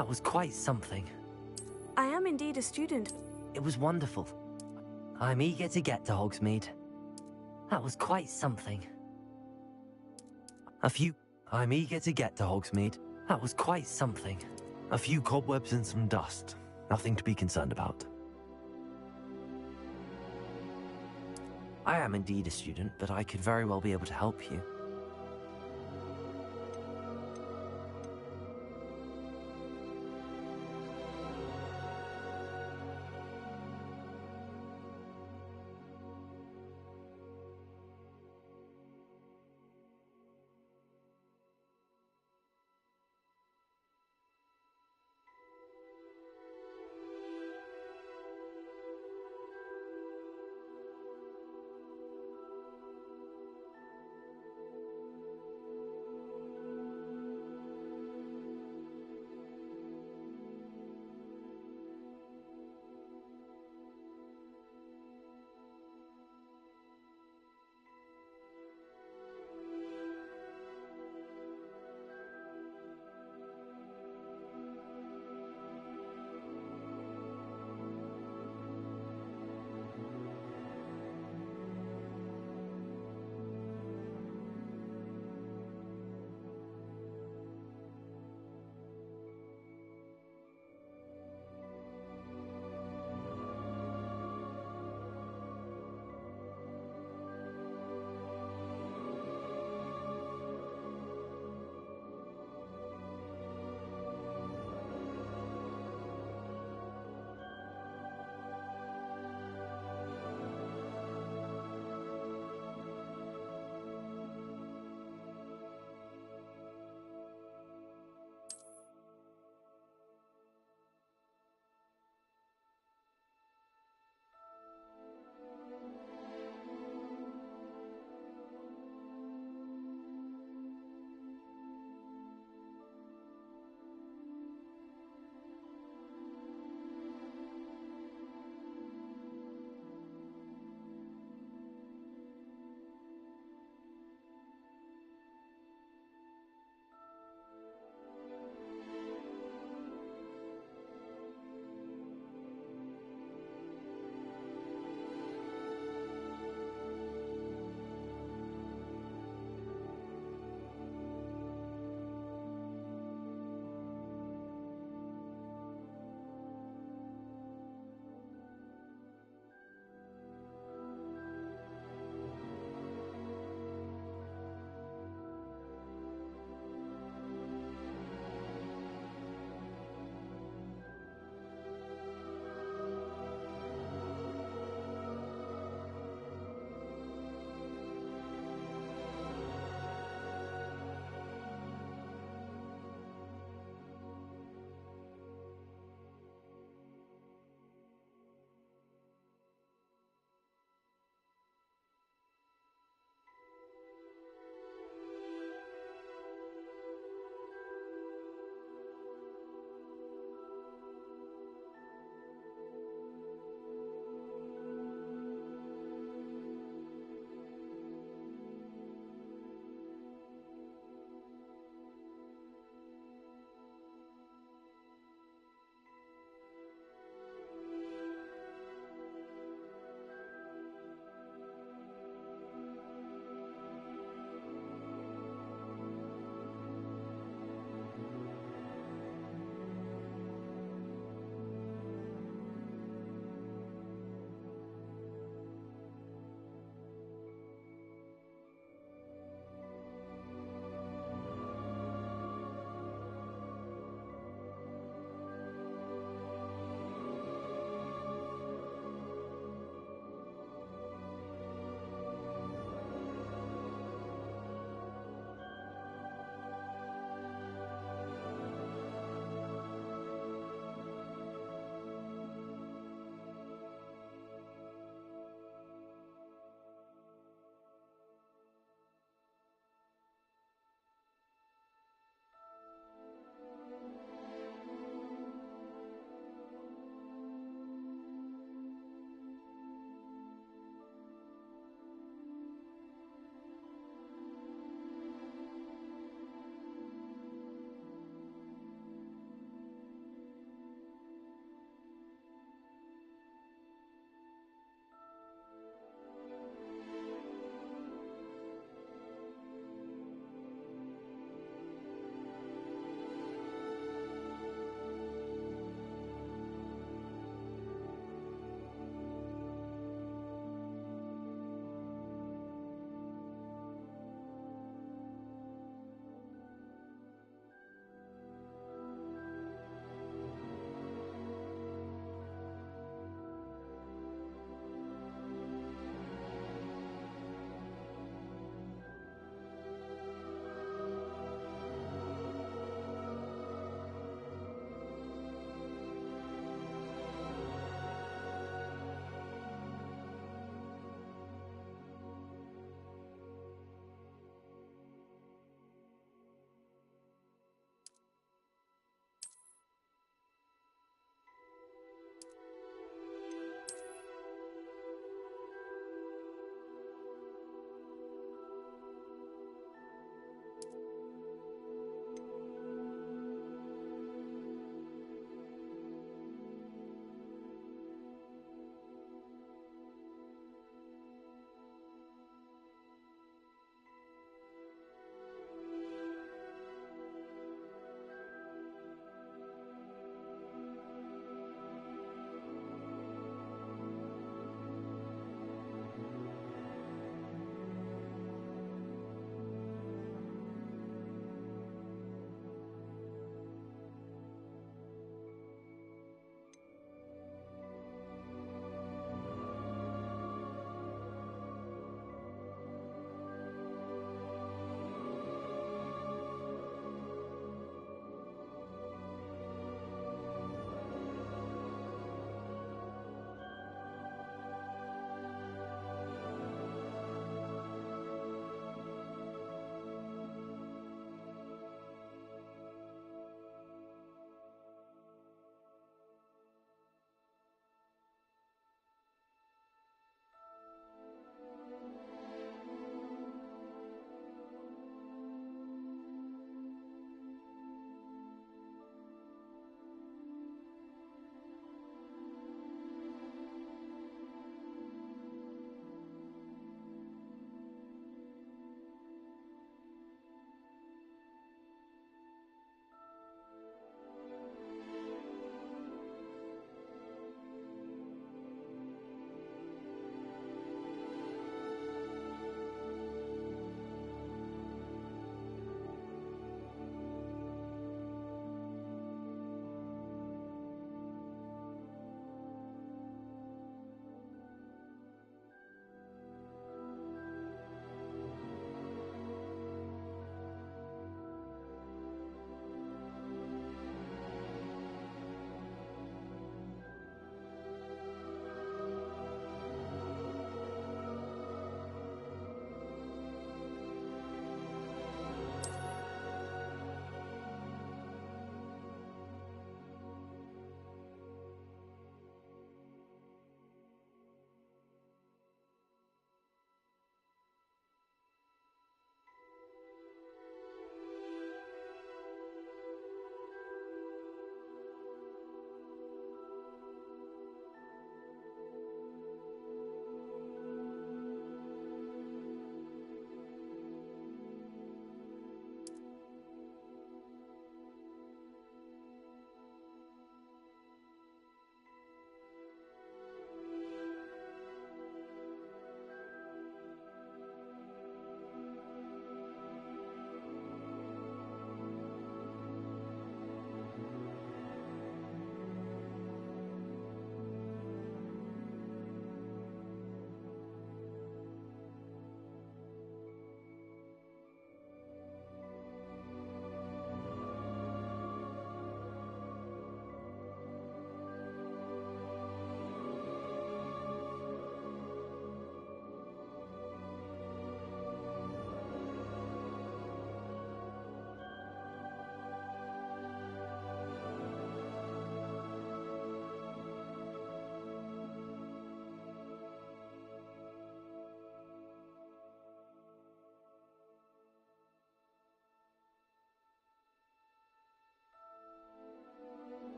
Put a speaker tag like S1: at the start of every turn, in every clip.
S1: That was quite something.
S2: I am indeed a student.
S1: It was wonderful. I'm eager to get to Hogsmeade. That was quite something. I'm eager to get to Hogsmeade. That was quite something.
S3: A few cobwebs and some dust. Nothing to be concerned about.
S1: I am indeed a student, but I could very well be able to help you.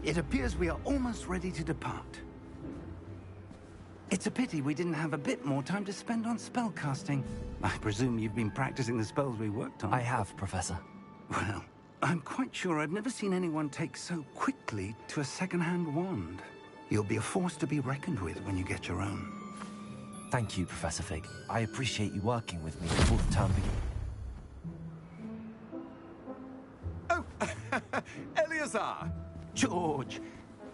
S4: It appears we are almost ready to depart. It's a pity we didn't have a bit more time to spend on spellcasting. I presume you've been practicing the spells we worked on.
S3: I have, Professor.
S4: Well, I'm quite sure I've never seen anyone take so quickly to a second-hand wand. You'll be a force to be reckoned with when you get your own.
S3: Thank you, Professor Fig. I appreciate you working with me before the term begins.
S5: Oh, Eleazar!
S4: George,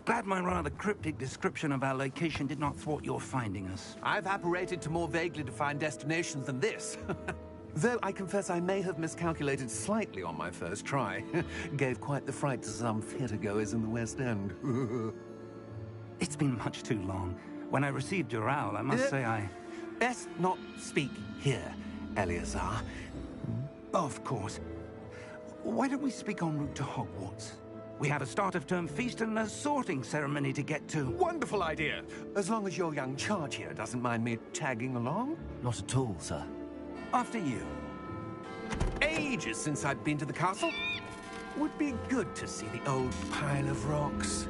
S4: glad my rather cryptic description of our location did not thwart your finding us.
S5: I've apparated to more vaguely defined destinations than this. Though I confess I may have miscalculated slightly on my first try. Gave quite the fright to some theatre-goers in the West End.
S4: It's been much too long. When I received your owl, I must say I...
S5: Best not speak here, Eleazar.
S4: Of course. Why don't we speak en route to Hogwarts? We have a start-of-term feast and a sorting ceremony to get to.
S5: Wonderful idea! As long as your young charge here doesn't mind me tagging along.
S3: Not at all, sir.
S4: After you.
S5: Ages since I've been to the castle. Would be good to see the old pile of rocks.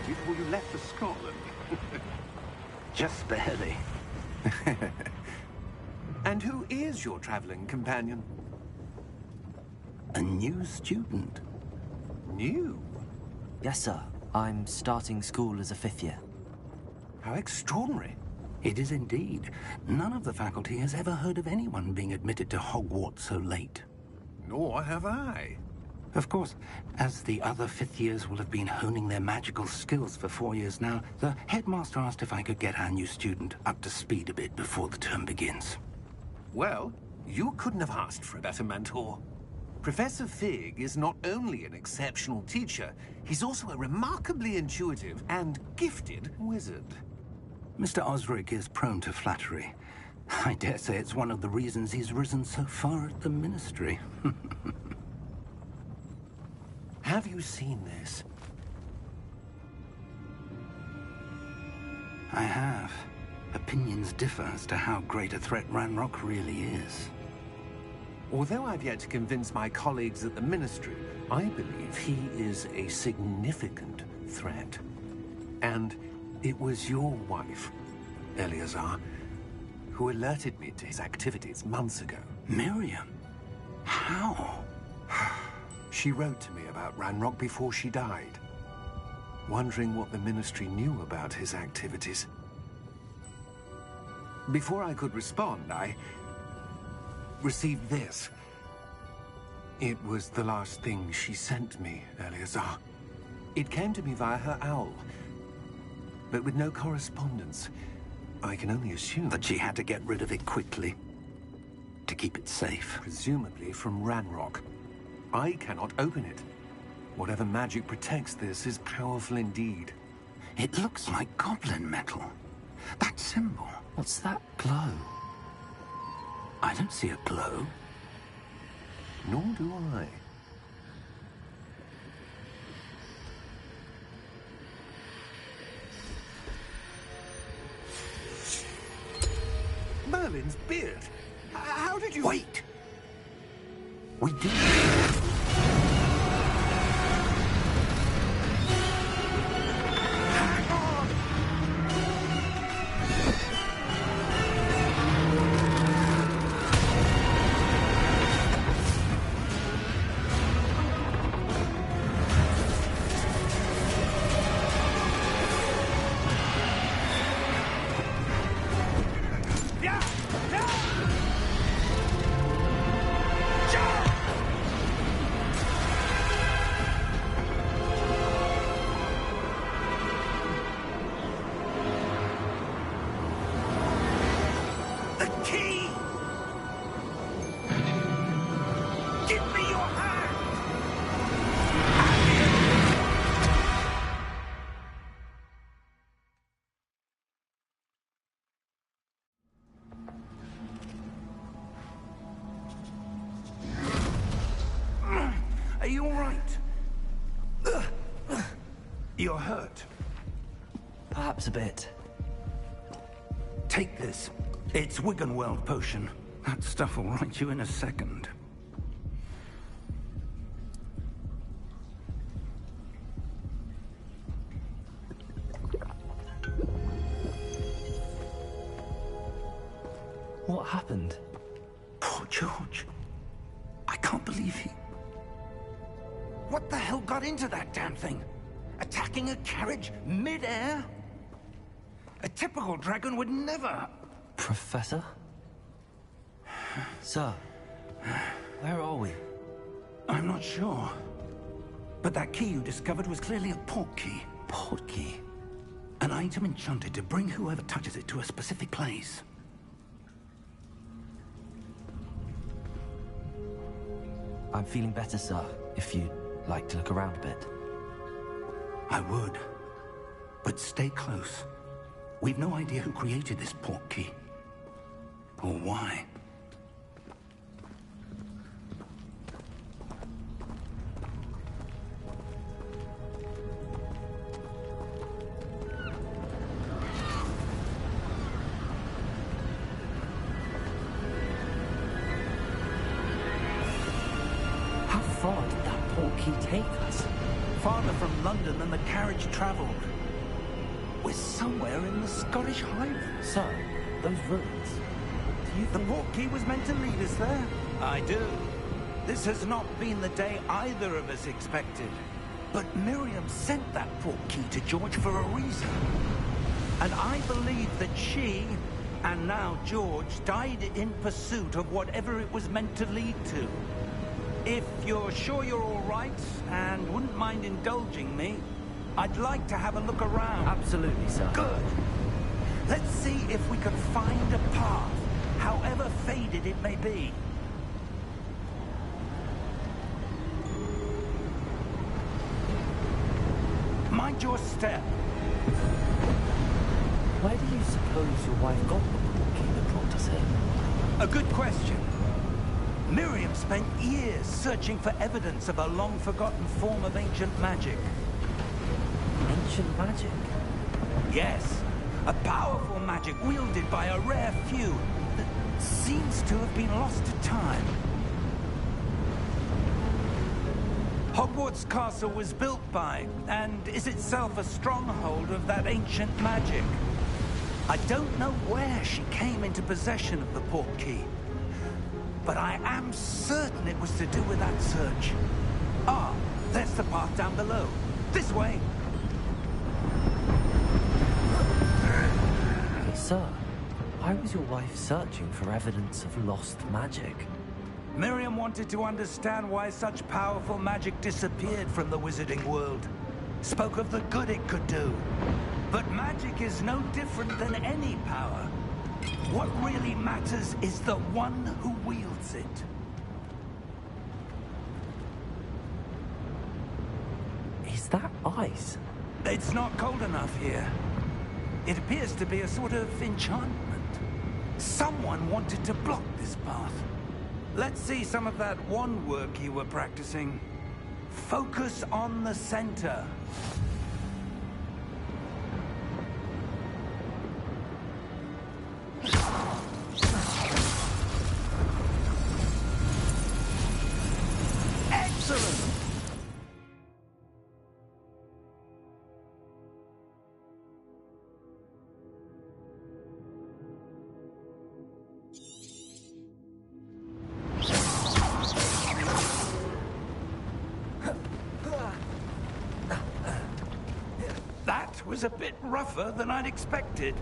S4: Before you left for Scotland. Just barely.
S5: And who is your traveling companion?
S4: A new student.
S5: New?
S3: Yes, sir. I'm starting school as a 5th year.
S5: How extraordinary.
S4: It is indeed. None of the faculty has ever heard of anyone being admitted to Hogwarts so late.
S5: Nor have I.
S4: Of course, as the other 5th years will have been honing their magical skills for 4 years now, the headmaster asked if I could get our new student up to speed a bit before the term begins.
S5: Well, you couldn't have asked for a better mentor. Professor Fig is not only an exceptional teacher, he's also a remarkably intuitive and gifted wizard.
S4: Mr. Osric is prone to flattery. I dare say it's one of the reasons he's risen so far at the Ministry.
S5: Have you seen this?
S4: I have. Opinions differ as to how great a threat Ranrock really is.
S5: Although I've yet to convince my colleagues at the Ministry, I believe he is a significant threat. And it was your wife, Eleazar, who alerted me to his activities months ago.
S4: Miriam? How?
S5: She wrote to me about Ranrock before she died, wondering what the Ministry knew about his activities. Before I could respond, I received this. It was the last thing she sent me, Eleazar. It came to me via her owl, but with no correspondence. I can only assume
S4: that she had to get rid of it quickly, to keep it safe.
S5: Presumably from Ranrock. I cannot open it. Whatever magic protects this is powerful indeed.
S4: It looks like goblin metal. That symbol.
S3: What's that glow?
S4: I don't see a glow.
S5: Nor do I. Merlin's beard. How did you...
S4: Wait! We did. You're hurt.
S3: Perhaps a bit.
S4: Take this. It's Wiggenweld potion. That stuff will right you in a second.
S3: What happened?
S4: Poor George. I can't believe he... What the hell got into that damn thing? Attacking a carriage mid-air? A typical dragon would never...
S3: Professor? Sir, where are we?
S4: I'm not sure. But that key you discovered was clearly a port key.
S3: Port key?
S4: An item enchanted to bring whoever touches it to a specific place.
S3: I'm feeling better, sir, if you'd like to look around a bit.
S4: I would. But stay close. We've no idea who created this port key. Or why.
S3: How far did that port key take us?
S4: Farther from London than the carriage travelled. We're somewhere in the Scottish Highlands.
S3: Sir, those ruins. Do you
S4: The
S3: think...
S4: port key was meant to lead us there? I do. This has not been the day either of us expected. But Miriam sent that port key to George for a reason. And I believe that she, and now George, died in pursuit of whatever it was meant to lead to. If you're sure you're all right, and wouldn't mind indulging me, I'd like to have a look around.
S3: Absolutely, sir.
S4: Good. Let's see if we can find a path, however faded it may be. Mind your step.
S3: Where do you suppose your wife got the port key that brought us here?
S4: A good question. Miriam spent years searching for evidence of a long-forgotten form of ancient magic.
S3: Ancient magic?
S4: Yes, a powerful magic wielded by a rare few that seems to have been lost to time. Hogwarts Castle was built by, and is itself a stronghold of that ancient magic. I don't know where she came into possession of the port key, but I am certain it was to do with that search. Ah, there's the path down below. This way.
S3: Sir, why was your wife searching for evidence of lost magic?
S4: Miriam wanted to understand why such powerful magic disappeared from the wizarding world. Spoke of the good it could do. But magic is no different than any power. What really matters is the one who wields it.
S3: Is that ice?
S4: It's not cold enough here. It appears to be a sort of enchantment. Someone wanted to block this path. Let's see some of that wand work you were practicing. Focus on the center. Excellent! That was a bit rougher than I'd expected.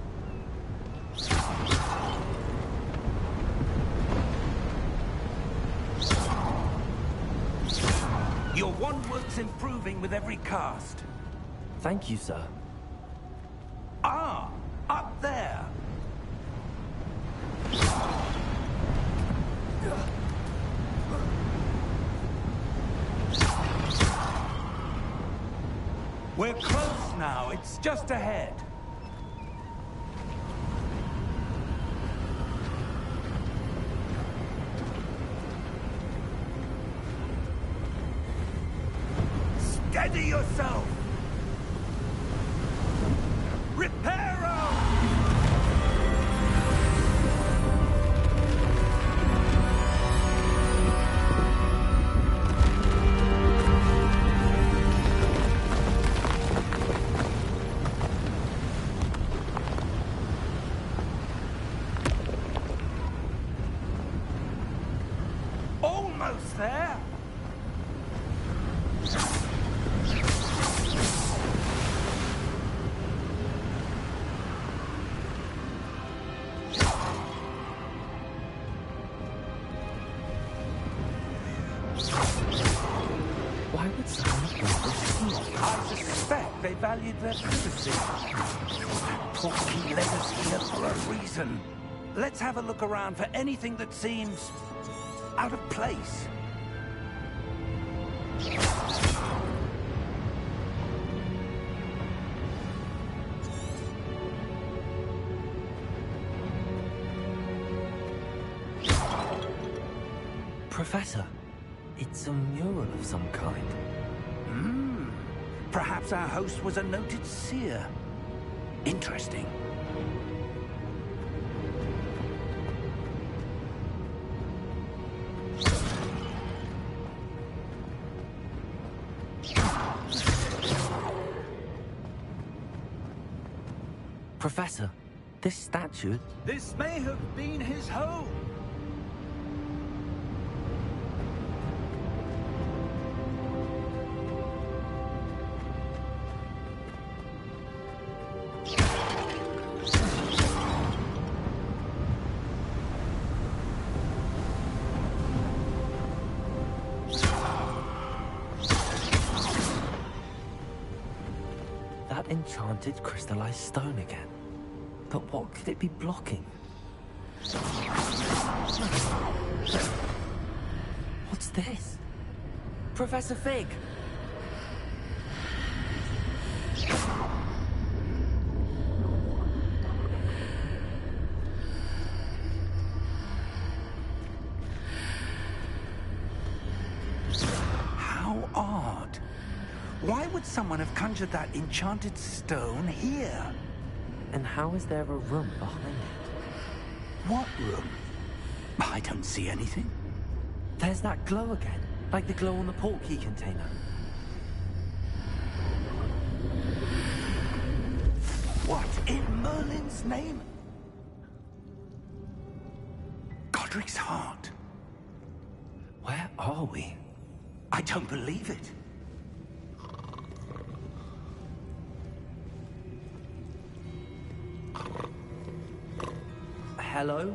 S4: Your wand work's improving with every cast.
S3: Thank you, sir.
S4: Ah, up there. We're close now. It's just ahead. Steady yourself. almost there.
S1: Why would someone build this here?
S4: I suspect they valued their privacy. Portkey led us here for a reason. Let's have a look around for anything that seems out of place.
S1: Professor, it's a mural of some kind.
S4: Perhaps our host was a noted seer. Interesting.
S1: Professor, this statue...
S4: This may have been his home.
S1: That enchanted crystallized stone again. But what could it be blocking? What's this? Professor Fig!
S4: How odd. Why would someone have conjured that enchanted stone here?
S1: And how is there a room behind it?
S4: What room? I don't see anything.
S1: There's that glow again, like the glow on the portkey container.
S4: What in Merlin's name? Godric's heart.
S1: Where are we?
S4: I don't believe it.
S1: Hello?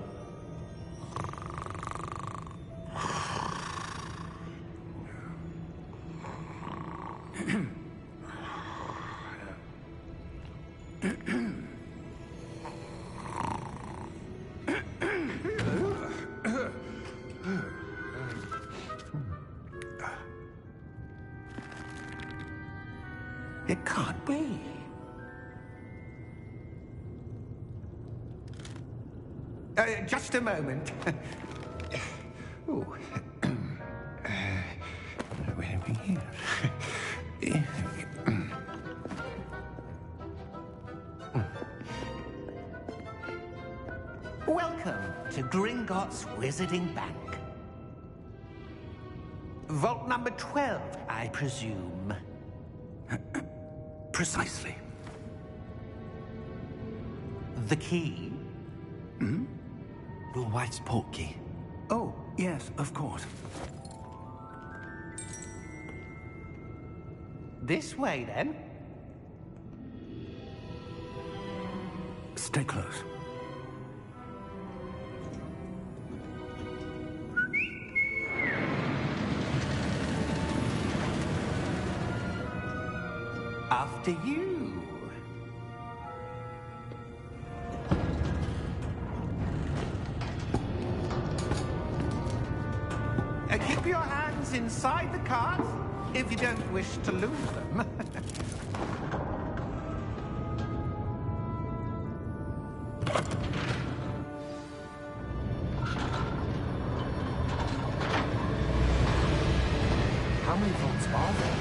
S4: It can't be.
S6: Just a moment. Oh. Where are we here? Welcome to Gringotts Wizarding Bank. Vault number 12, I presume.
S4: Precisely.
S6: The key?
S1: Your wife's portkey.
S4: Oh, yes, of course.
S6: This way, then.
S4: Stay close.
S6: After you. Keep your hands inside the cart if you don't wish to lose them.
S1: How many vaults are there?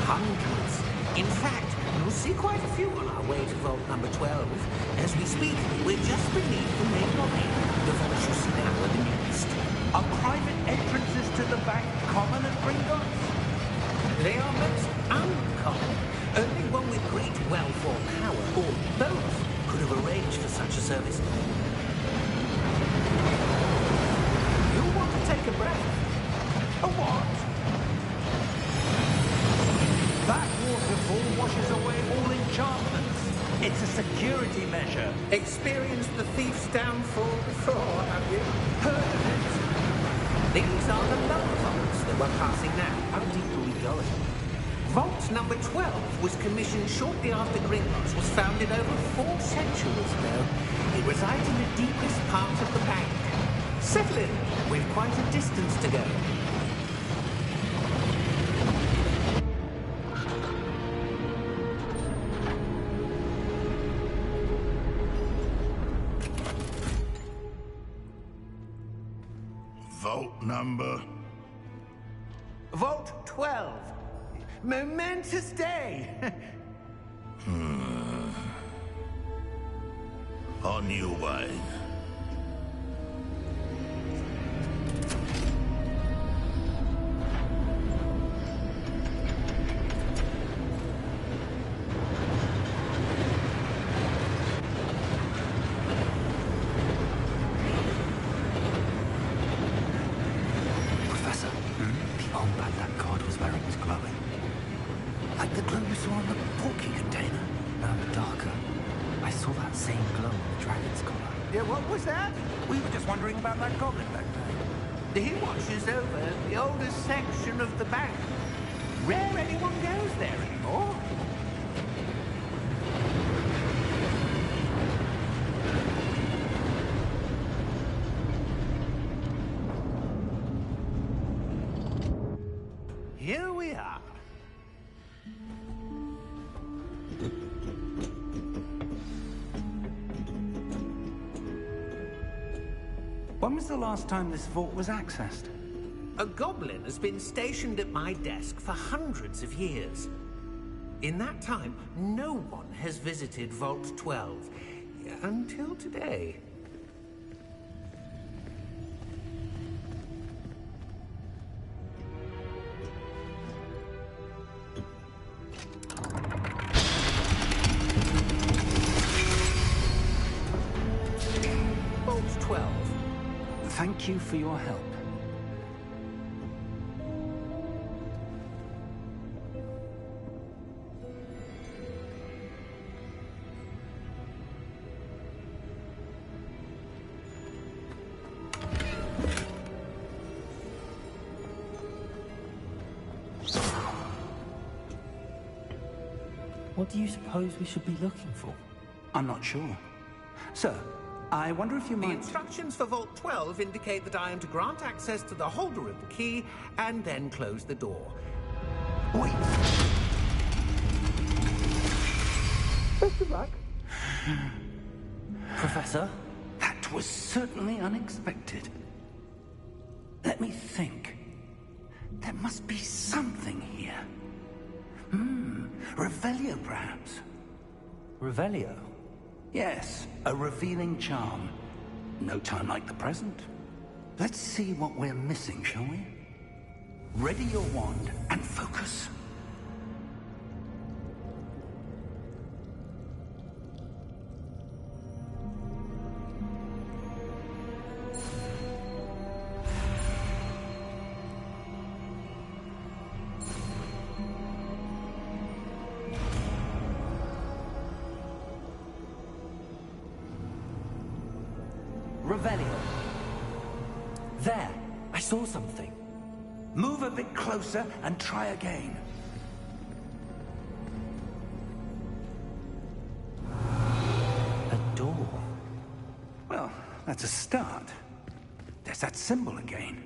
S6: Hundreds. In fact, you'll see quite a few on our way to vault number 12. As we speak, we're just beneath the main lobby. The vault you see now are the nearest.
S4: Are private entrances to the bank common at Gringotts?
S6: They are most uncommon. Only one with great wealth or power, or both, could have arranged for such a service. You'll want to take a breath.
S4: It's a security measure.
S6: Experienced the thief's downfall before, have you? Heard of it? These are the lower vaults that we're passing now.
S1: How deep are we going?
S6: Vault number 12 was commissioned shortly after Gringotts was founded over 4 centuries ago. It resides in the deepest part of the bank. Settle in. We've quite a distance to go.
S7: Vault number?
S4: Vault 12. Momentous day.
S7: On your way.
S1: Professor, the armband that guard was wearing was glowing. Like the glow we saw on the porky container. Now darker. I saw that same glow on the dragon's collar.
S4: Yeah, what was that? We were just wondering about that goblin back there.
S6: He watches over the oldest section of the bank. Rare anyone goes there anymore.
S4: Here we are. When was the last time this vault was accessed?
S6: A goblin has been stationed at my desk for hundreds of years. In that time, no one has visited Vault 12. Until today. Vault 12.
S4: Thank you for your help.
S1: What do you suppose we should be looking for?
S4: I'm not sure. Sir, I wonder if you
S6: The
S4: might...
S6: instructions for Vault 12 indicate that I am to grant access to the holder of the key and then close the door.
S4: Wait!
S6: Best of luck.
S1: Professor?
S4: That was certainly unexpected. Let me think. There must be something here. Revelio, perhaps.
S1: Revelio?
S4: Yes, a revealing charm. No time like the present. Let's see what we're missing, shall we? Ready your wand and focus.
S1: Revelio. There! I saw something.
S4: Move a bit closer and try again.
S1: A door.
S4: Well, that's a start. There's that symbol again.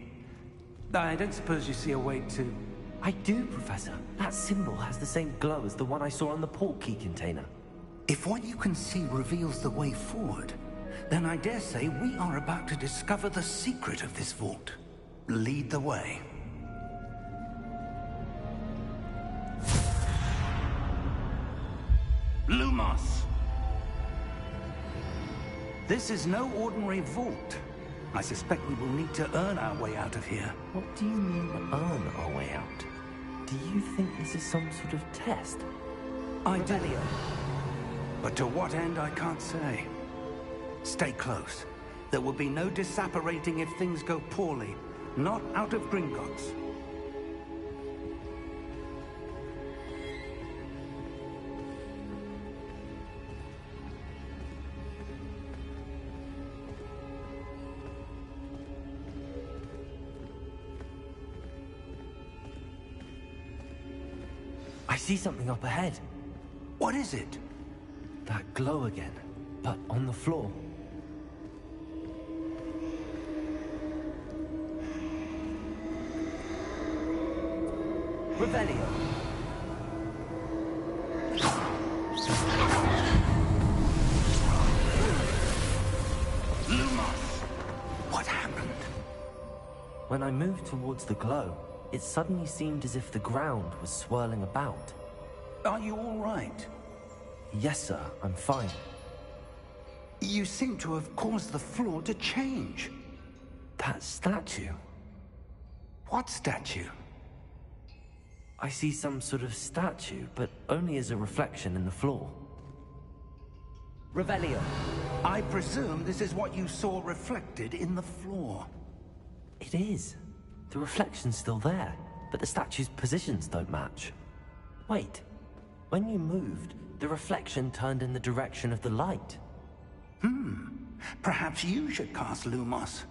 S4: I don't suppose you see a way to...
S1: I do, Professor. That symbol has the same glow as the one I saw on the port key container.
S4: If what you can see reveals the way forward, then I dare say we are about to discover the secret of this vault. Lead the way. Lumos! This is no ordinary vault. I suspect we will need to earn our way out of here.
S1: What do you mean, earn our way out? Do you think this is some sort of test?
S4: I do. But to what end, I can't say. Stay close. There will be no disapparating if things go poorly. Not out of Gringotts.
S3: I see something up ahead.
S4: What is it?
S3: That glow again, but on the floor. Revelio.
S4: Lumos! What happened?
S3: When I moved towards the glow, it suddenly seemed as if the ground was swirling about.
S4: Are you all right?
S3: Yes, sir, I'm fine.
S4: You seem to have caused the floor to change.
S3: That statue.
S4: What statue?
S3: I see some sort of statue, but only as a reflection in the floor. Revelio.
S4: I presume this is what you saw reflected in the floor.
S3: It is. The reflection's still there, but the statue's positions don't match. Wait. When you moved, the reflection turned in the direction of the light.
S4: Perhaps you should cast Lumos.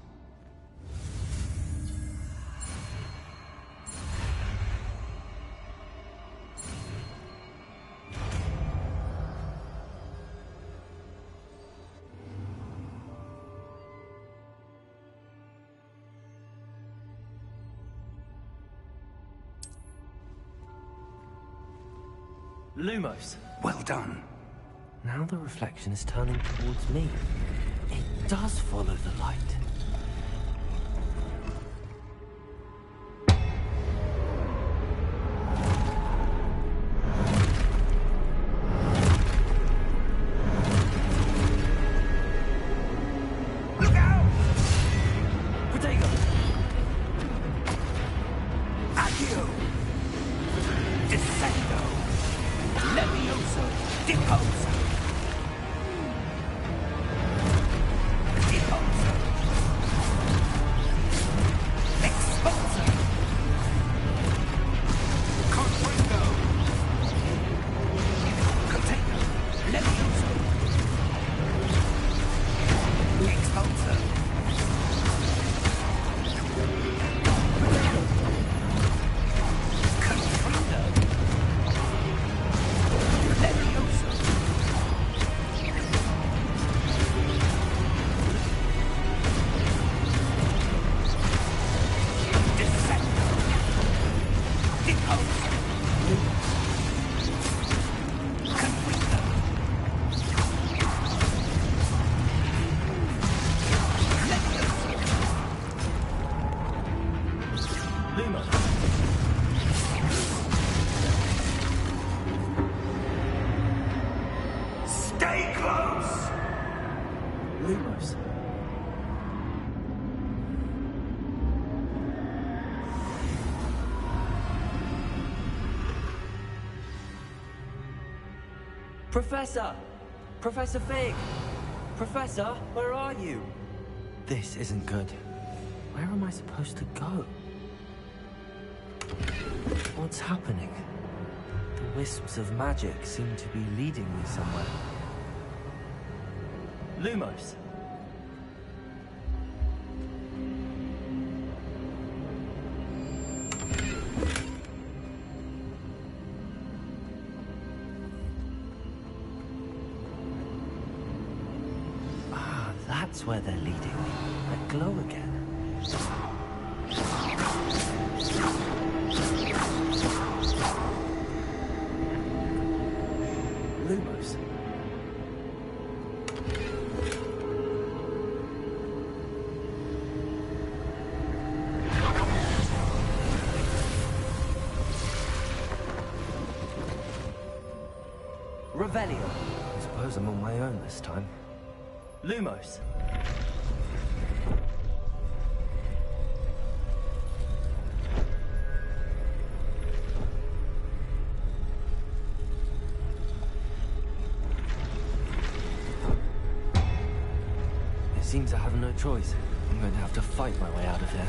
S3: Lumos.
S4: Well done.
S3: Now the reflection is turning towards me. It does follow the light.
S4: Look out!
S3: Protego!
S4: Accio! Descendo! Levioso! Deposa! Deposa! Exposa! Confringo! Container! Levioso! Exposa! Confringo! Levioso! Descendo! Deposa! Confringo!
S3: Lumos.
S4: Stay close!
S3: Lumos. Professor! Professor Fig! Professor, where are you? This isn't good. Where am I supposed to go? What's happening? The wisps of magic seem to be leading me somewhere. Lumos. Ah, that's where they're leading me. That glow again. Lumos. Revelio. I suppose I'm on my own this time. Lumos. It seems I have no choice. I'm going to have to fight my way out of here.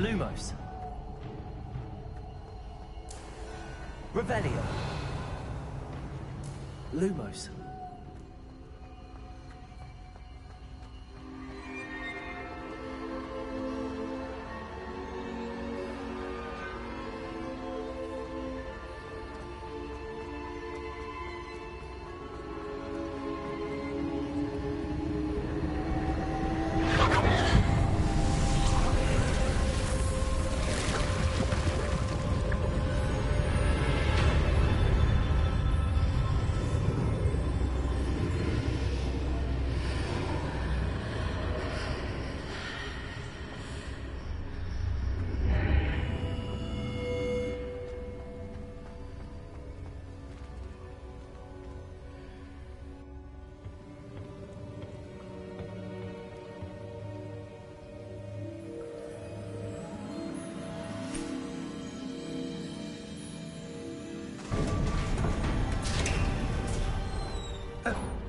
S3: Lumos. Revelio. Lumos.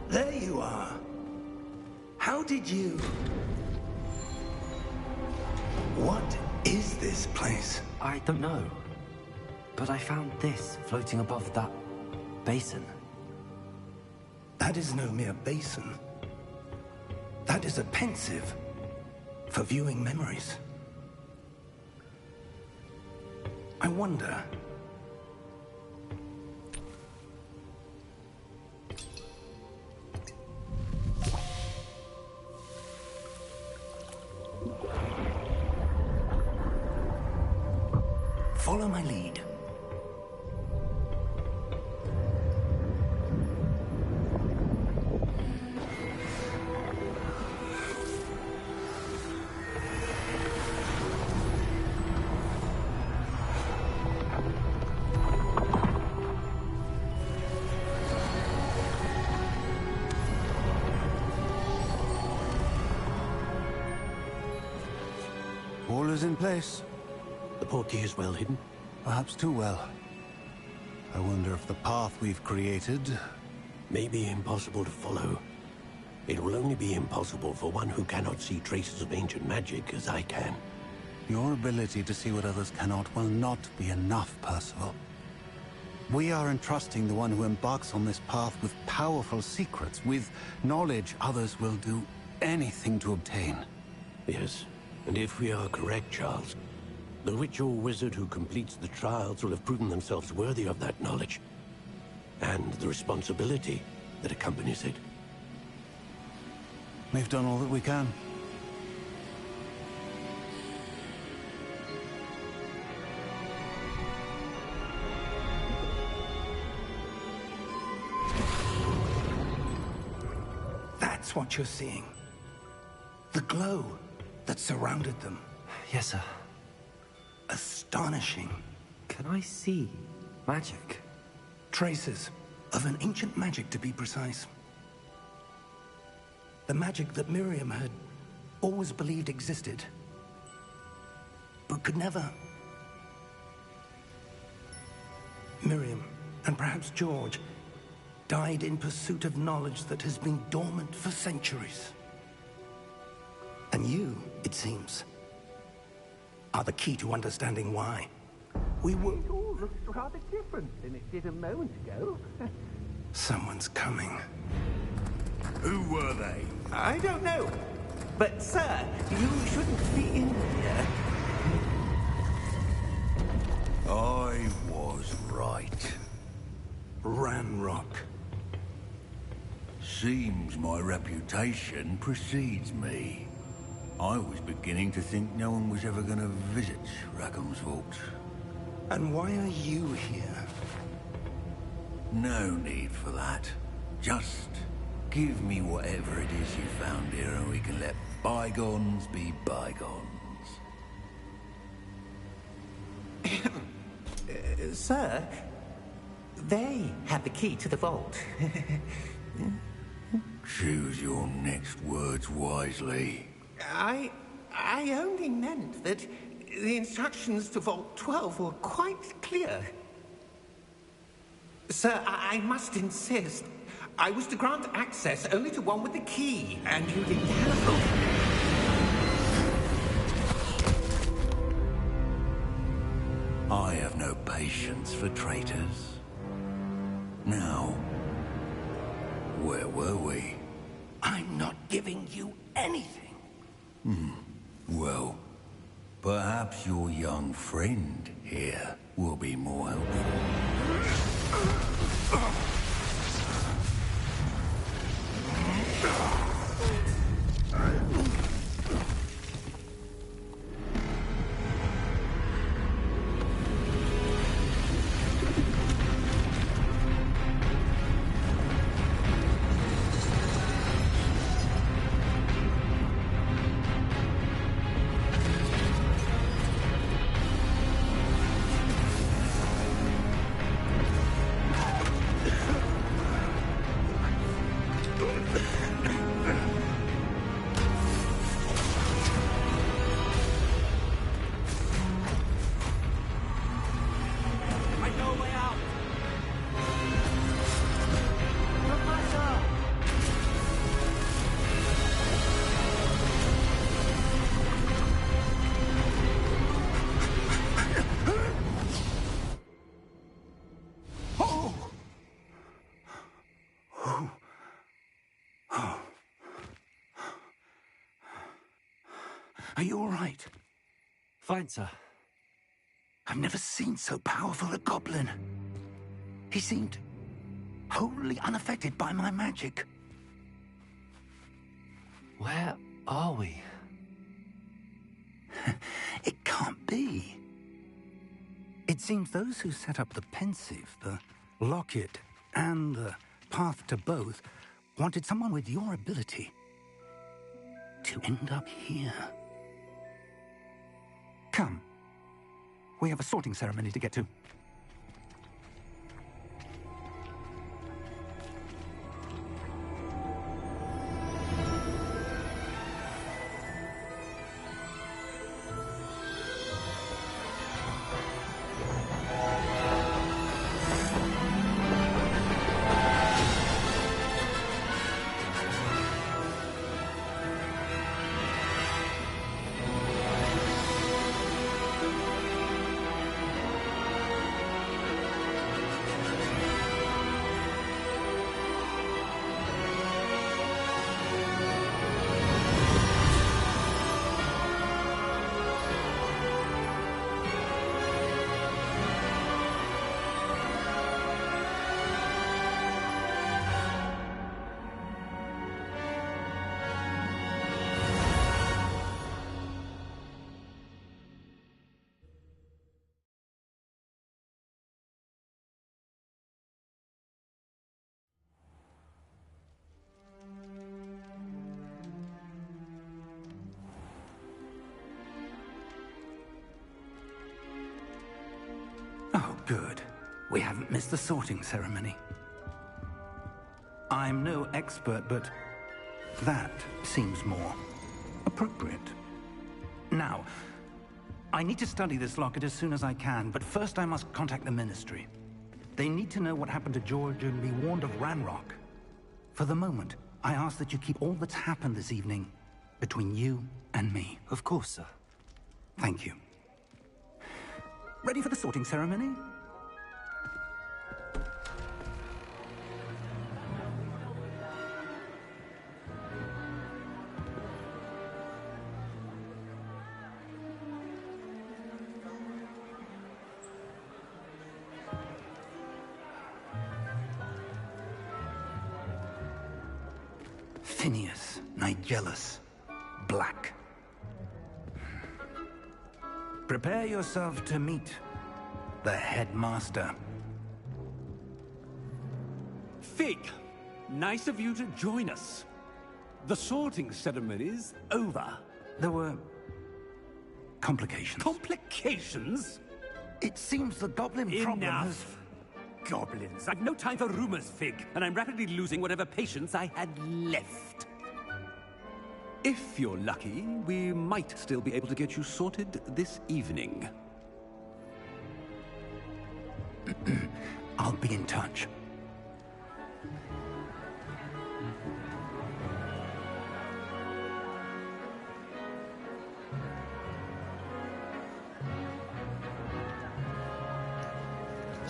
S4: There you are. How did you... What is this place?
S3: I don't know. But I found this floating above that basin.
S4: That is no mere basin. That is a pensive for viewing memories. I wonder... Follow my lead.
S8: All is in place.
S9: The portkey is well hidden?
S8: Perhaps too well. I wonder if the path we've created...
S9: May be impossible to follow. It will only be impossible for one who cannot see traces of ancient magic as I can.
S8: Your ability to see what others cannot will not be enough, Percival. We are entrusting the one who embarks on this path with powerful secrets, with knowledge others will do anything to obtain.
S9: Yes, and if we are correct, Charles, the witch or wizard who completes the trials will have proven themselves worthy of that knowledge, and the responsibility that accompanies it.
S8: We've done all that we can.
S4: That's what you're seeing. The glow that surrounded them.
S3: Yes, sir.
S4: Astonishing.
S3: Can I see magic?
S4: Traces of an ancient magic, to be precise. The magic that Miriam had always believed existed, but could never. Miriam, and perhaps George, died in pursuit of knowledge that has been dormant for centuries. And you, it seems, are the key to understanding why. We were...
S6: It all looks rather different than it did a moment ago.
S4: Someone's coming.
S7: Who were they?
S6: I don't know. But, sir, you shouldn't be in here.
S7: I was right.
S4: Ranrock.
S7: Seems my reputation precedes me. I was beginning to think no one was ever going to visit Rackham's Vault.
S4: And why are you here?
S7: No need for that. Just give me whatever it is you found here and we can let bygones be bygones.
S6: Sir, they have the key to the vault.
S7: Choose your next words wisely.
S6: I only meant that the instructions to Vault 12 were quite clear. Sir, I must insist. I was to grant access only to one with the key, and you didn't have them.
S7: patience for traitors. Now, where were we?
S4: I'm not giving you anything.
S7: Well, perhaps your young friend here will be more helpful.
S4: Are you all right?
S3: Fine, sir.
S4: I've never seen so powerful a goblin. He seemed wholly unaffected by my magic.
S3: Where are we?
S4: It can't be. It seems those who set up the pensive, the locket, and the path to both wanted someone with your ability to end up here. Come. We have a sorting ceremony to get to. Oh, good. We haven't missed the sorting ceremony. I'm no expert, but that seems more appropriate. Now, I need to study this locket as soon as I can, but first I must contact the Ministry. They need to know what happened to George and be warned of Ranrock. For the moment, I ask that you keep all that's happened this evening between you and me.
S3: Of course, sir.
S4: Thank you. Ready for the sorting ceremony? Phineas, Nigellus, Black. Prepare yourself to meet the headmaster.
S5: Fig, nice of you to join us. The sorting ceremony's over.
S4: There were complications.
S5: Complications?
S4: It seems the goblin problem has...
S5: Enough! Goblins. I've no time for rumors, Fig, and I'm rapidly losing whatever patience I had left. If you're lucky, we might still be able to get you sorted this evening.
S4: I'll be in touch.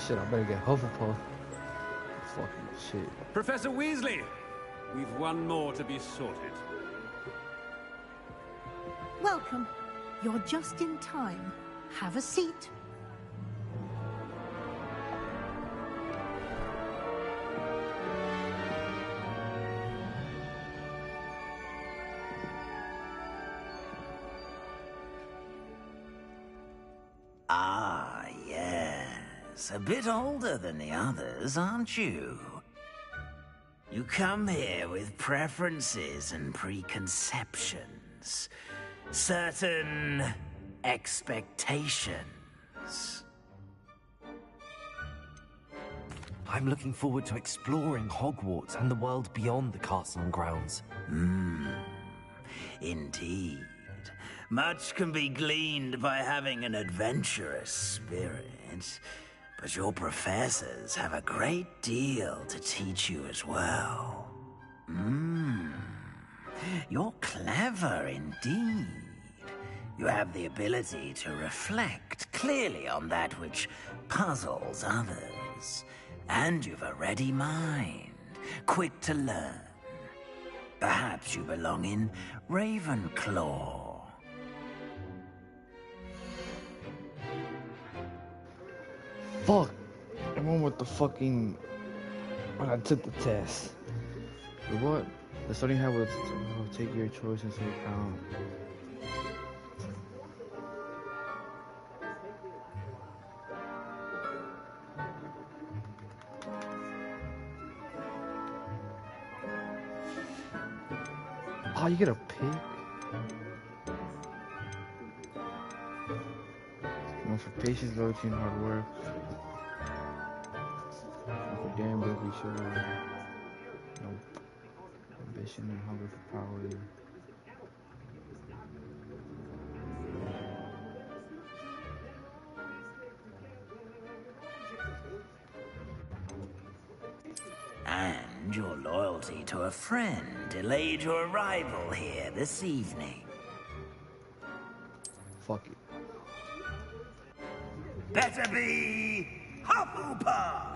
S10: shit, I better get Hufflepuff. Fucking shit.
S11: Professor Weasley! We've one more to be sorted.
S12: Welcome. You're just in time. Have a seat.
S1: Ah, yes. A bit older than the others, aren't you? You come here with preferences and preconceptions. Certain expectations.
S3: I'm looking forward to exploring Hogwarts and the world beyond the castle and grounds.
S1: Indeed. Much can be gleaned by having an adventurous spirit, but your professors have a great deal to teach you as well. You're clever indeed. You have the ability to reflect clearly on that which puzzles others. And you've a ready mind, quick to learn. Perhaps you belong in Ravenclaw.
S10: Fuck! I went with the fucking... when I took the test. The what? The starting hat was take your choice into account. Oh, you get a pick? Known for patience, loyalty, and hard work. Known for daring, bravery, chivalry. Nope. Ambition and hunger for power.
S1: And your loyalty to a friend delayed your arrival here this evening.
S10: Fuck it.
S1: Better be Hufflepuff!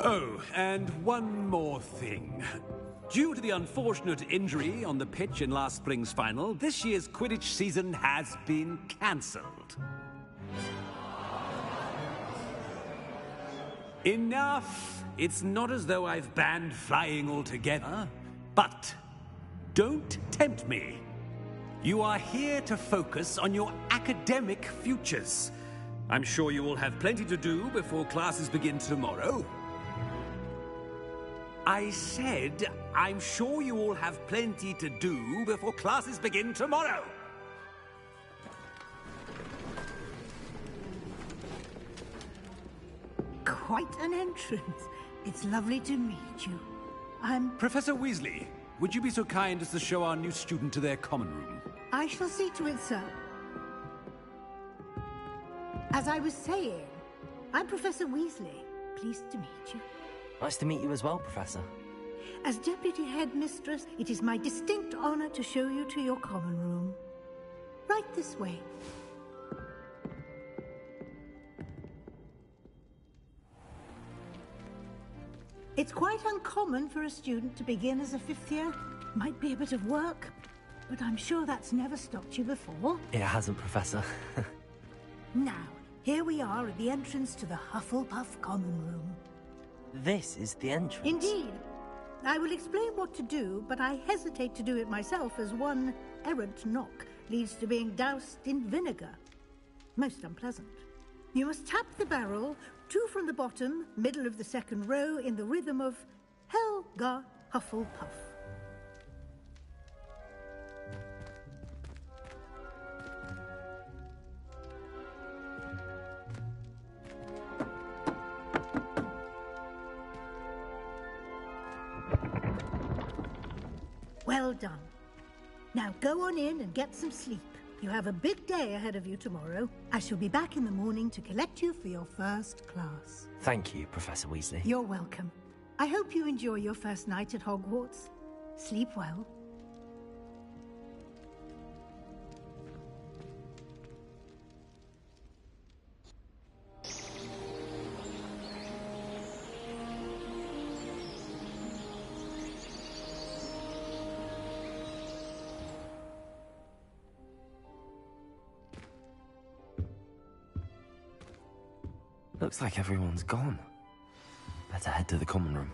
S11: Oh, and one more thing. Due to the unfortunate injury on the pitch in last spring's final, this year's Quidditch season has been cancelled. Enough! It's not as though I've banned flying altogether. But don't tempt me. You are here to focus on your academic futures. I'm sure you will have plenty to do before classes begin tomorrow. I said, I'm sure you all have plenty to do before classes begin tomorrow.
S12: Quite an entrance. It's lovely to meet you. I'm...
S11: Professor Weasley, would you be so kind as to show our new student to their common room?
S12: I shall see to it, sir. As I was saying, I'm Professor Weasley. Pleased to meet you.
S3: Nice to meet you as well, Professor.
S12: As Deputy Headmistress, it is my distinct honor to show you to your common room. Right this way. It's quite uncommon for a student to begin as a fifth year. Might be a bit of work, but I'm sure that's never stopped you before.
S3: It hasn't, Professor.
S12: Now, here we are at the entrance to the Hufflepuff common room.
S3: This is the entrance.
S12: Indeed. I will explain what to do, but I hesitate to do it myself as one errant knock leads to being doused in vinegar. Most unpleasant. You must tap the barrel, 2 from the bottom, middle of the second row, in the rhythm of Helga Hufflepuff. Well done. Now go on in and get some sleep. You have a big day ahead of you tomorrow. I shall be back in the morning to collect you for your first class.
S3: Thank you, Professor Weasley.
S12: You're welcome. I hope you enjoy your first night at Hogwarts. Sleep well.
S3: Looks like everyone's gone. Better head to the common room.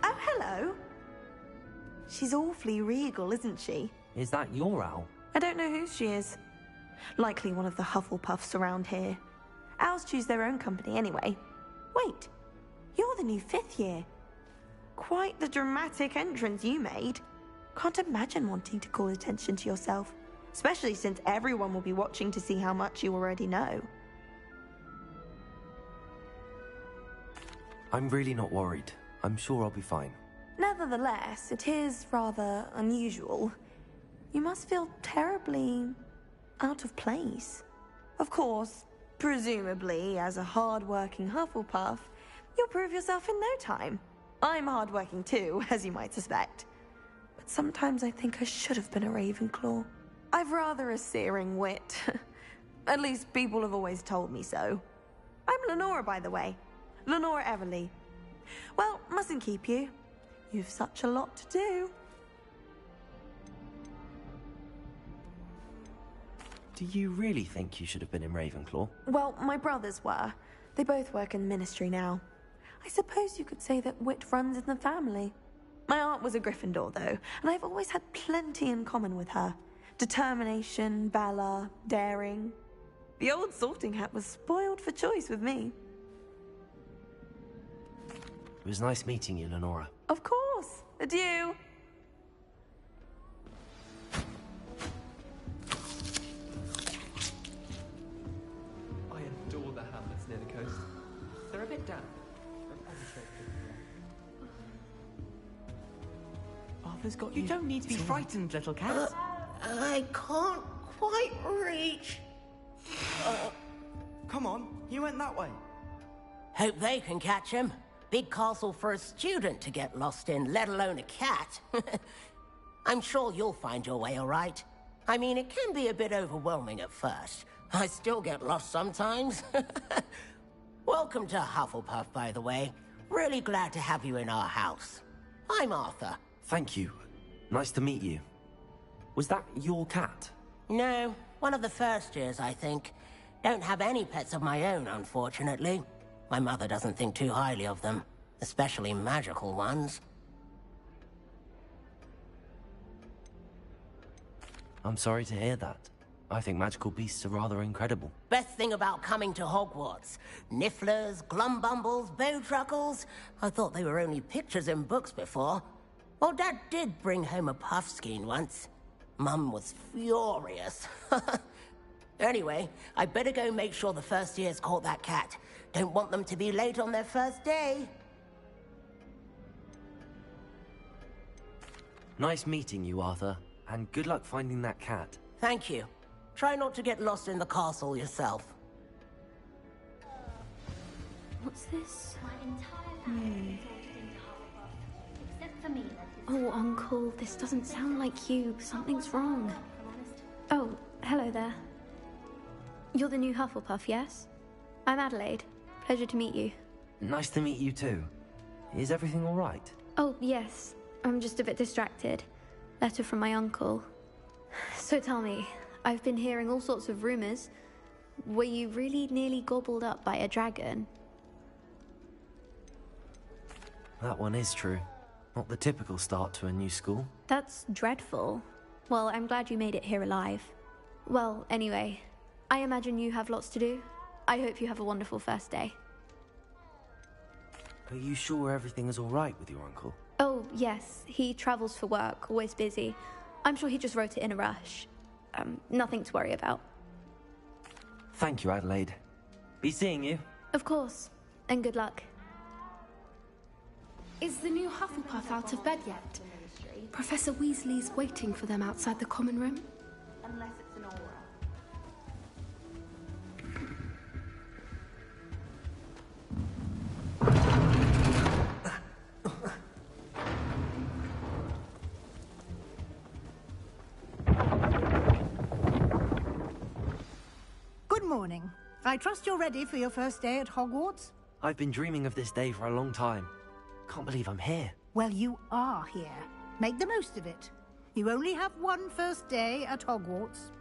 S13: Oh, hello. She's awfully regal, isn't she?
S3: Is that your owl?
S13: I don't know who she is. Likely one of the Hufflepuffs around here. Owls choose their own company anyway. Wait, you're the new 5th year. Quite the dramatic entrance you made. Can't imagine wanting to call attention to yourself, especially since everyone will be watching to see how much you already know.
S3: I'm really not worried. I'm sure I'll be fine.
S13: Nevertheless, it is rather unusual. You must feel terribly out of place. Of course, presumably, as a hard-working Hufflepuff, you'll prove yourself in no time. I'm hard-working too, as you might suspect. But sometimes I think I should have been a Ravenclaw. I've rather a searing wit. At least people have always told me so. I'm Lenora, by the way. Lenora Everly. Well, mustn't keep you. You've such a lot to do.
S3: Do you really think you should have been in Ravenclaw?
S13: Well, my brothers were. They both work in the ministry now. I suppose you could say that wit runs in the family. My aunt was a Gryffindor, though, and I've always had plenty in common with her. Determination, valor, daring. The old sorting hat was spoiled for choice with me.
S3: It was nice meeting you, Lenora.
S13: Of course. Adieu.
S14: I adore the hamlets near the coast. They're a bit damp. Arthur's got you.
S15: You don't need to be frightened, little cat.
S6: I can't quite reach.
S15: Come on, you went that way.
S16: Hope they can catch him. Big castle for a student to get lost in, let alone a cat. I'm sure you'll find your way all right. I mean, it can be a bit overwhelming at first. I still get lost sometimes. Welcome to Hufflepuff, by the way. Really glad to have you in our house. I'm Arthur.
S3: Thank you. Nice to meet you. Was that your cat?
S16: No, one of the first years, I think. Don't have any pets of my own, unfortunately. My mother doesn't think too highly of them, especially magical ones.
S3: I'm sorry to hear that. I think magical beasts are rather incredible.
S16: Best thing about coming to Hogwarts. Nifflers, Glumbumbles, Bowtruckles. I thought they were only pictures in books before. Well, Dad did bring home a Puffskein once. Mum was furious. Anyway, I better go make sure the first years caught that cat. Don't want them to be late on their first day.
S3: Nice meeting you, Arthur. And good luck finding that cat.
S16: Thank you. Try not to get lost in the castle yourself.
S17: What's this?
S18: My entire family sorted into Hufflepuff. Except for me, that is.
S17: Oh, Uncle, this doesn't sound like you. Something's wrong. Oh, hello there. You're the new Hufflepuff, yes? I'm Adelaide. Pleasure to meet you.
S3: Nice to meet you too. Is everything all right?
S17: Oh, yes. I'm just a bit distracted. Letter from my uncle. So tell me, I've been hearing all sorts of rumors. Were you really nearly gobbled up by a dragon?
S3: That one is true. Not the typical start to a new school.
S17: That's dreadful. Well, I'm glad you made it here alive. Well, anyway, I imagine you have lots to do. I hope you have a wonderful first day.
S3: Are you sure everything is all right with your uncle?
S17: Oh, yes. He travels for work, always busy. I'm sure he just wrote it in a rush. Nothing to worry about.
S3: Thank you, Adelaide. Be seeing you.
S17: Of course. And good luck.
S19: Is the new Hufflepuff out of bed yet? Professor Weasley's waiting for them outside the common room.
S18: Unless it's an aura.
S12: Good morning. I trust you're ready for your first day at Hogwarts?
S3: I've been dreaming of this day for a long time. Can't believe I'm here.
S12: Well, you are here. Make the most of it. You only have one first day at Hogwarts.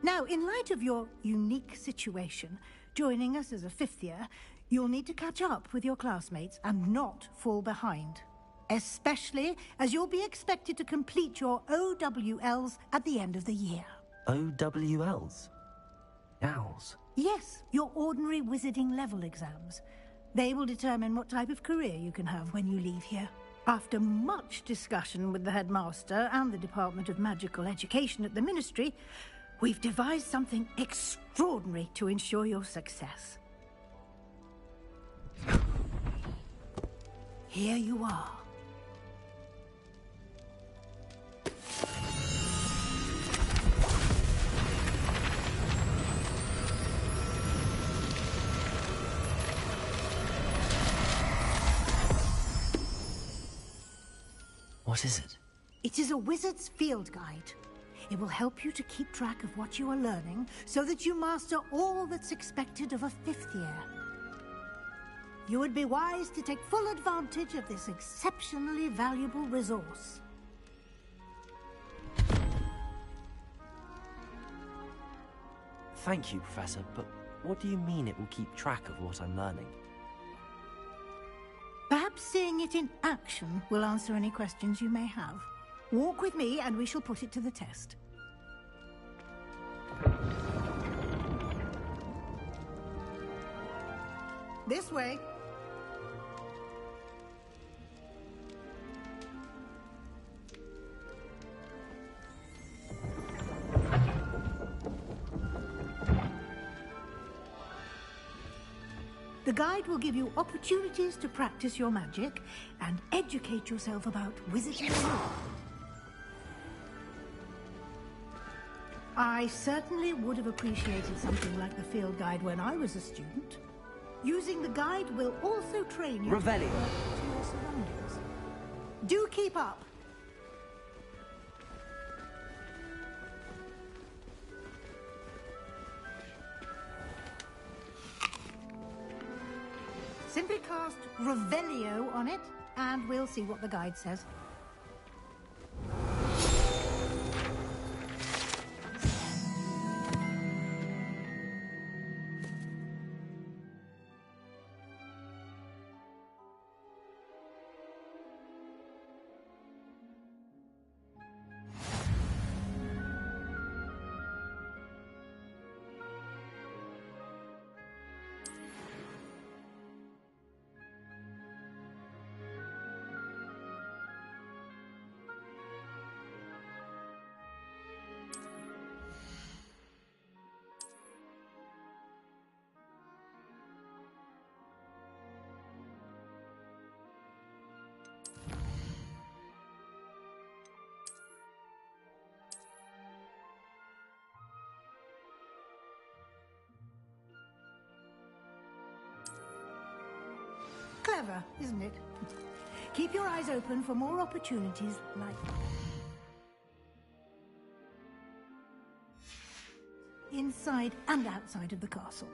S12: Now, in light of your unique situation, joining us as a fifth year, you'll need to catch up with your classmates and not fall behind. Especially as you'll be expected to complete your OWLs at the end of the year.
S3: OWLs? Owls?
S12: Yes, your ordinary wizarding level exams. They will determine what type of career you can have when you leave here. After much discussion with the headmaster and the Department of Magical Education at the Ministry, we've devised something extraordinary to ensure your success. Here you are.
S3: What is it?
S12: It is a wizard's field guide. It will help you to keep track of what you are learning so that you master all that's expected of a fifth year. You would be wise to take full advantage of this exceptionally valuable resource.
S3: Thank you, Professor, but what do you mean it will keep track of what I'm learning?
S12: Perhaps seeing it in action will answer any questions you may have. Walk with me and we shall put it to the test. This way. The guide will give you opportunities to practice your magic and educate yourself about wizarding lore. I certainly would have appreciated something like the field guide when I was a student. Using the guide will also train you
S3: Revelio.
S12: to your surroundings. Do keep up. Simply cast Revelio on it, and we'll see what the guide says. Clever, isn't it? Keep your eyes open for more opportunities like that. Inside and outside of the castle.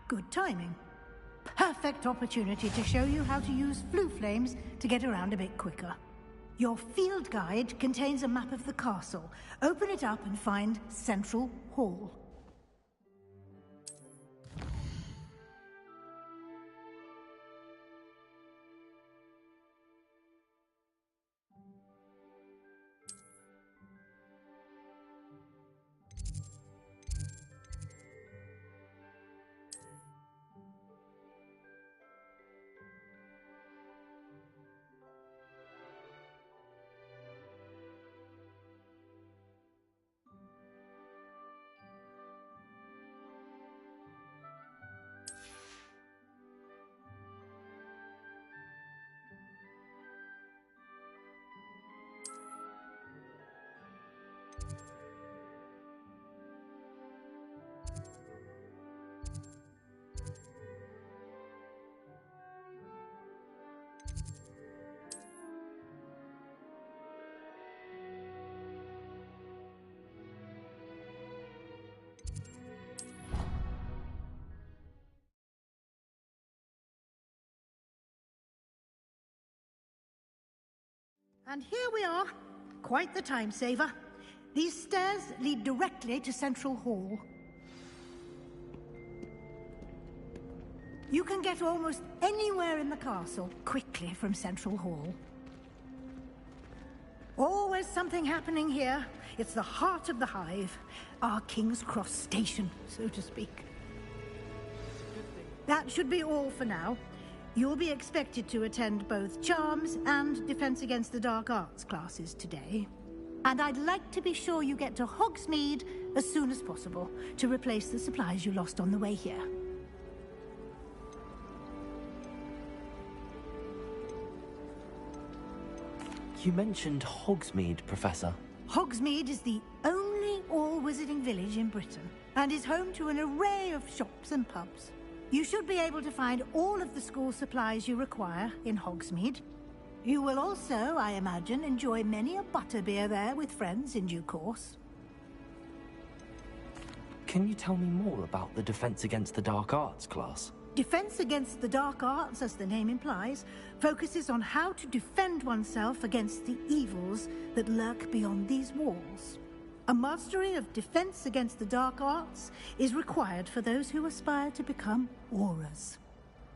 S12: Good timing. Perfect opportunity to show you how to use flue flames to get around a bit quicker. Your field guide contains a map of the castle. Open it up and find Central Hall. And here we are. Quite the time saver. These stairs lead directly to Central Hall. You can get almost anywhere in the castle quickly from Central Hall. Always something happening here. It's the heart of the hive. Our King's Cross station, so to speak. That should be all for now. You'll be expected to attend both Charms and Defense Against the Dark Arts classes today. And I'd like to be sure you get to Hogsmeade as soon as possible to replace the supplies you lost on the way here.
S3: You mentioned Hogsmeade, Professor.
S12: Hogsmeade is the only all-wizarding village in Britain and is home to an array of shops and pubs. You should be able to find all of the school supplies you require in Hogsmeade. You will also, I imagine, enjoy many a butterbeer there with friends in due course.
S3: Can you tell me more about the Defense Against the Dark Arts class?
S12: Defense Against the Dark Arts, as the name implies, focuses on how to defend oneself against the evils that lurk beyond these walls. A mastery of Defense Against the Dark Arts is required for those who aspire to become Aurors.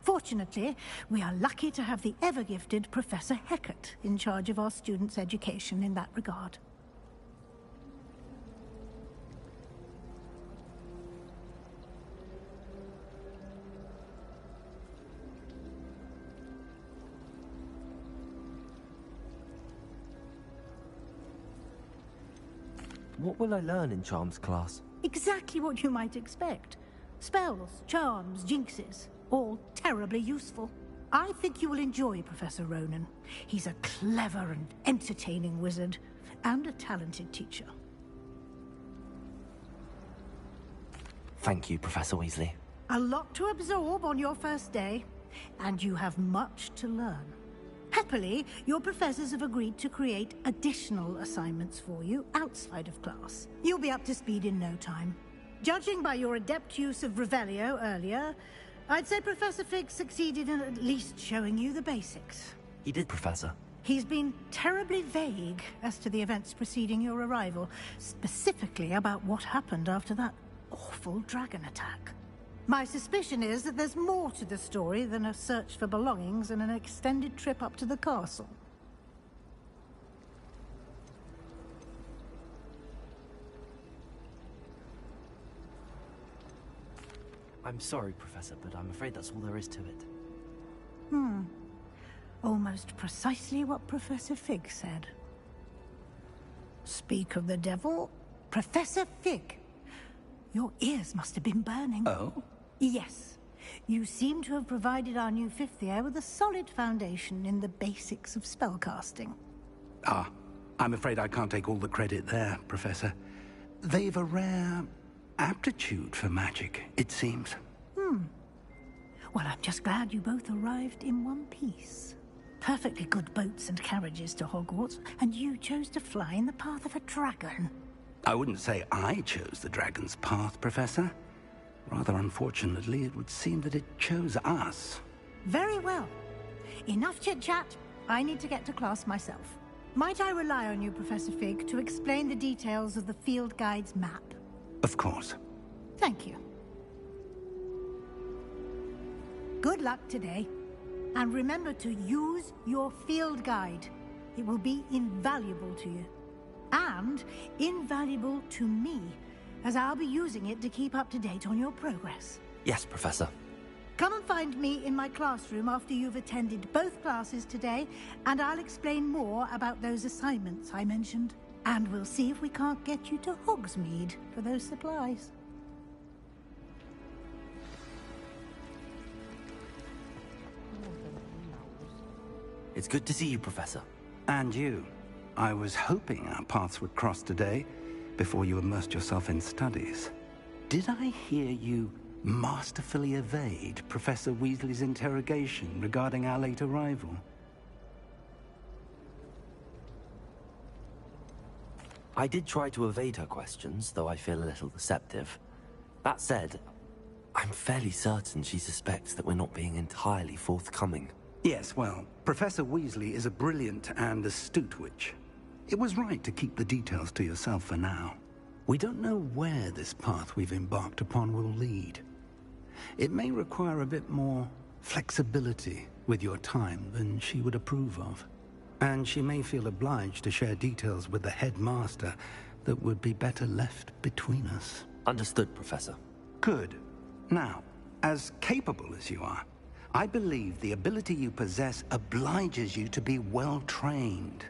S12: Fortunately, we are lucky to have the ever-gifted Professor Hecat in charge of our students' education in that regard.
S3: What will I learn in Charms class?
S12: Exactly what you might expect. Spells, charms, jinxes, all terribly useful. I think you will enjoy Professor Ronan. He's a clever and entertaining wizard, and a talented teacher.
S3: Thank you, Professor Weasley.
S12: A lot to absorb on your first day, and you have much to learn. Happily, your professors have agreed to create additional assignments for you outside of class. You'll be up to speed in no time. Judging by your adept use of Revelio earlier, I'd say Professor Fig succeeded in at least showing you the basics.
S3: He did, Professor.
S12: He's been terribly vague as to the events preceding your arrival, specifically about what happened after that awful dragon attack. My suspicion is that there's more to the story than a search for belongings and an extended trip up to the castle.
S3: I'm sorry, Professor, but I'm afraid that's all there is to it.
S12: Almost precisely what Professor Fig said. Speak of the devil, Professor Fig. Your ears must have been burning.
S4: Oh?
S12: Yes. You seem to have provided our new fifth year with a solid foundation in the basics of spellcasting.
S4: Ah, I'm afraid I can't take all the credit there, Professor. They've a rare aptitude for magic, it seems.
S12: Well, I'm just glad you both arrived in one piece. Perfectly good boats and carriages to Hogwarts, and you chose to fly in the path of a dragon.
S4: I wouldn't say I chose the dragon's path, Professor. Rather unfortunately, it would seem that it chose us.
S12: Very well. Enough chit-chat. I need to get to class myself. Might I rely on you, Professor Fig, to explain the details of the field guide's map?
S4: Of course.
S12: Thank you. Good luck today. And remember to use your field guide. It will be invaluable to you. And invaluable to me, as I'll be using it to keep up to date on your progress.
S3: Yes, Professor.
S12: Come and find me in my classroom after you've attended both classes today, and I'll explain more about those assignments I mentioned. And we'll see if we can't get you to Hogsmeade for those supplies.
S3: It's good to see you, Professor.
S4: And you. I was hoping our paths would cross today, before you immersed yourself in studies. Did I hear you masterfully evade Professor Weasley's interrogation regarding our late arrival?
S3: I did try to evade her questions, though I feel a little deceptive. That said, I'm fairly certain she suspects that we're not being entirely forthcoming.
S4: Yes, well, Professor Weasley is a brilliant and astute witch. It was right to keep the details to yourself for now. We don't know where this path we've embarked upon will lead. It may require a bit more flexibility with your time than she would approve of. And she may feel obliged to share details with the headmaster that would be better left between us.
S3: Understood, Professor.
S4: Good. Now, as capable as you are, I believe the ability you possess obliges you to be well-trained.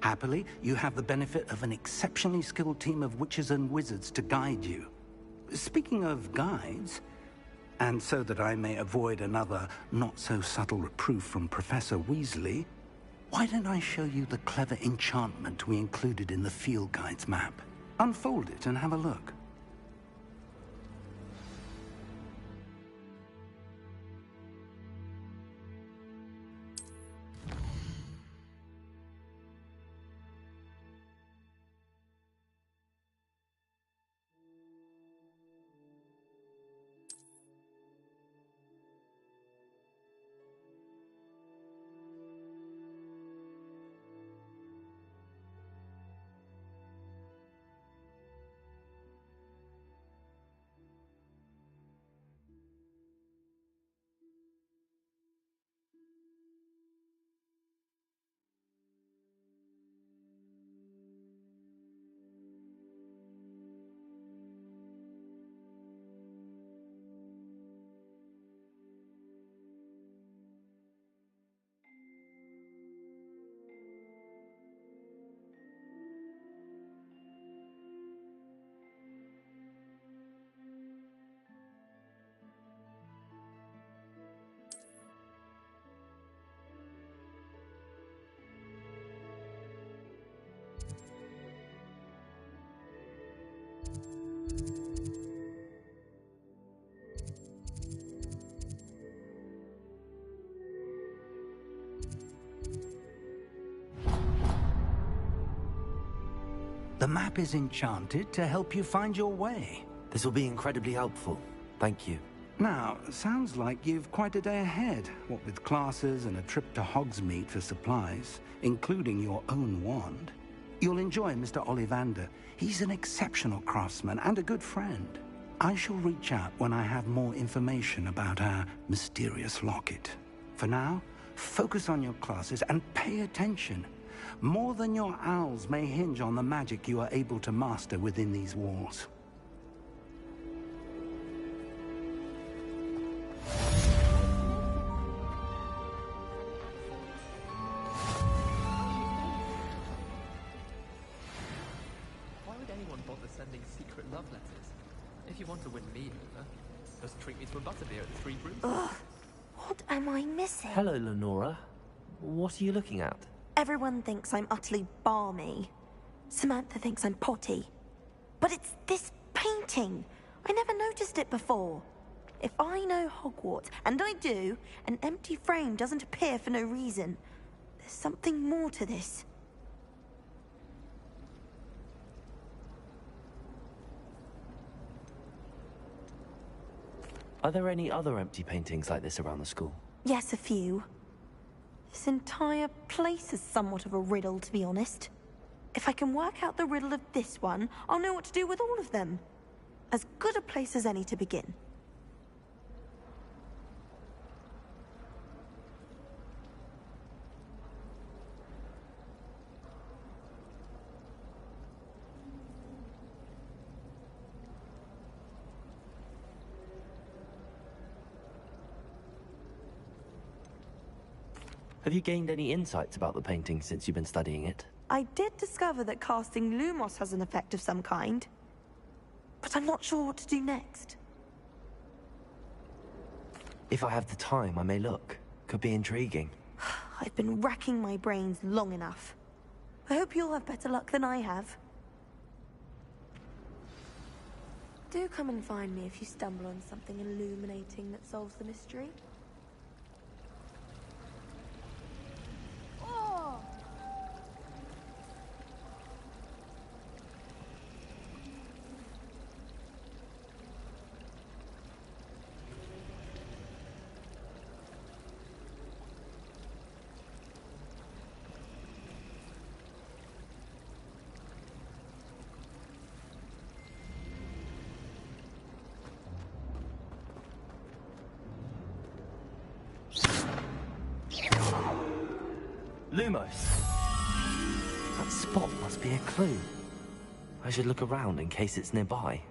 S4: Happily, you have the benefit of an exceptionally skilled team of witches and wizards to guide you. Speaking of guides, and so that I may avoid another not-so-subtle reproof from Professor Weasley, why don't I show you the clever enchantment we included in the field guide's map? Unfold it and have a look. The map is enchanted to help you find your way.
S3: This will be incredibly helpful. Thank you.
S4: Now, sounds like you've quite a day ahead, what with classes and a trip to Hogsmeade for supplies, including your own wand. You'll enjoy Mr. Ollivander. He's an exceptional craftsman and a good friend. I shall reach out when I have more information about our mysterious locket. For now, focus on your classes and pay attention. More than your owls may hinge on the magic you are able to master within these walls.
S14: sending secret love letters. If you want to win me over, just treat me to a butterbeer at the Three Brews.
S13: Ugh. What am I missing?
S3: Hello, Lenora. What are you looking at?
S13: Everyone thinks I'm utterly balmy. Samantha thinks I'm potty. But it's this painting. I never noticed it before. If I know Hogwarts, and I do, an empty frame doesn't appear for no reason. There's something more to this.
S3: Are there any other empty paintings like this around the school?
S13: Yes, a few. This entire place is somewhat of a riddle, to be honest. If I can work out the riddle of this one, I'll know what to do with all of them. As good a place as any to begin.
S3: Have you gained any insights about the painting since you've been studying it?
S13: I did discover that casting Lumos has an effect of some kind. But I'm not sure what to do next.
S3: If I have the time, I may look. Could be intriguing.
S13: I've been racking my brains long enough. I hope you'll have better luck than I have. Do come and find me if you stumble on something illuminating that solves the mystery.
S3: Lumos! That spot must be a clue. I should look around in case it's nearby.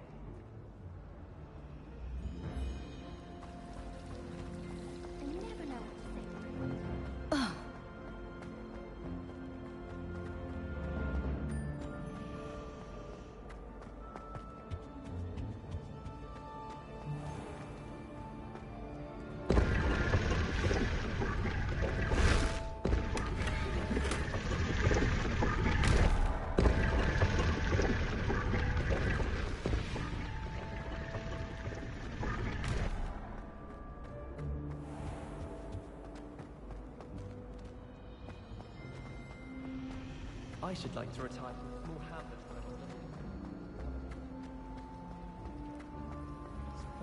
S14: I should like to retire from a small hamlet when I'm older.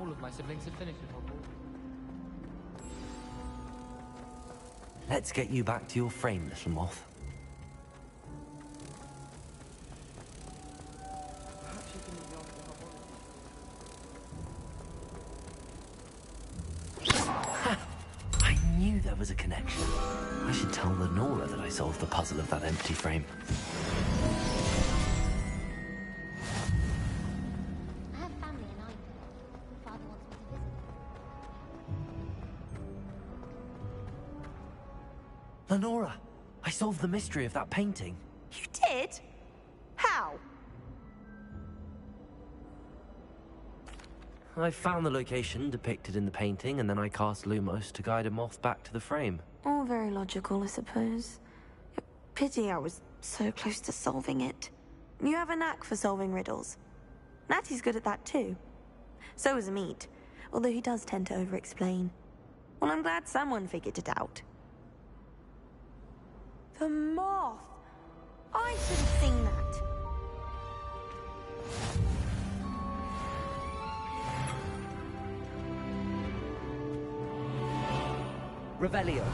S14: All of my siblings have finished at Hogwarts.
S3: Let's get you back to your frame, little moth.
S14: Perhaps you can leave me off the
S3: I knew there was a connection. I should tell Lenora that I solved the puzzle of that empty frame.
S18: I have family in Ireland. Father wants me to visit.
S3: Lenora! I solved the mystery of that painting.
S13: You did? How?
S3: I found the location depicted in the painting, and then I cast Lumos to guide a moth back to the frame.
S13: All very logical, I suppose. Pity I was so close to solving it. You have a knack for solving riddles. Natty's good at that too. So is Meat, although he does tend to over-explain. Well, I'm glad someone figured it out. The moth! I should have seen that.
S3: Revelio.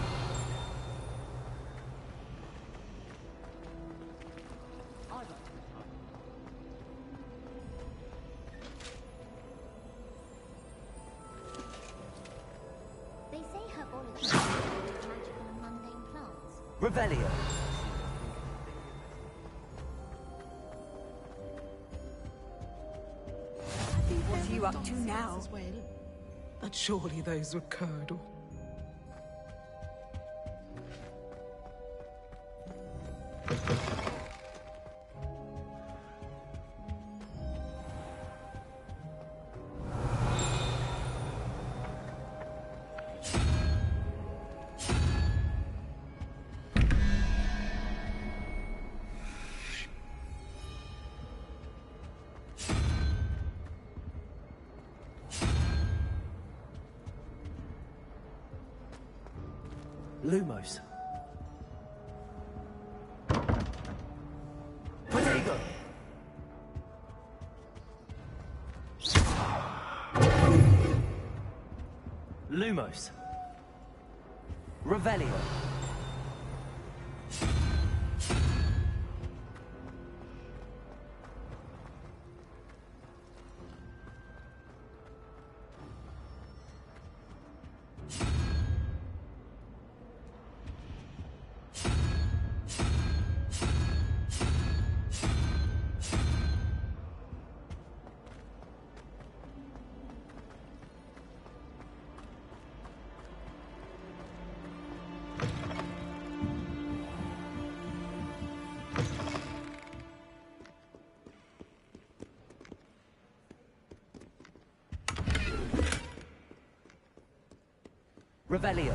S18: They say herbology is magical and mundane plants.
S3: Revelio.
S20: What are you up to now? But surely those were curdle.
S3: Lumos. Protego! Lumos. Revelio. Revelio.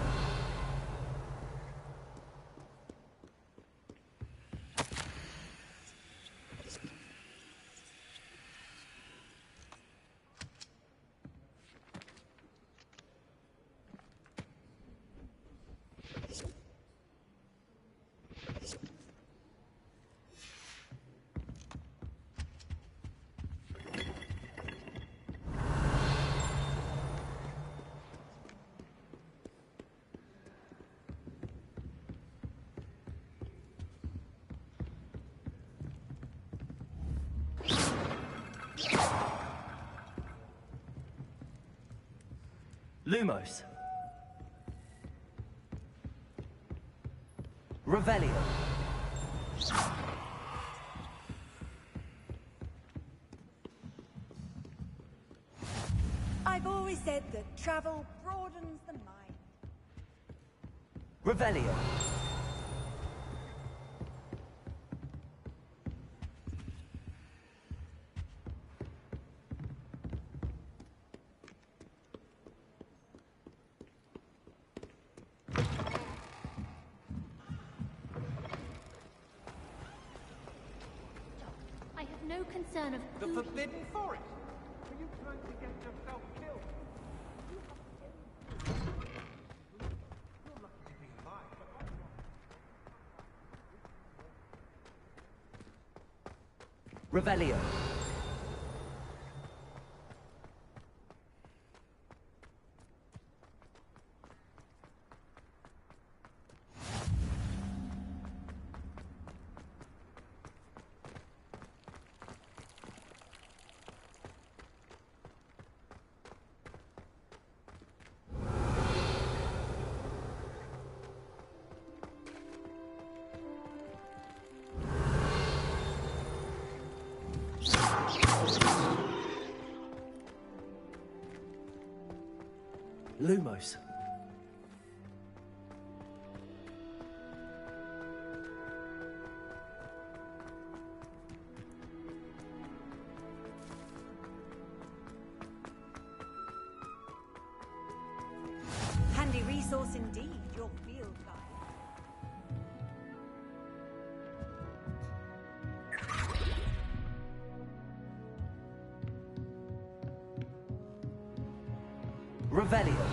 S3: Lumos. Revelio.
S20: I've always said that travel broadens the mind.
S3: Revelio.
S18: I have no concern of
S6: The
S18: who
S6: Forbidden Forest. Are you trying to get yourself killed? You're lucky to be alive, but
S3: Revelio. Lumos.
S20: Handy resource indeed, your field guide.
S3: Revelio.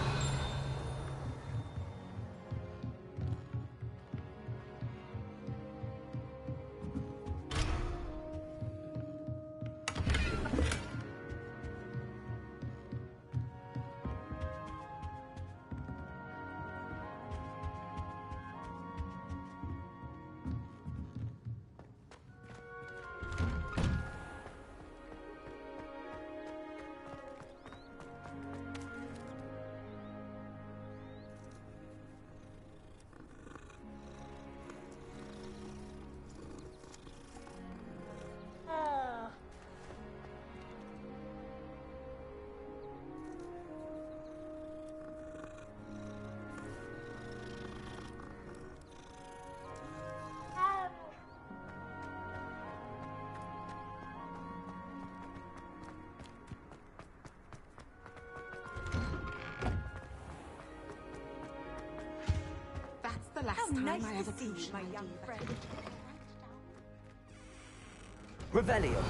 S20: That's the last time I ever pushed my young friend.
S3: Revelio.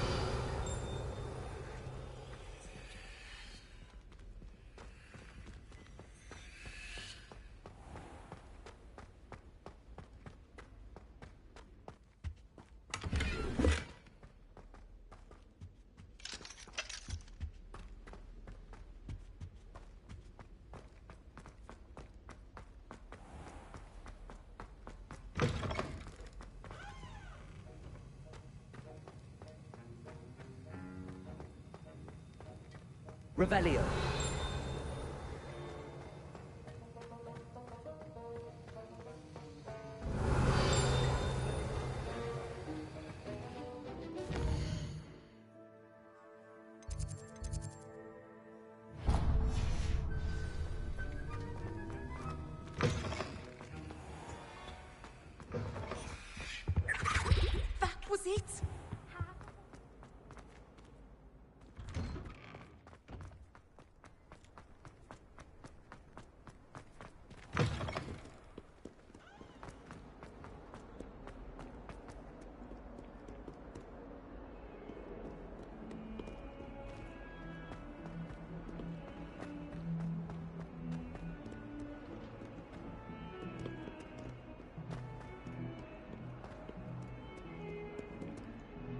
S3: Revelio.
S20: That was it?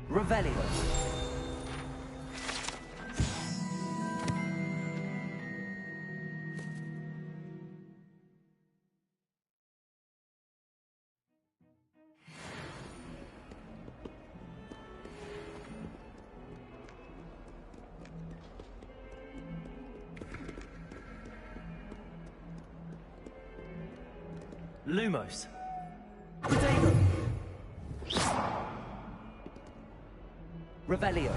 S3: Revelio. Lumos. Potato. Revelio.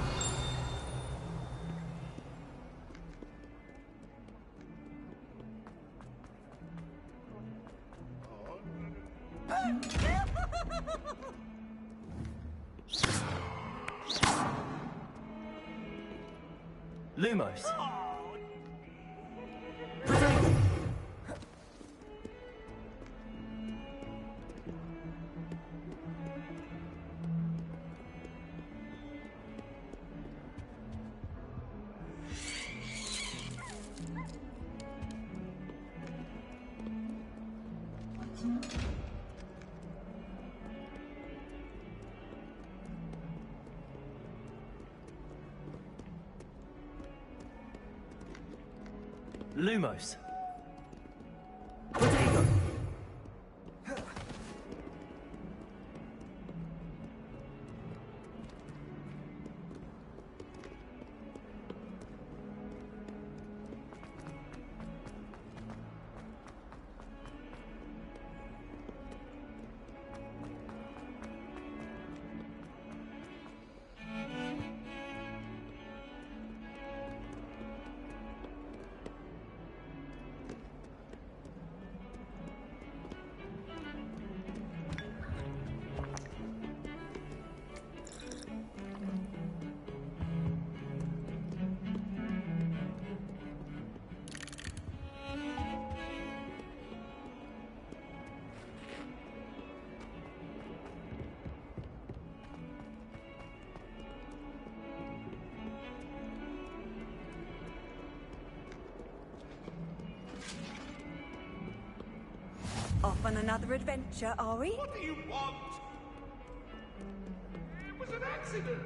S3: Lumos. Lumos. Potato.
S20: Off on another adventure, are we?
S6: What do you want? It was an accident.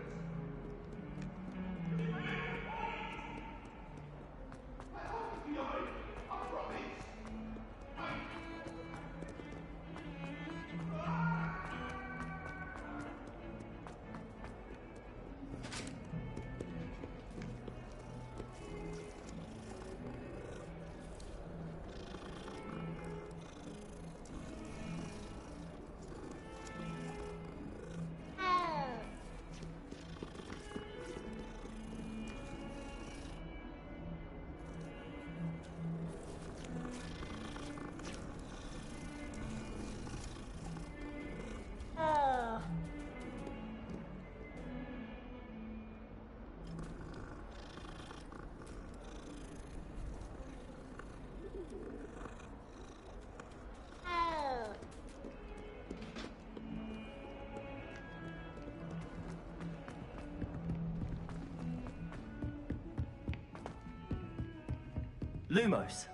S3: Lumos.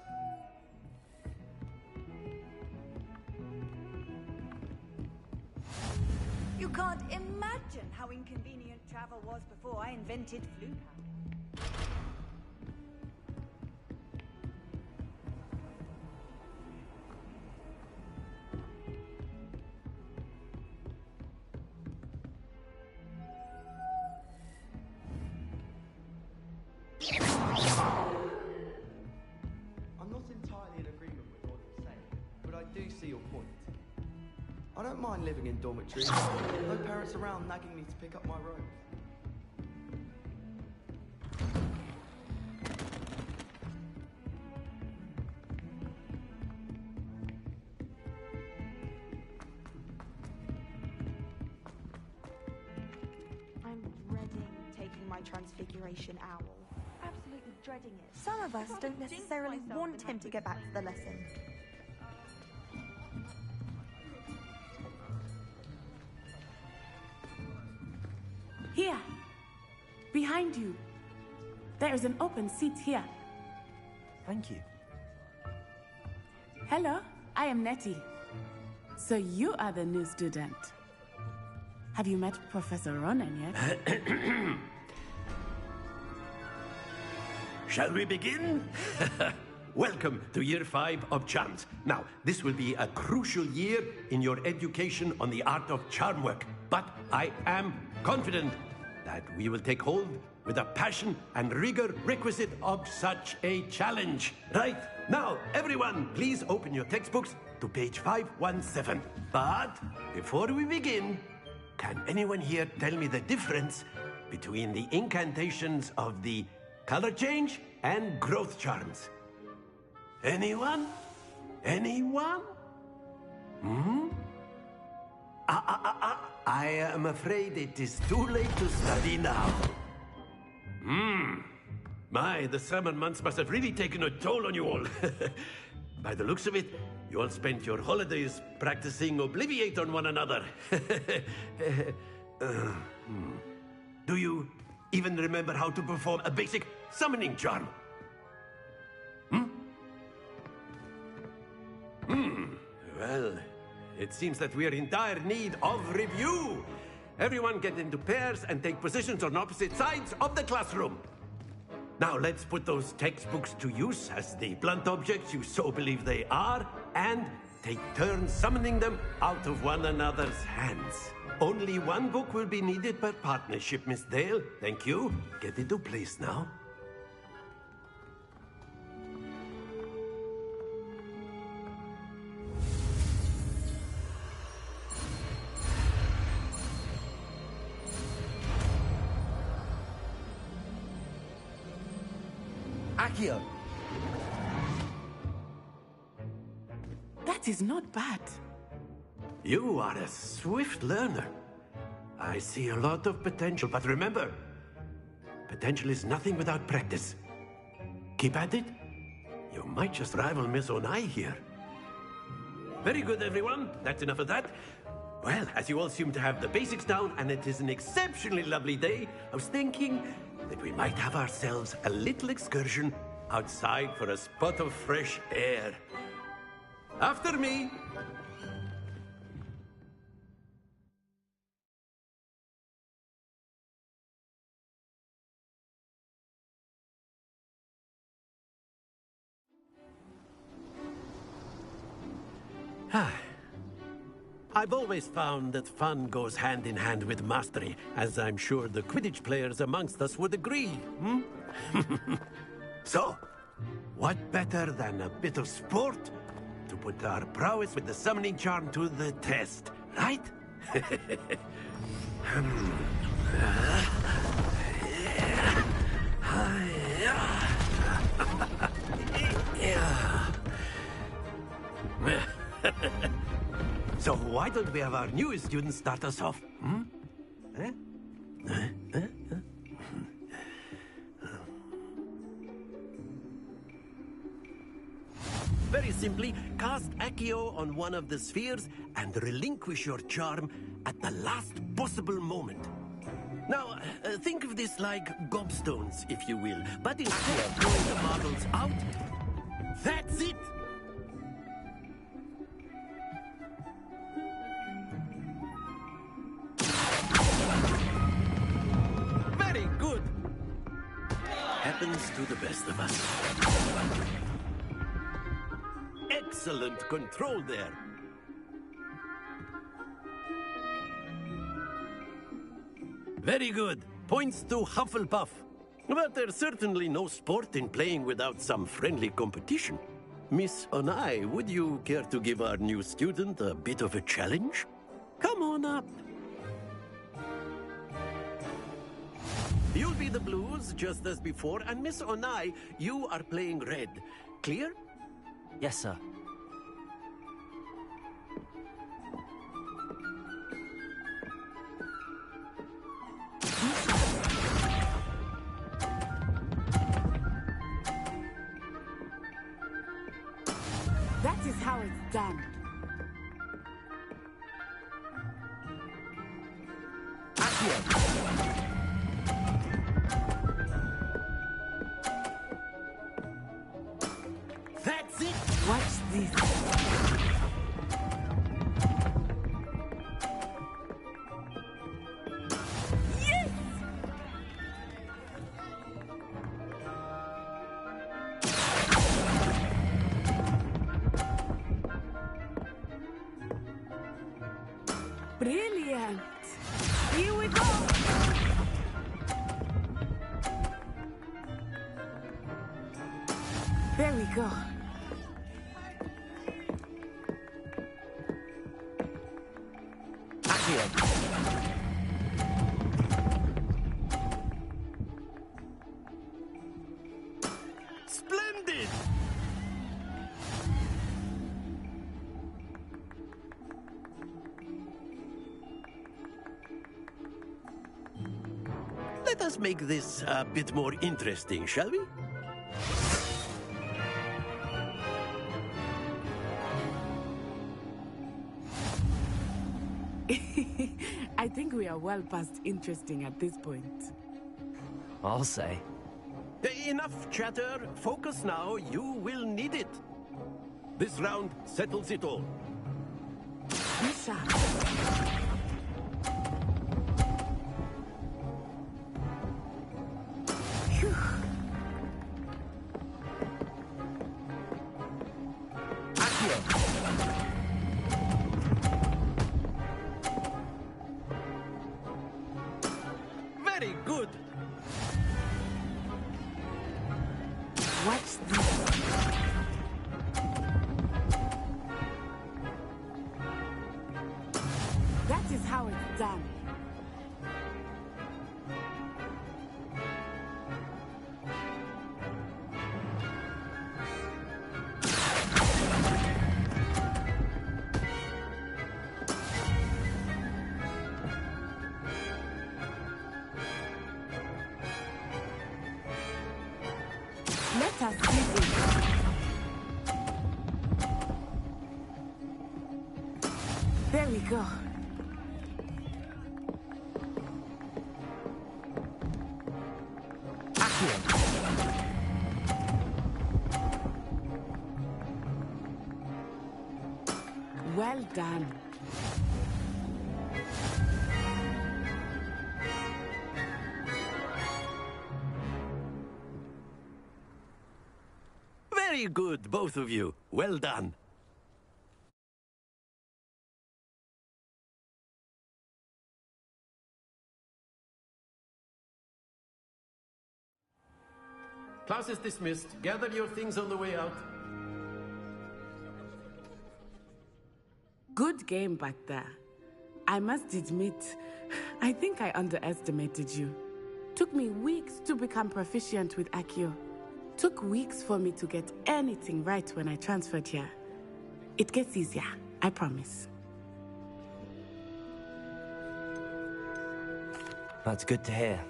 S20: You can't imagine how inconvenient travel was before I invented flu powder.
S15: I don't mind living in dormitories. No parents around nagging me to pick up my robes.
S20: I'm dreading taking my transfiguration owl. Absolutely dreading it.
S13: Some of us don't necessarily want him to get back to the lesson.
S21: Here! Behind you. There is an open seat here.
S3: Thank you.
S21: Hello, I am Nettie. So you are the new student. Have you met Professor Ronan yet?
S9: Shall we begin? Welcome to Year 5 of Charms. Now, this will be a crucial year in your education on the art of charm work. But I am confident that we will take hold with the passion and rigor requisite of such a challenge. Right, now, everyone, please open your textbooks to page 517. But before we begin, can anyone here tell me the difference between the incantations of the color change and growth charms? Anyone? Anyone? Hmm? I am afraid it is too late to study now. My, the summer months must have really taken a toll on you all. By the looks of it, you all spent your holidays practicing Obliviate on one another. Do you even remember how to perform a basic summoning charm? Well, it seems that we are in dire need of review. Everyone get into pairs and take positions on opposite sides of the classroom. Now let's put those textbooks to use as the blunt objects you so believe they are, and take turns summoning them out of one another's hands. Only one book will be needed per partnership, Miss Dale. Thank you. Get into place now.
S11: Accio!
S21: That is not bad.
S9: You are a swift learner. I see a lot of potential, but remember, potential is nothing without practice. Keep at it. You might just rival Miss Onai here. Very good, everyone. That's enough of that. Well, as you all seem to have the basics down, and it is an exceptionally lovely day, I was thinking that we might have ourselves a little excursion outside for a spot of fresh air. After me. I've always found that fun goes hand in hand with mastery, as I'm sure the Quidditch players amongst us would agree. So, what better than a bit of sport to put our prowess with the summoning charm to the test, right? So why don't we have our newest student start us off? Very simply, cast Accio on one of the spheres and relinquish your charm at the last possible moment. Now, think of this like gobstones, if you will, but instead of throwing the marbles out, that's it! Very good! Happens to the best of us. Excellent control there. Very good. Points to Hufflepuff. But there's certainly no sport in playing without some friendly competition. Miss Onai, would you care to give our new student a bit of a challenge? Come on up. You'll be the blues, just as before, and Miss Onai, you are playing red. Clear?
S3: Yes, sir.
S21: That is how it's done.
S9: That's it!
S21: Watch this. Yes! Brilliant! Here we go! There we go.
S9: Splendid! Let us make this a bit more interesting, shall we?
S21: I think we are well past interesting at this point.
S3: I'll say.
S9: Enough chatter. Focus now. You will need it. This round settles it all.
S21: Misha. Phew.
S9: Very good.
S21: Watch this. That is how it's done. Let us see this. There we go. Well done.
S9: Very good, both of you. Well done. Class is dismissed. Gather your things on the way out.
S21: Good game back there. I must admit, I think I underestimated you. Took me weeks to become proficient with Accio. Took weeks for me to get anything right when I transferred here. It gets easier, I promise.
S3: That's good to hear.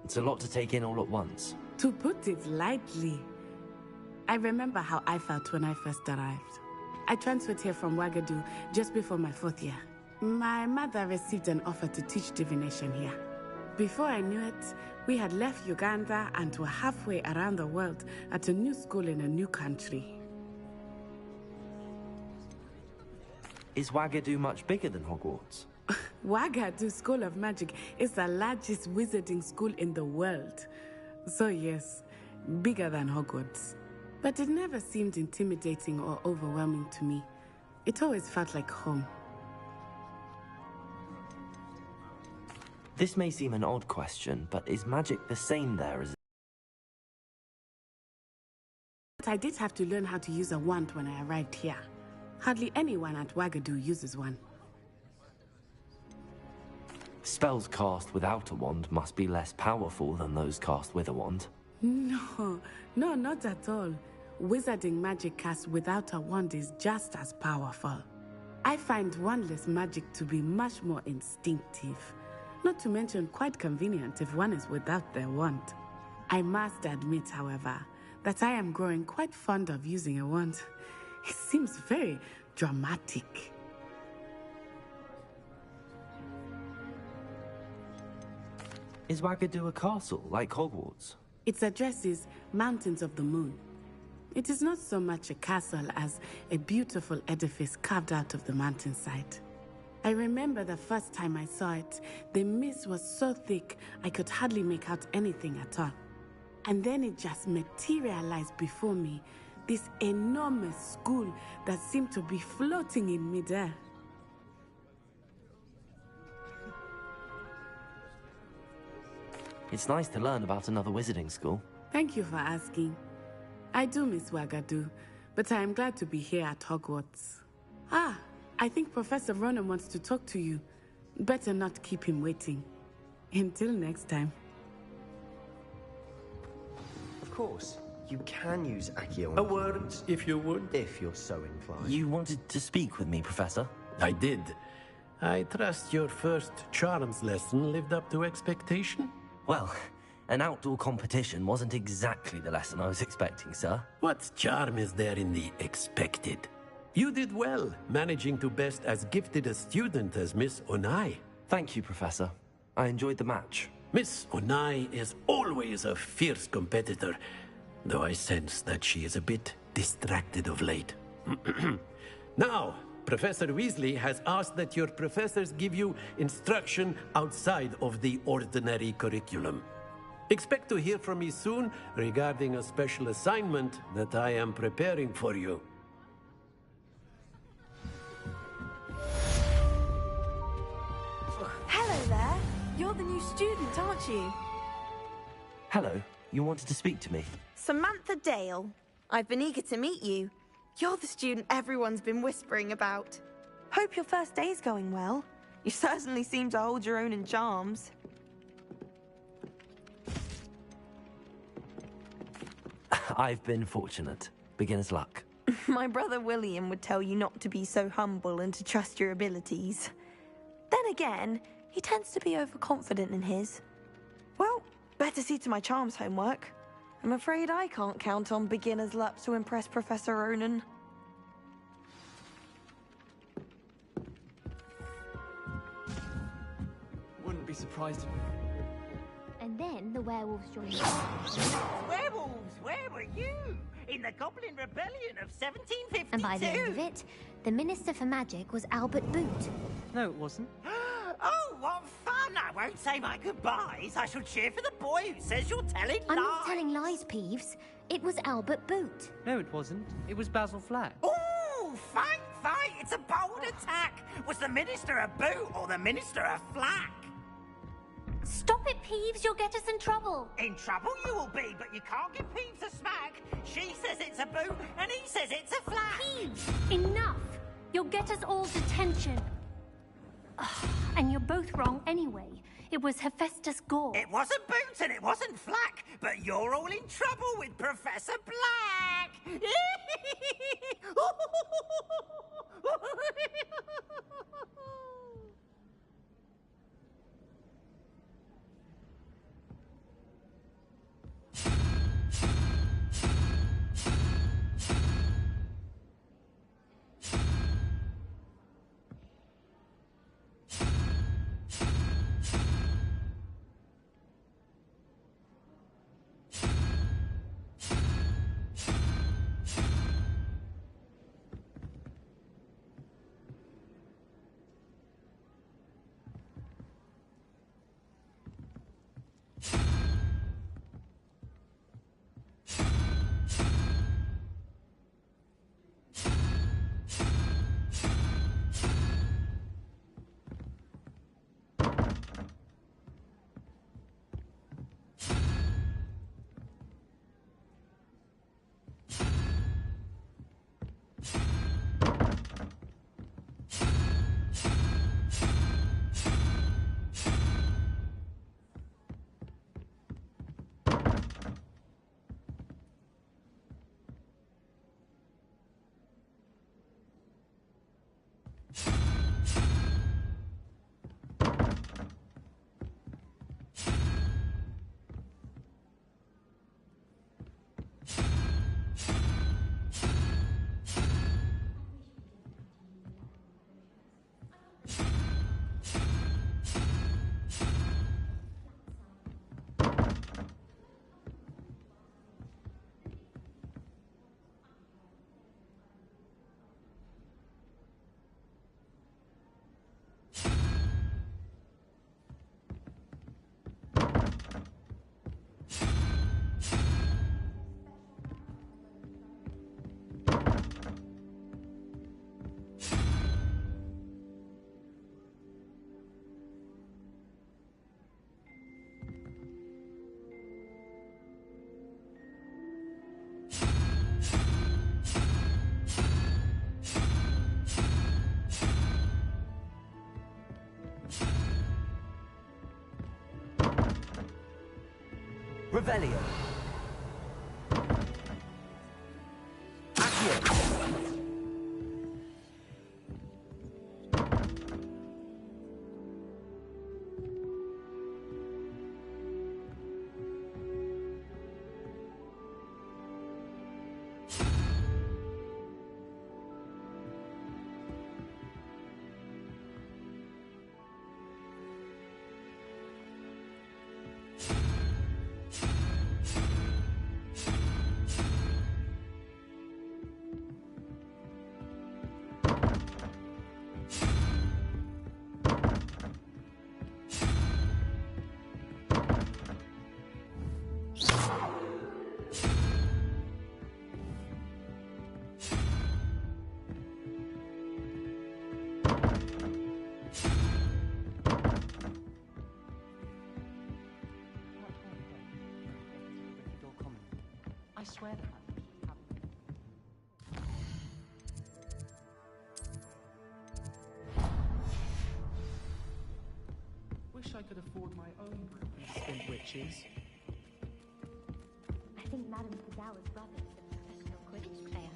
S3: It's a lot to take in all at once.
S21: To put it lightly, I remember how I felt when I first arrived. I transferred here from Ouagadougou just before my 4th year. My mother received an offer to teach divination here. Before I knew it, we had left Uganda and were halfway around the world at a new school in a new country.
S3: Is Ouagadougou much bigger than Hogwarts?
S21: Ouagadougou School of Magic is the largest wizarding school in the world. So yes, bigger than Hogwarts. But it never seemed intimidating or overwhelming to me. It always felt like home.
S3: This may seem an odd question, but is magic the same there as...
S21: I did have to learn how to use a wand when I arrived here. Hardly anyone at Wagadu uses one.
S3: Spells cast without a wand must be less powerful than those cast with a wand.
S21: No, not at all. Wizarding magic cast without a wand is just as powerful. I find wandless magic to be much more instinctive. Not to mention quite convenient if one is without their wand. I must admit, however, that I am growing quite fond of using a wand. It seems very dramatic.
S3: Is Wagadu a castle, like Hogwarts?
S21: Its address is Mountains of the Moon. It is not so much a castle as a beautiful edifice carved out of the mountainside. I remember the first time I saw it, the mist was so thick I could hardly make out anything at all. And then it just materialized before me, this enormous school that seemed to be floating in midair.
S3: It's nice to learn about another wizarding school.
S21: Thank you for asking. I do miss Wagadu, but I am glad to be here at Hogwarts. Ah, I think Professor Ronan wants to talk to you. Better not keep him waiting. Until next time.
S2: Of course, you can use Accio.
S9: A word, if you would.
S2: If you're so inclined.
S3: You wanted to speak with me, Professor?
S9: I did. I trust your first charms lesson lived up to expectation?
S3: Well, an outdoor competition wasn't exactly the lesson I was expecting, sir.
S9: What charm is there in the expected? You did well, managing to best as gifted a student as Miss Onai.
S3: Thank you, Professor. I enjoyed the match.
S9: Miss Onai is always a fierce competitor, though I sense that she is a bit distracted of late. Now, Professor Weasley has asked that your professors give you instruction outside of the ordinary curriculum. Expect to hear from me soon regarding a special assignment that I am preparing for you.
S13: Hello there. You're the new student, aren't you?
S3: Hello. You wanted to speak to me?
S13: Samantha Dale. I've been eager to meet you. You're the student everyone's been whispering about. Hope your first day's going well. You certainly seem to hold your own in charms.
S3: I've been fortunate. Beginner's luck.
S13: My brother William would tell you not to be so humble and to trust your abilities. Then again, he tends to be overconfident in his. Well, better see to my charms homework. I'm afraid I can't count on beginner's luck to impress Professor Ronan.
S14: Wouldn't be surprised if...
S18: And then the werewolves joined
S22: Werewolves, where were you? In the Goblin Rebellion of 1752?
S18: And by the end of it, the Minister for Magic was Albert Boot.
S23: No, it wasn't.
S22: Oh, what fun! I won't say my goodbyes. I shall cheer for the boy who says you're telling lies.
S18: I'm not telling lies, Peeves. It was Albert Boot.
S23: No, it wasn't. It was Basil Flack.
S22: Oh, fight! It's a bold attack. Was the Minister a boot or the Minister a flack?
S18: Stop it, Peeves. You'll get us in trouble.
S22: In trouble you will be, but you can't give Peeves a smack. She says it's a boot, and he says it's a flack.
S18: Peeves, enough. You'll get us all detention. Ugh, and you're both wrong anyway. It was Hephaestus Gore.
S22: It wasn't Boots and it wasn't Flack, but you're all in trouble with Professor Black.
S3: Revelio. Accio.
S23: I swear that
S5: Wish I could afford my own group of spin witches.
S18: I think Madame Fuzawa's brother is a professional Quidditch player.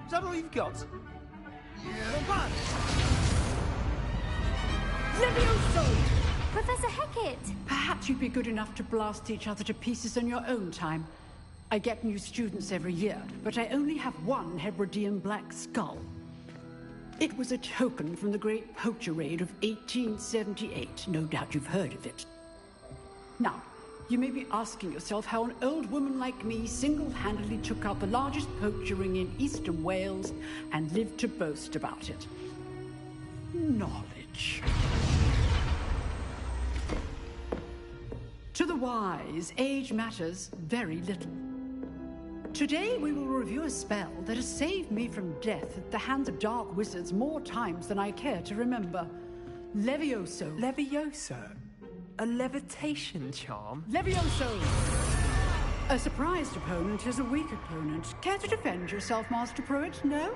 S5: Is that all you've got?
S7: Levioso!
S18: Professor Hecat!
S7: Perhaps you'd be good enough to blast each other to pieces in your own time. I get new students every year, but I only have one Hebridean black skull. It was a token from the Great Poacher Raid of 1878. No doubt you've heard of it. Now, you may be asking yourself how an old woman like me single-handedly took out the largest poacher ring in eastern Wales and lived to boast about it. Knowledge. To the wise, age matters very little. Today we will review a spell that has saved me from death at the hands of dark wizards more times than I care to remember. Levioso.
S23: Levioso? A levitation charm?
S7: Levioso! A surprised opponent is a weak opponent. Care to defend yourself, Master Pruitt? No?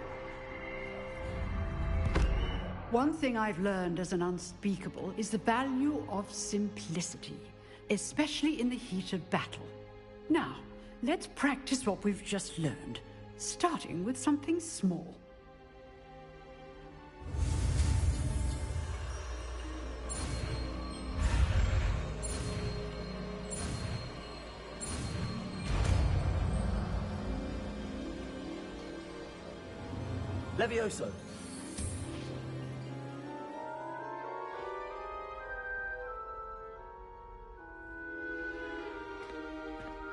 S7: One thing I've learned as an unspeakable is the value of simplicity, especially in the heat of battle. Now, let's practice what we've just learned, starting with something small.
S3: Levioso.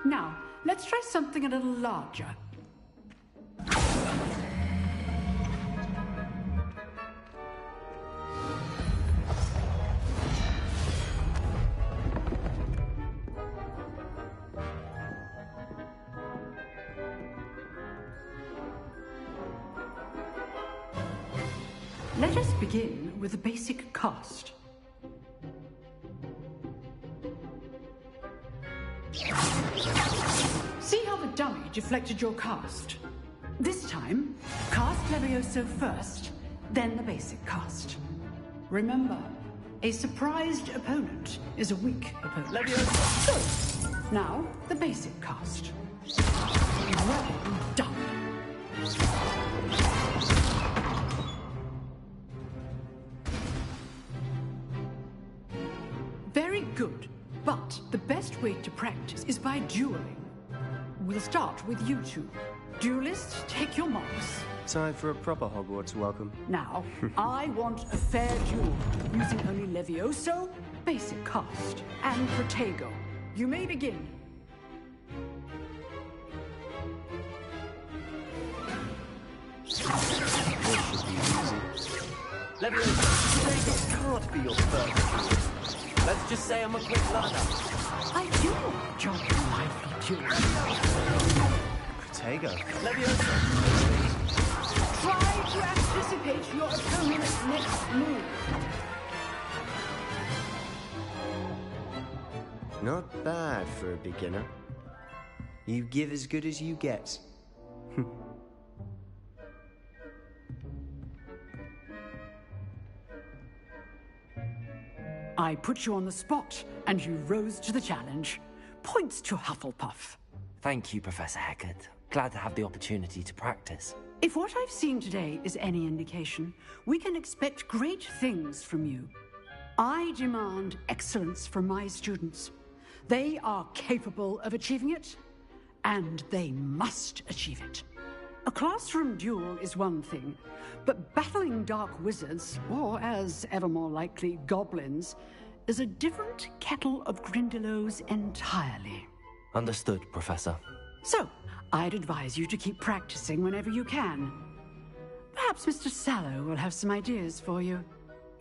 S7: Now, let's try something a little larger. Let us begin with the basic cast. See how the dummy deflected your cast? This time, cast Levioso first, then the basic cast. Remember, a surprised opponent is a weak opponent. Levioso! Good. Now, the basic cast. Well done. Very good. But the best way to practice is by dueling. We'll start with you two. Duelists, take your marks.
S2: Time for a proper Hogwarts welcome.
S7: Now, I want a fair duel, using only Levioso, basic cast, and Protego. You may begin.
S2: This should be easy. Leviosa, today this can't be your first duel.
S3: Let's just say I'm a quick learner.
S7: I do enjoy lively duels.
S2: Protego.
S7: Leviosa. Try to anticipate your opponent's next move.
S2: Not bad for a beginner. You give as good as you get.
S7: I put you on the spot, and you rose to the challenge. Points to Hufflepuff.
S3: Thank you, Professor Hecat. Glad to have the opportunity to practice.
S7: If what I've seen today is any indication, we can expect great things from you. I demand excellence from my students. They are capable of achieving it, and they must achieve it. A classroom duel is one thing, but battling dark wizards, or as ever more likely, goblins, is a different kettle of Grindylows entirely.
S3: Understood, Professor.
S7: So, I'd advise you to keep practicing whenever you can. Perhaps Mr. Sallow will have some ideas for you.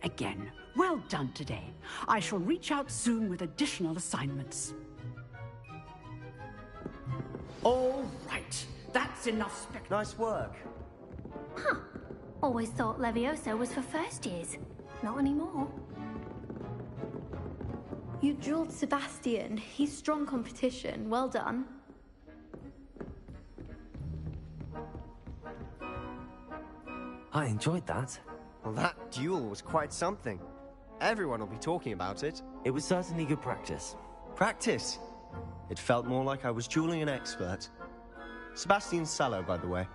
S7: Again, well done today. I shall reach out soon with additional assignments. All right. That's enough
S2: Nice work.
S18: Huh. Always thought Levioso was for first years. Not anymore.
S17: You dueled Sebastian. He's strong competition. Well done.
S3: I enjoyed that.
S2: Well, that duel was quite something. Everyone will be talking about it.
S3: It was certainly good practice.
S2: Practice? It felt more like I was dueling an expert. Sebastian Sallow, by the way.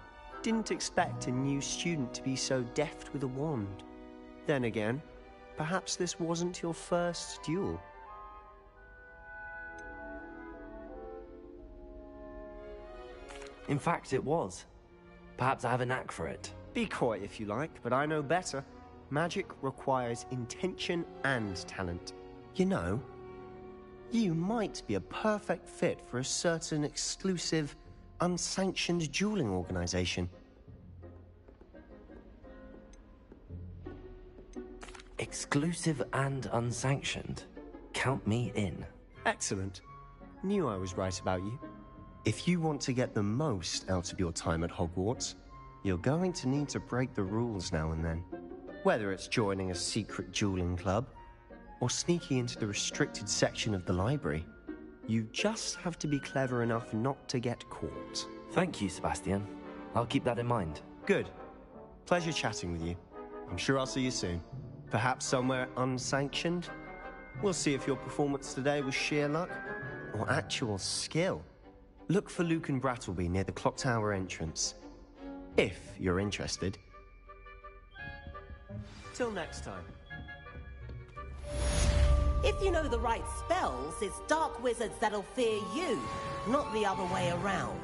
S2: Didn't expect a new student to be so deft with a wand. Then again, perhaps this wasn't your first duel.
S3: In fact, it was. Perhaps I have a knack for it.
S2: Be coy if you like, but I know better. Magic requires intention and talent. You know, you might be a perfect fit for a certain exclusive, unsanctioned dueling organization.
S3: Exclusive and unsanctioned. Count me in.
S2: Excellent. Knew I was right about you. If you want to get the most out of your time at Hogwarts, you're going to need to break the rules now and then. Whether it's joining a secret dueling club, or sneaking into the restricted section of the library, you just have to be clever enough not to get caught.
S3: Thank you, Sebastian. I'll keep that in mind.
S2: Good. Pleasure chatting with you. I'm sure I'll see you soon. Perhaps somewhere unsanctioned? We'll see if your performance today was sheer luck, or actual skill. Look for Luke and Brattleby near the clock tower entrance. If you're interested. Till next time.
S16: If you know the right spells, it's dark wizards that'll fear you, not the other way around.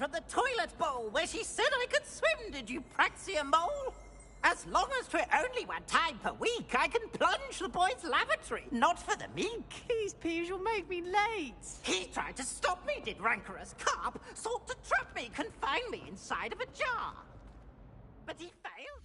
S22: from the toilet bowl where she said I could swim, did you Praxia mole? As long as 'twere only 1 time per week, I can plunge the boy's lavatory, not for the meek.
S1: Please, Piers, you'll make me late.
S22: He tried to stop me, did rancorous carp, sought to trap me, confine me inside of a jar. But he failed.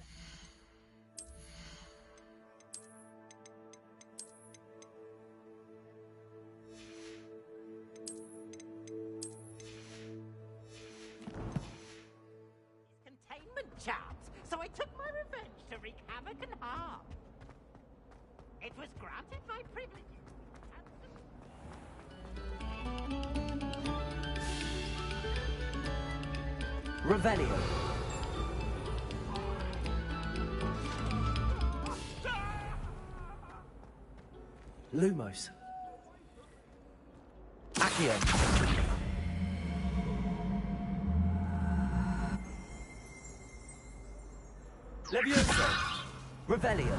S22: Containment charms, so I took my revenge to wreak havoc and harm. It was granted my privileges.
S3: Revelio. Lumos. Accio. Levioso. Revelio.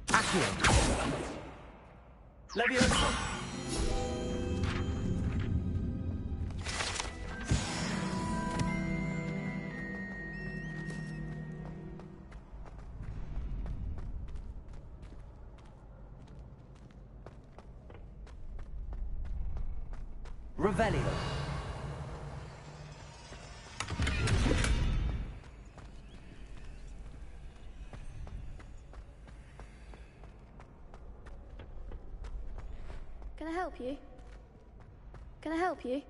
S3: Accio. Levioso. Revelio.
S17: Can I help you? Can I help you?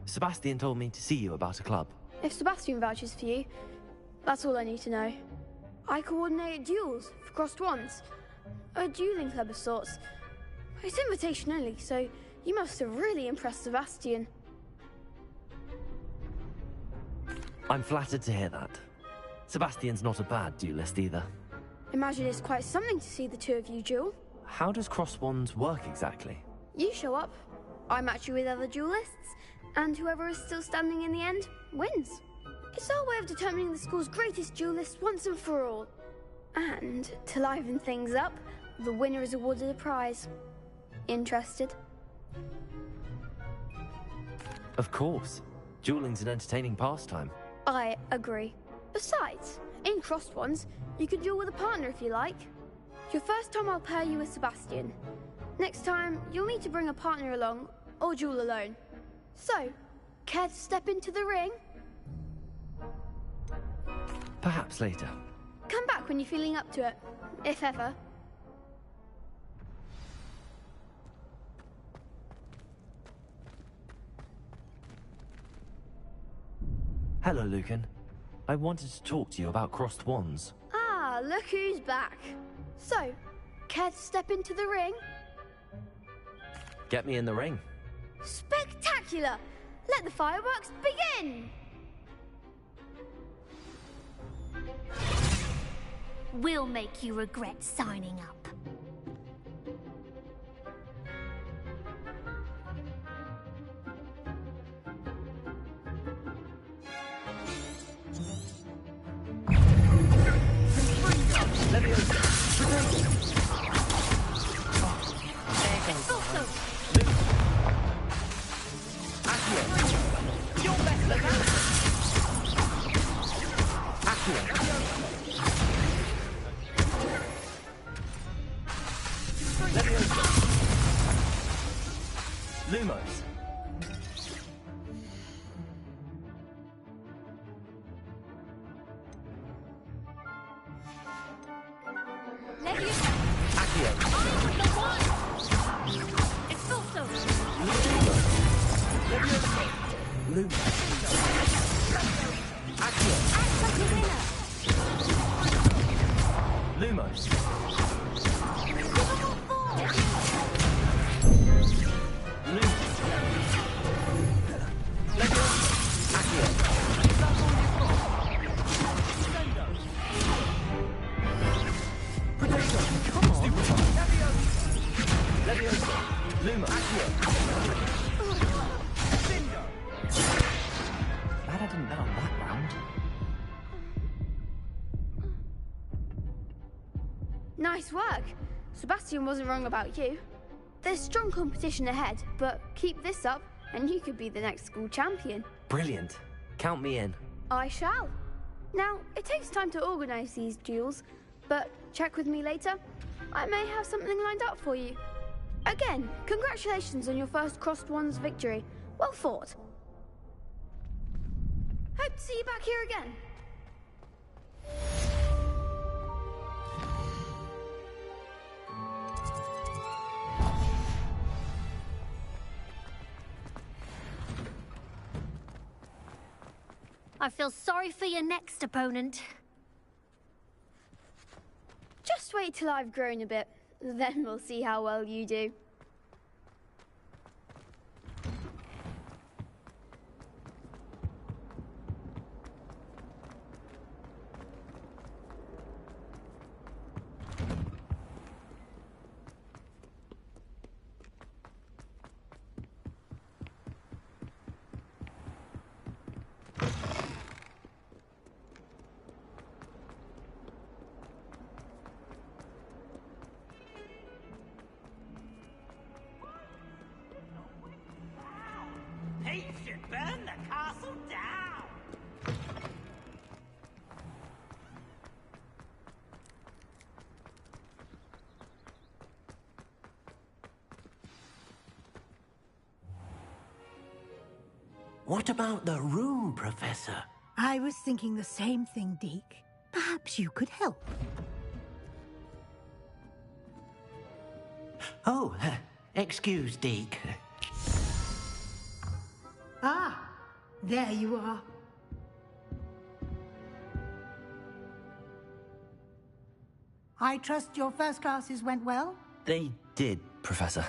S3: Sebastian told me to see you about a club.
S17: If Sebastian vouches for you, that's all I need to know. I coordinate duels for crossed wands. A dueling club of sorts. It's invitation only, so you must have really impressed Sebastian.
S3: I'm flattered to hear that. Sebastian's not a bad duelist either.
S17: Imagine it's quite something to see the two of you duel.
S3: How does cross wands work exactly?
S17: You show up, I match you with other duelists, and whoever is still standing in the end wins. It's our way of determining the school's greatest duelist once and for all. And to liven things up, the winner is awarded a prize. Interested?
S3: Of course. Dueling's an entertaining pastime.
S17: I agree. Besides, in crossed ones, you can duel with a partner if you like. Your first time I'll pair you with Sebastian. Next time, you'll need to bring a partner along, or duel alone. So, care to step into the ring?
S3: Perhaps later.
S17: Come back when you're feeling up to it, if ever.
S3: Hello, Lucan. I wanted to talk to you about crossed wands.
S17: Ah, look who's back. So, care to step into the ring?
S3: Get me in the ring.
S17: Spectacular! Let the fireworks begin!
S18: We'll make you regret signing up.
S3: Lumos. Lumos.
S8: Nice work. Sebastian wasn't wrong about you. There's strong competition ahead, but keep this up and you could be the next school champion.
S3: Brilliant. Count me in.
S8: I shall. Now, it takes time to organise these duels, but check with me later. I may have something lined up for you. Again, congratulations on your first Crossed Wands victory. Well fought. Hope to see you back here again.
S18: I feel sorry for your next opponent.
S8: Just wait till I've grown a bit, then we'll see how well you do.
S22: He should burn the castle down!
S9: What about the room, Professor?
S12: I was thinking the same thing, Deke. Perhaps you could help.
S9: Oh, excuse, Deke.
S12: Ah, there you are. I trust your first classes went well?
S3: They did, Professor.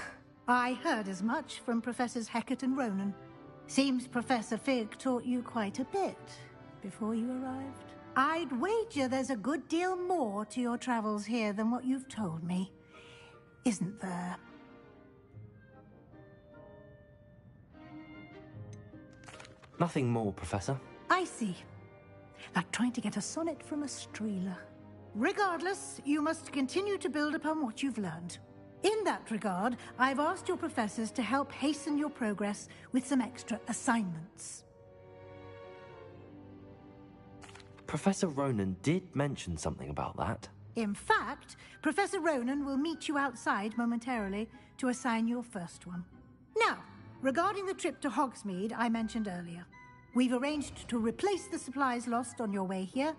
S12: I heard as much from Professors Hecat and Ronan. Seems Professor Fig taught you quite a bit before you arrived. I'd wager there's a good deal more to your travels here than what you've told me. Isn't there?
S3: Nothing more, Professor.
S12: I see. Like trying to get a sonnet from a streeler. Regardless, you must continue to build upon what you've learned. In that regard, I've asked your professors to help hasten your progress with some extra assignments.
S3: Professor Ronan did mention something about that.
S12: In fact, Professor Ronan will meet you outside momentarily to assign your first one. Now, regarding the trip to Hogsmeade I mentioned earlier, we've arranged to replace the supplies lost on your way here,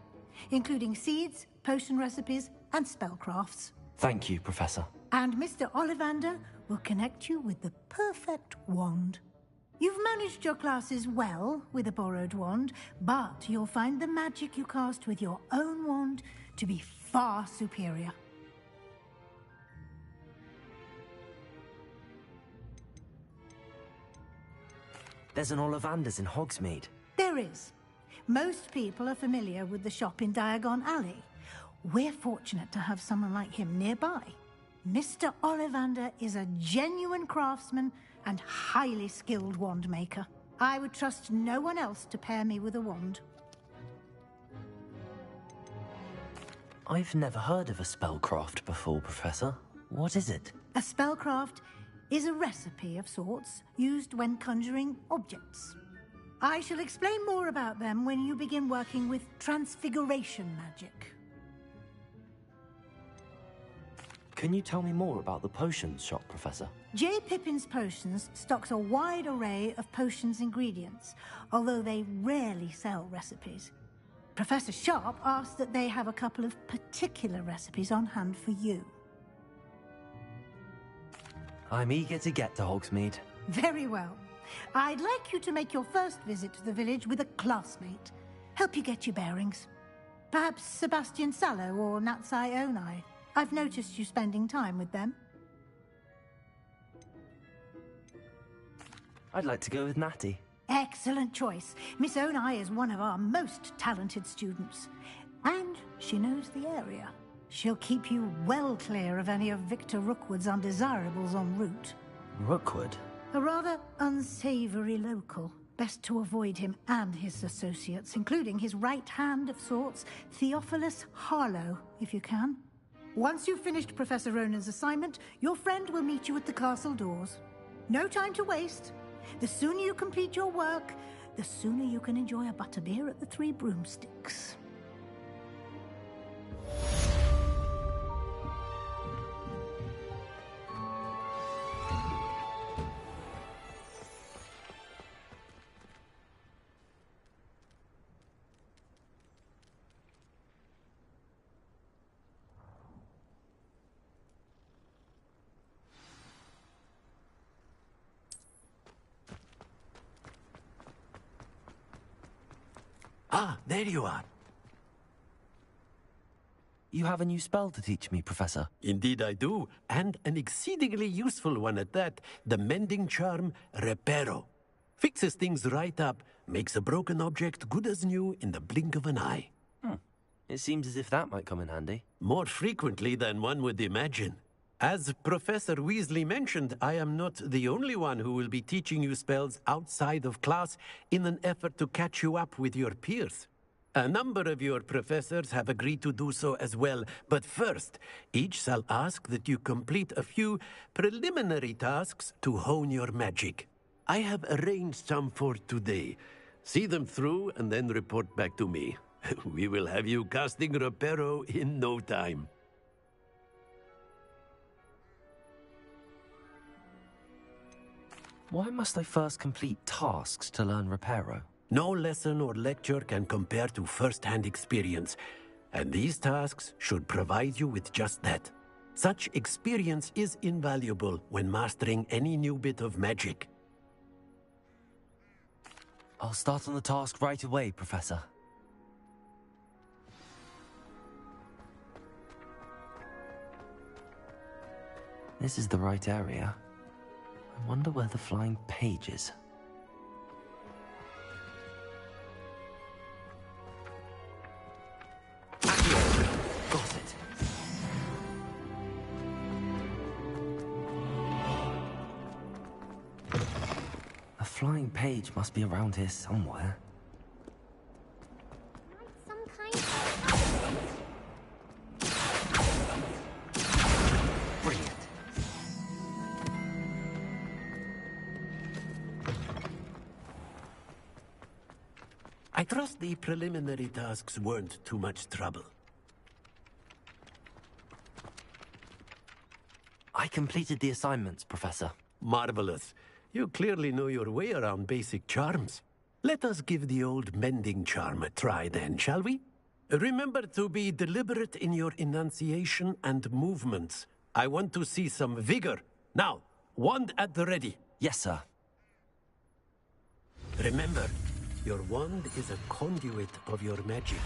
S12: including seeds, potion recipes, and spellcrafts.
S3: Thank you, Professor.
S12: And Mr. Ollivander will connect you with the perfect wand. You've managed your classes well with a borrowed wand, but you'll find the magic you cast with your own wand to be far superior.
S3: There's an Ollivander's in Hogsmeade.
S12: There is. Most people are familiar with the shop in Diagon Alley. We're fortunate to have someone like him nearby. Mr. Ollivander is a genuine craftsman and highly skilled wand maker. I would trust no one else to pair me with a wand.
S3: I've never heard of a spellcraft before, Professor. What is it?
S12: A spellcraft is a recipe of sorts used when conjuring objects. I shall explain more about them when you begin working with transfiguration magic.
S3: Can you tell me more about the potions shop, Professor?
S12: J. Pippin's Potions stocks a wide array of potions ingredients, although they rarely sell recipes. Professor Sharp asked that they have a couple of particular recipes on hand for you.
S3: I'm eager to get to Hogsmeade.
S12: Very well. I'd like you to make your first visit to the village with a classmate. Help you get your bearings. Perhaps Sebastian Sallow or Natsai Onai. I've noticed you spending time with them.
S3: I'd like to go with Natty.
S12: Excellent choice. Miss Onai is one of our most talented students. And she knows the area. She'll keep you well clear of any of Victor Rookwood's undesirables en route.
S3: Rookwood?
S12: A rather unsavory local. Best to avoid him and his associates, including his right hand of sorts, Theophilus Harlow, if you can. Once you've finished Professor Ronan's assignment, your friend will meet you at the castle doors. No time to waste. The sooner you complete your work, the sooner you can enjoy a butterbeer at the Three Broomsticks.
S9: Ah, there you are.
S3: You have a new spell to teach me, Professor.
S9: Indeed I do, and an exceedingly useful one at that. The mending charm, Reparo. Fixes things right up, makes a broken object good as new in the blink of an eye.
S3: It seems as if that might come in handy.
S9: More frequently than one would imagine. As Professor Weasley mentioned, I am not the only one who will be teaching you spells outside of class in an effort to catch you up with your peers. A number of your professors have agreed to do so as well, but first, each shall ask that you complete a few preliminary tasks to hone your magic. I have arranged some for today. See them through and then report back to me. We will have you casting Reparo in no time.
S3: Why must I first complete tasks to learn Reparo?
S9: No lesson or lecture can compare to first-hand experience, and these tasks should provide you with just that. Such experience is invaluable when mastering any new bit of magic.
S3: I'll start on the task right away, Professor. This is the right area. I wonder where the flying page is. Got it. A flying page must be around here somewhere. Brilliant.
S9: I trust the preliminary tasks weren't too much trouble.
S3: I completed the assignments, Professor.
S9: Marvelous. You clearly know your way around basic charms. Let us give the old mending charm a try then, shall we? Remember to be deliberate in your enunciation and movements. I want to see some vigor. Now, wand at the ready.
S3: Yes, sir.
S9: Remember, your wand is a conduit of your magic.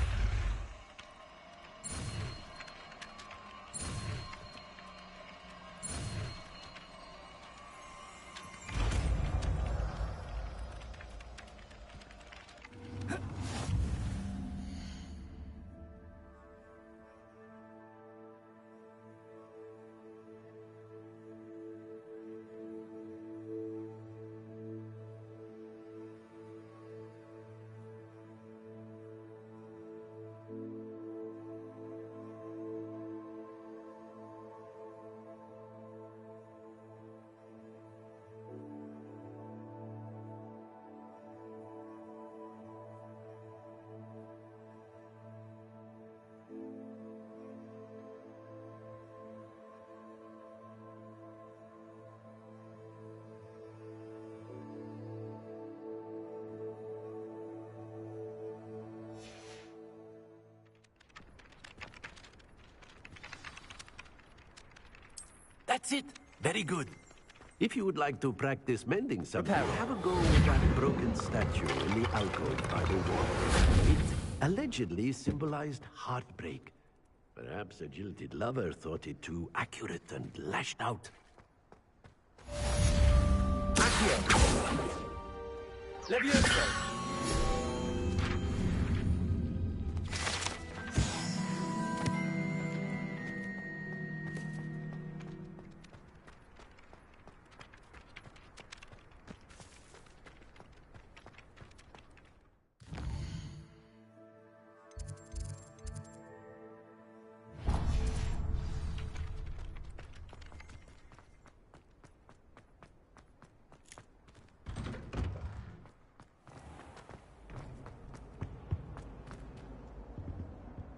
S9: That's it. Very good. If you would like to practice mending something, have a go with that broken statue in the alcove by the wall. It allegedly symbolized heartbreak. Perhaps a jilted lover thought it too accurate and lashed out. Accio! Levioso!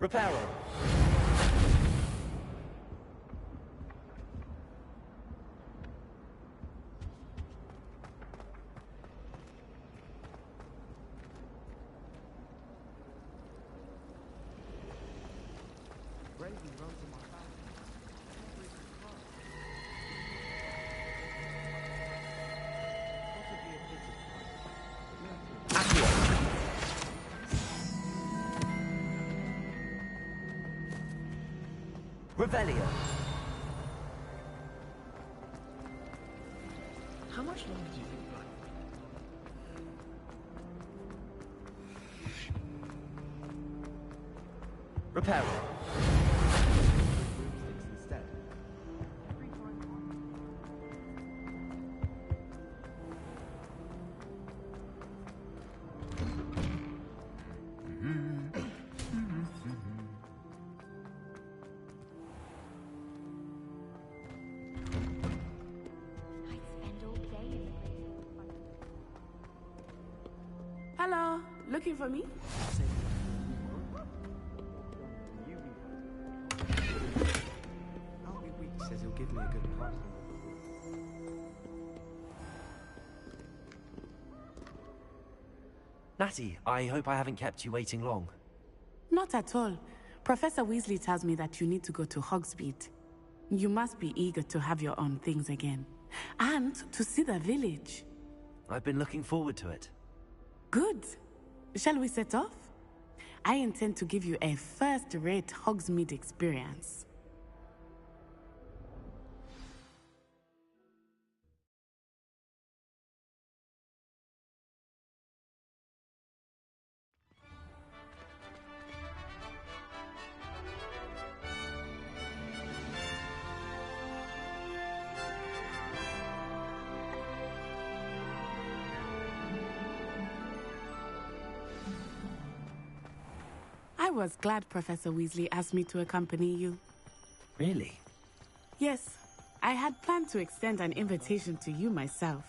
S3: Reparo. Revelio.
S23: How much longer do you think Black?
S3: Reparo.
S23: Instead.
S21: Hello, looking for me?
S23: Albie Weeks says he'll give me a good party.
S3: Natty, I hope I haven't kept you waiting long.
S21: Not at all. Professor Weasley tells me that you need to go to Hogsmeade. You must be eager to have your own things again. And to see the village.
S3: I've been looking forward to it.
S21: Good. Shall we set off? I intend to give you a first-rate Hogsmeade experience. I was glad Professor Weasley asked me to accompany you.
S3: Really?
S21: Yes, I had planned to extend an invitation to you myself.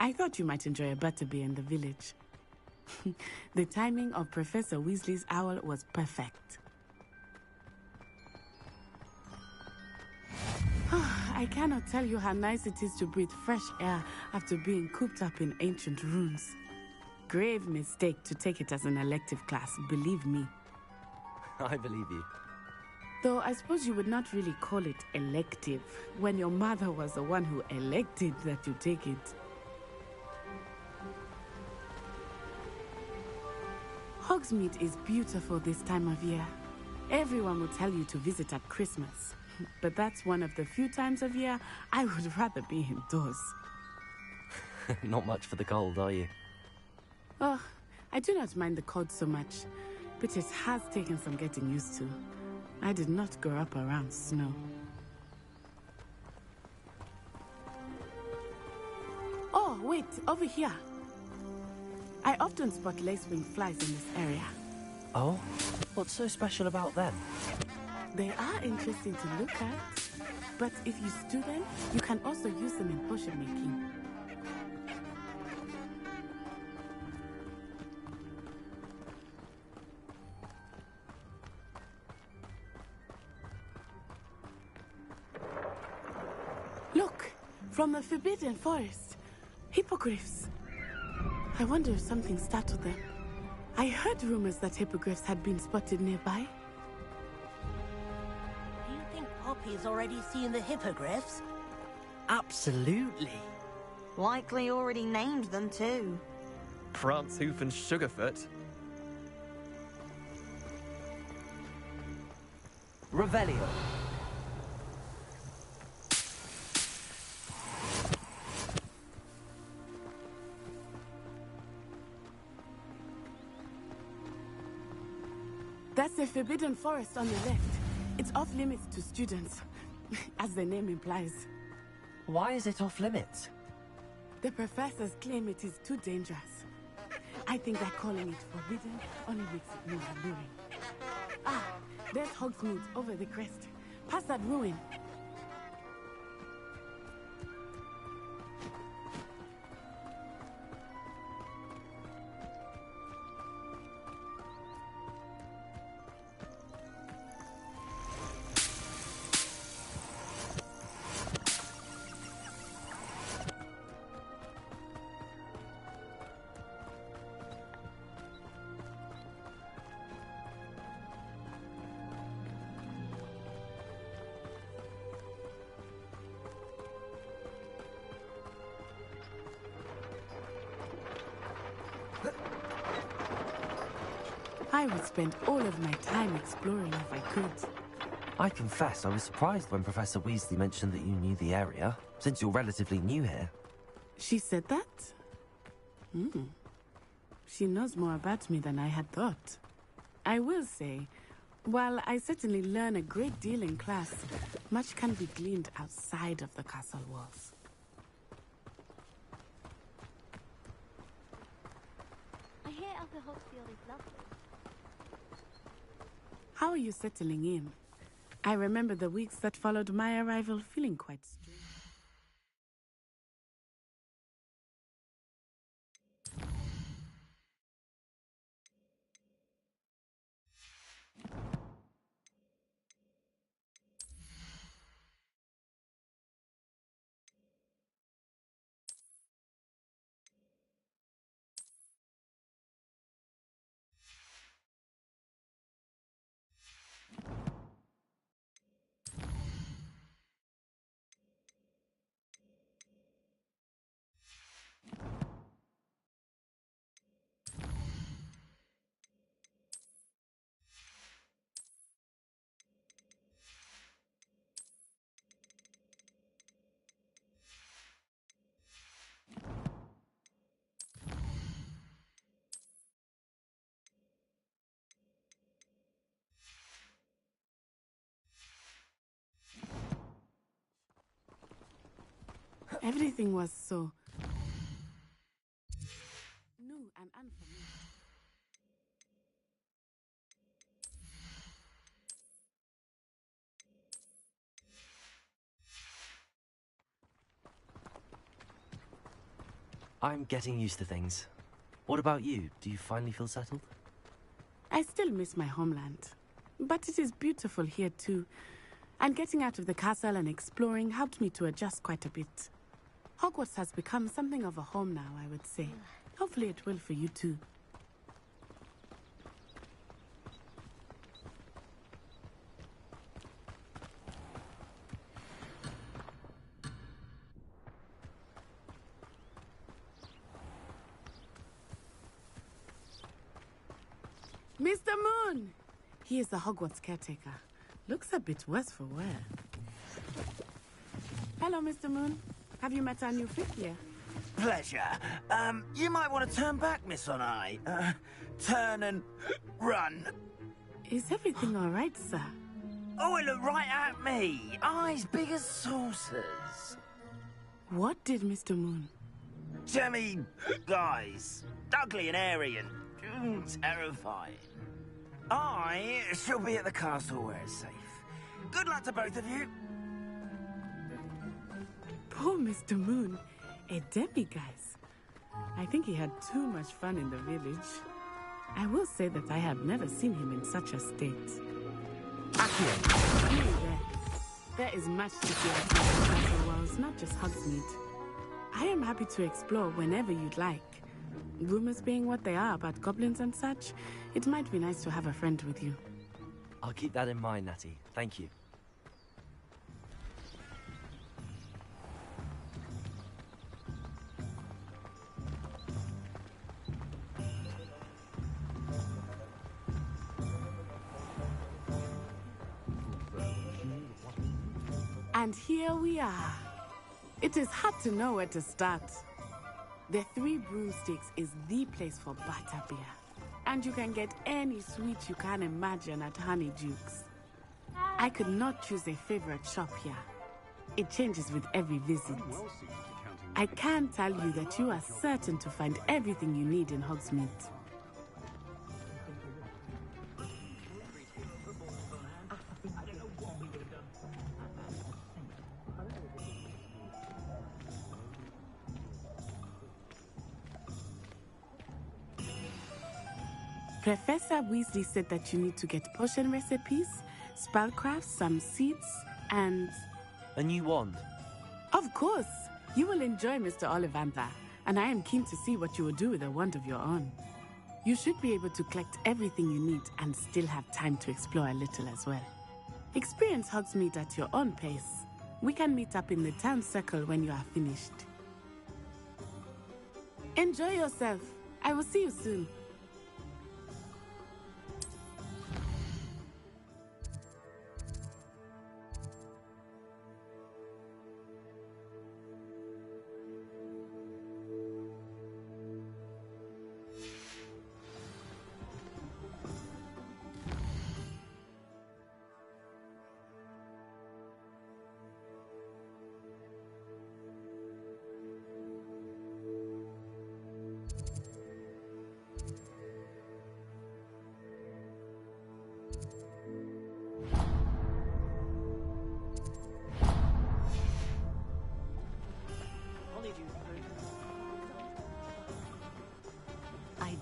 S21: I thought you might enjoy a butterbeer in the village. The timing of Professor Weasley's owl was perfect. I cannot tell you how nice it is to breathe fresh air after being cooped up in ancient ruins. Grave mistake to take it as an elective class, believe me.
S3: I believe you.
S21: Though I suppose you would not really call it elective when your mother was the one who elected that you take it. Hogsmeade is beautiful this time of year. Everyone will tell you to visit at Christmas. But that's one of the few times of year I would rather be indoors.
S3: Not much for the cold, are you?
S21: Oh, I do not mind the cold so much, but it has taken some getting used to. I did not grow up around snow. Oh, wait, over here. I often spot lacewing flies in this area.
S3: Oh? What's so special about them?
S21: They are interesting to look at, but if you stew them, you can also use them in potion making. Look, from the Forbidden Forest. Hippogriffs. I wonder if something startled them. I heard rumors that hippogriffs had been spotted nearby.
S16: Do you think Poppy's already seen the hippogriffs?
S23: Absolutely.
S13: Likely already named them too.
S23: Prance, Hoof and Sugarfoot.
S3: Revelio.
S21: That's the Forbidden Forest on the left. It's off limits to students, as the name implies.
S3: Why is it off limits?
S21: The professors claim it is too dangerous. I think that calling it forbidden only makes it more alluring. Ah, there's Hogsmeade over the crest. Past that ruin. I would spend all of my time exploring if I could.
S3: I confess I was surprised when Professor Weasley mentioned that you knew the area, since you're relatively new here.
S21: She said that? She knows more about me than I had thought. I will say, while I certainly learn a great deal in class, much can be gleaned outside of the castle walls.
S18: I hear Upper Hogsfield is lovely.
S21: How are you settling in? I remember the weeks that followed my arrival feeling quite strange. Everything was so new and unfamiliar.
S3: I'm getting used to things. What about you? Do you finally feel settled?
S21: I still miss my homeland, but it is beautiful here too. And getting out of the castle and exploring helped me to adjust quite a bit. Hogwarts has become something of a home now, I would say. Hopefully it will for you too. Mr. Moon! He is the Hogwarts caretaker. Looks a bit worse for wear. Hello, Mr. Moon. Have you met our new fifth year?
S4: Pleasure. You might want to turn back, Miss Onai. Turn and run.
S21: Is everything all right, sir?
S4: Oh, it looked right at me. Eyes big as saucers.
S21: What did Mr. Moon?
S4: Jemmy, guys. Ugly and airy and terrifying. I shall be at the castle where it's safe. Good luck to both of you.
S21: Poor Mr. Moon. A demiguise. I think he had too much fun in the village. I will say that I have never seen him in such a state. Accio, there is much to see outside the castle walls, not just Hogsmeade. I am happy to explore whenever you'd like. Rumors being what they are about goblins and such, it might be nice to have a friend with you.
S3: I'll keep that in mind, Natty. Thank you.
S21: And here we are. It is hard to know where to start. The Three Broomsticks is the place for butterbeer. And you can get any sweet you can imagine at Honeydukes. I could not choose a favorite shop here. It changes with every visit. I can tell you that you are certain to find everything you need in Hogsmeade. Professor Weasley said that you need to get potion recipes, spellcrafts, some seeds, and...
S3: A new wand?
S21: Of course! You will enjoy Mr. Ollivander, and I am keen to see what you will do with a wand of your own. You should be able to collect everything you need and still have time to explore a little as well. Experience Hogsmeade at your own pace. We can meet up in the town circle when you are finished. Enjoy yourself. I will see you soon.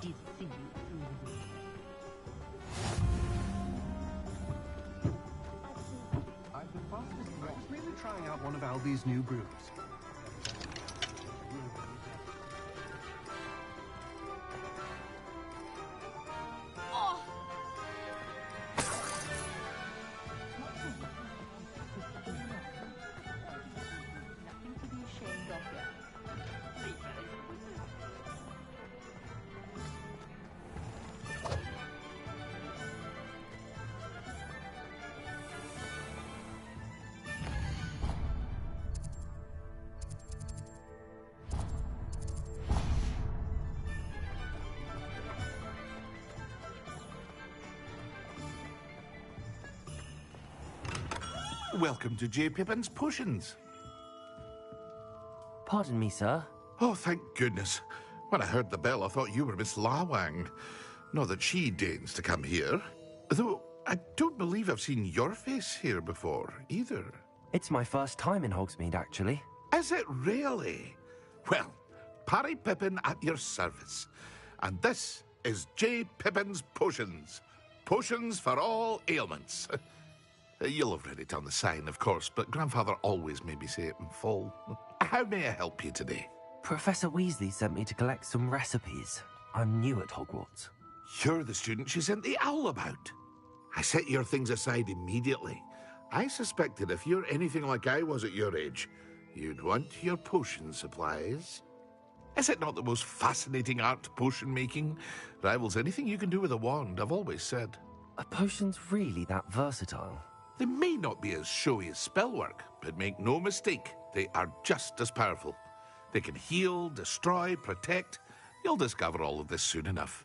S6: did see you through the door.
S10: I've been fastest. I was merely trying out one of Albie's new brews.
S6: Nothing to be ashamed of here.
S19: Welcome to J. Pippin's Potions.
S3: Pardon me, sir.
S19: Oh, thank goodness. When I heard the bell, I thought you were Miss Lawang. Not that she deigns to come here. Though, I don't believe I've seen your face here before, either.
S3: It's my first time in Hogsmeade, actually.
S19: Is it really? Well, Parry Pippin at your service. And this is J. Pippin's Potions. Potions for all ailments. You'll have read it on the sign, of course, but Grandfather always made me say it in full. How may I help you today?
S3: Professor Weasley sent me to collect some recipes. I'm new at Hogwarts.
S19: You're the student she sent the owl about. I set your things aside immediately. I suspected if you're anything like I was at your age, you'd want your potion supplies. Is it not the most fascinating art, potion making? Rivals anything you can do with a wand, I've always said.
S3: Are potions really that versatile?
S19: They may not be as showy as spellwork, but make no mistake, they are just as powerful. They can heal, destroy, protect. You'll discover all of this soon enough.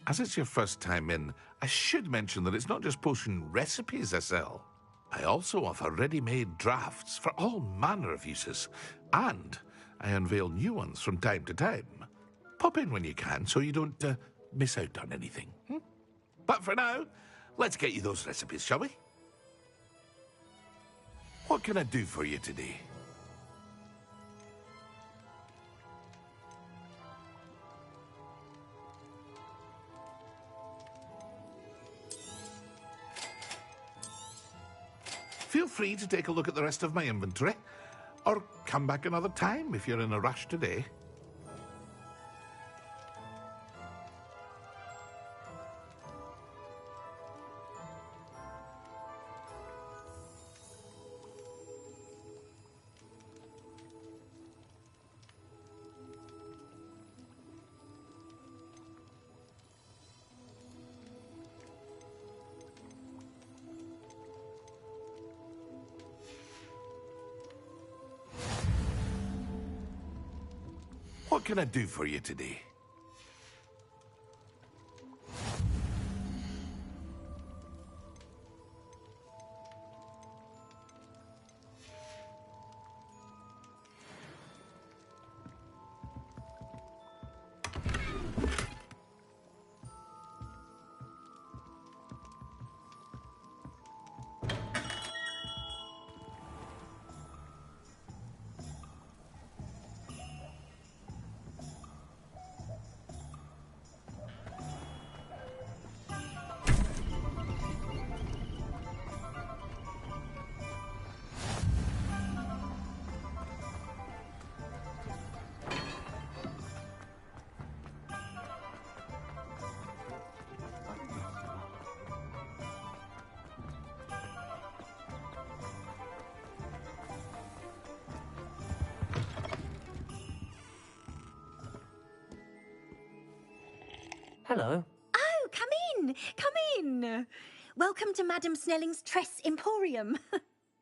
S19: As it's your first time in, I should mention that it's not just potion recipes I sell. I also offer ready-made drafts for all manner of uses, and I unveil new ones from time to time. Pop in when you can so you don't miss out on anything. But for now, let's get you those recipes, shall we? What can I do for you today? Feel free to take a look at the rest of my inventory, or come back another time if you're in a rush today. What can I do for you today?
S3: Hello.
S24: Oh, come in, come in. Welcome to Madame Snelling's Tress Emporium.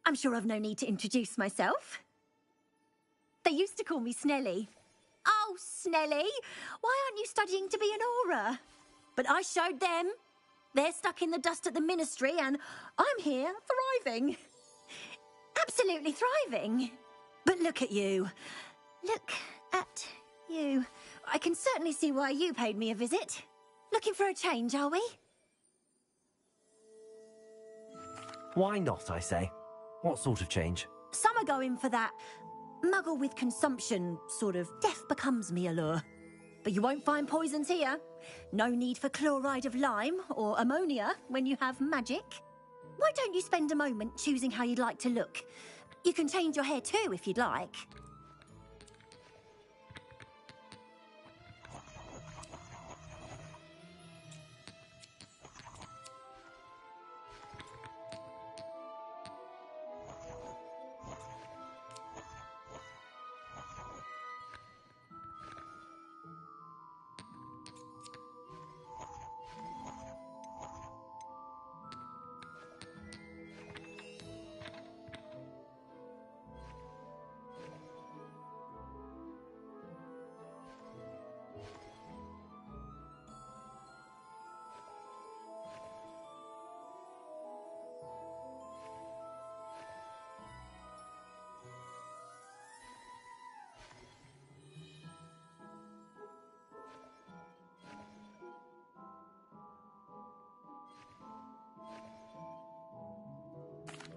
S24: I'm sure I've no need to introduce myself. They used to call me Snelly. Oh, Snelly, why aren't you studying to be an aura? But I showed them. They're stuck in the dust at the Ministry, and I'm here thriving. Absolutely thriving. But look at you. Look at you. I can certainly see why you paid me a visit. Looking for a change, are we?
S3: Why not, I say? What sort of change?
S24: Some are going for that muggle with consumption, sort of death becomes me allure. But you won't find poisons here. No need for chloride of lime or ammonia when you have magic. Why don't you spend a moment choosing how you'd like to look? You can change your hair too if you'd like.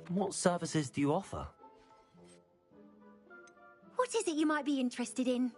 S3: What services do you offer?
S24: What is it you might be interested in?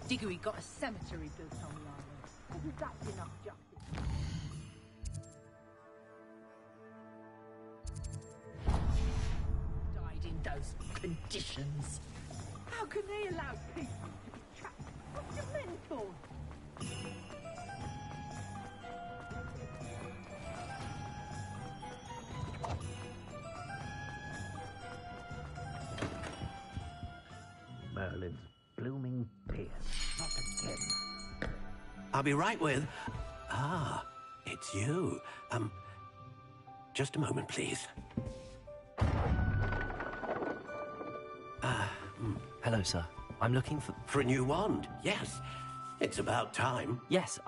S6: Diggory got a cemetery built on the island. Isn't that enough justice? Died in those conditions. How can they allow people to be trapped? What's your mental?
S9: Merlin's blooming beard. Not again. I'll be right with... Ah, it's you. Just a moment, please.
S3: Hello, sir. I'm looking for...
S9: For a new wand, yes. It's about time.
S3: Yes,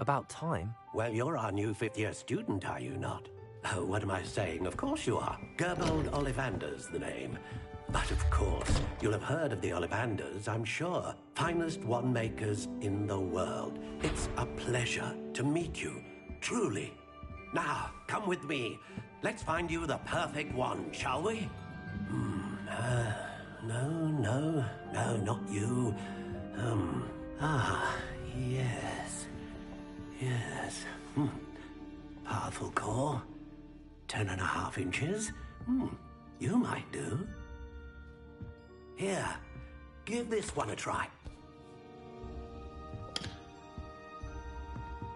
S3: about time?
S9: Well, you're our new fifth-year student, are you not? Oh, what am I saying? Of course you are. Gerbold Ollivander's the name. But of course, you'll have heard of the Ollivanders, I'm sure. Finest wand makers in the world. It's a pleasure to meet you, truly. Now, come with me. Let's find you the perfect wand, shall we? No, not you. Yes. Powerful core. 10.5 inches. You might do. Here, give this one a try.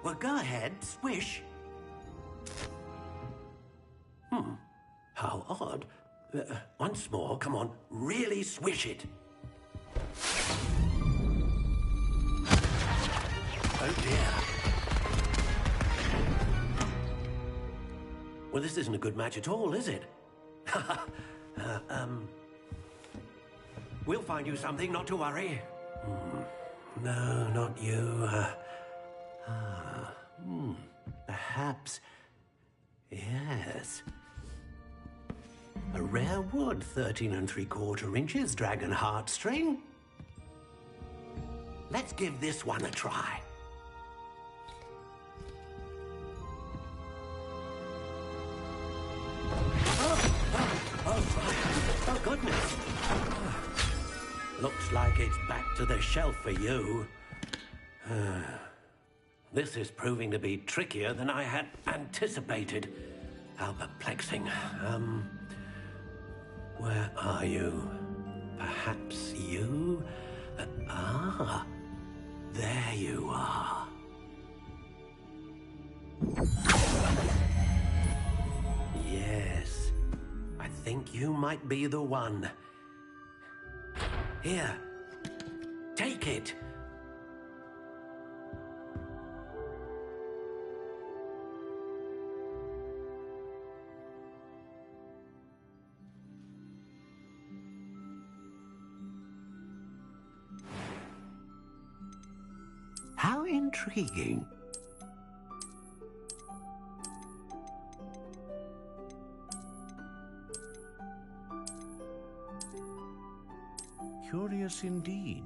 S9: Well, go ahead, swish. How odd. Once more, come on, really swish it. Oh dear. Well, this isn't a good match at all, is it? We'll find you something, not to worry. No, not you. Perhaps... Yes. A rare wood, 13 3/4 inches, dragon heartstring. Let's give this one a try. Oh, goodness. Looks like it's back to the shelf for you. This is proving to be trickier than I had anticipated. How perplexing. Where are you? Perhaps you? There you are. Yes. I think you might be the one. Here, take it. How intriguing. Curious indeed.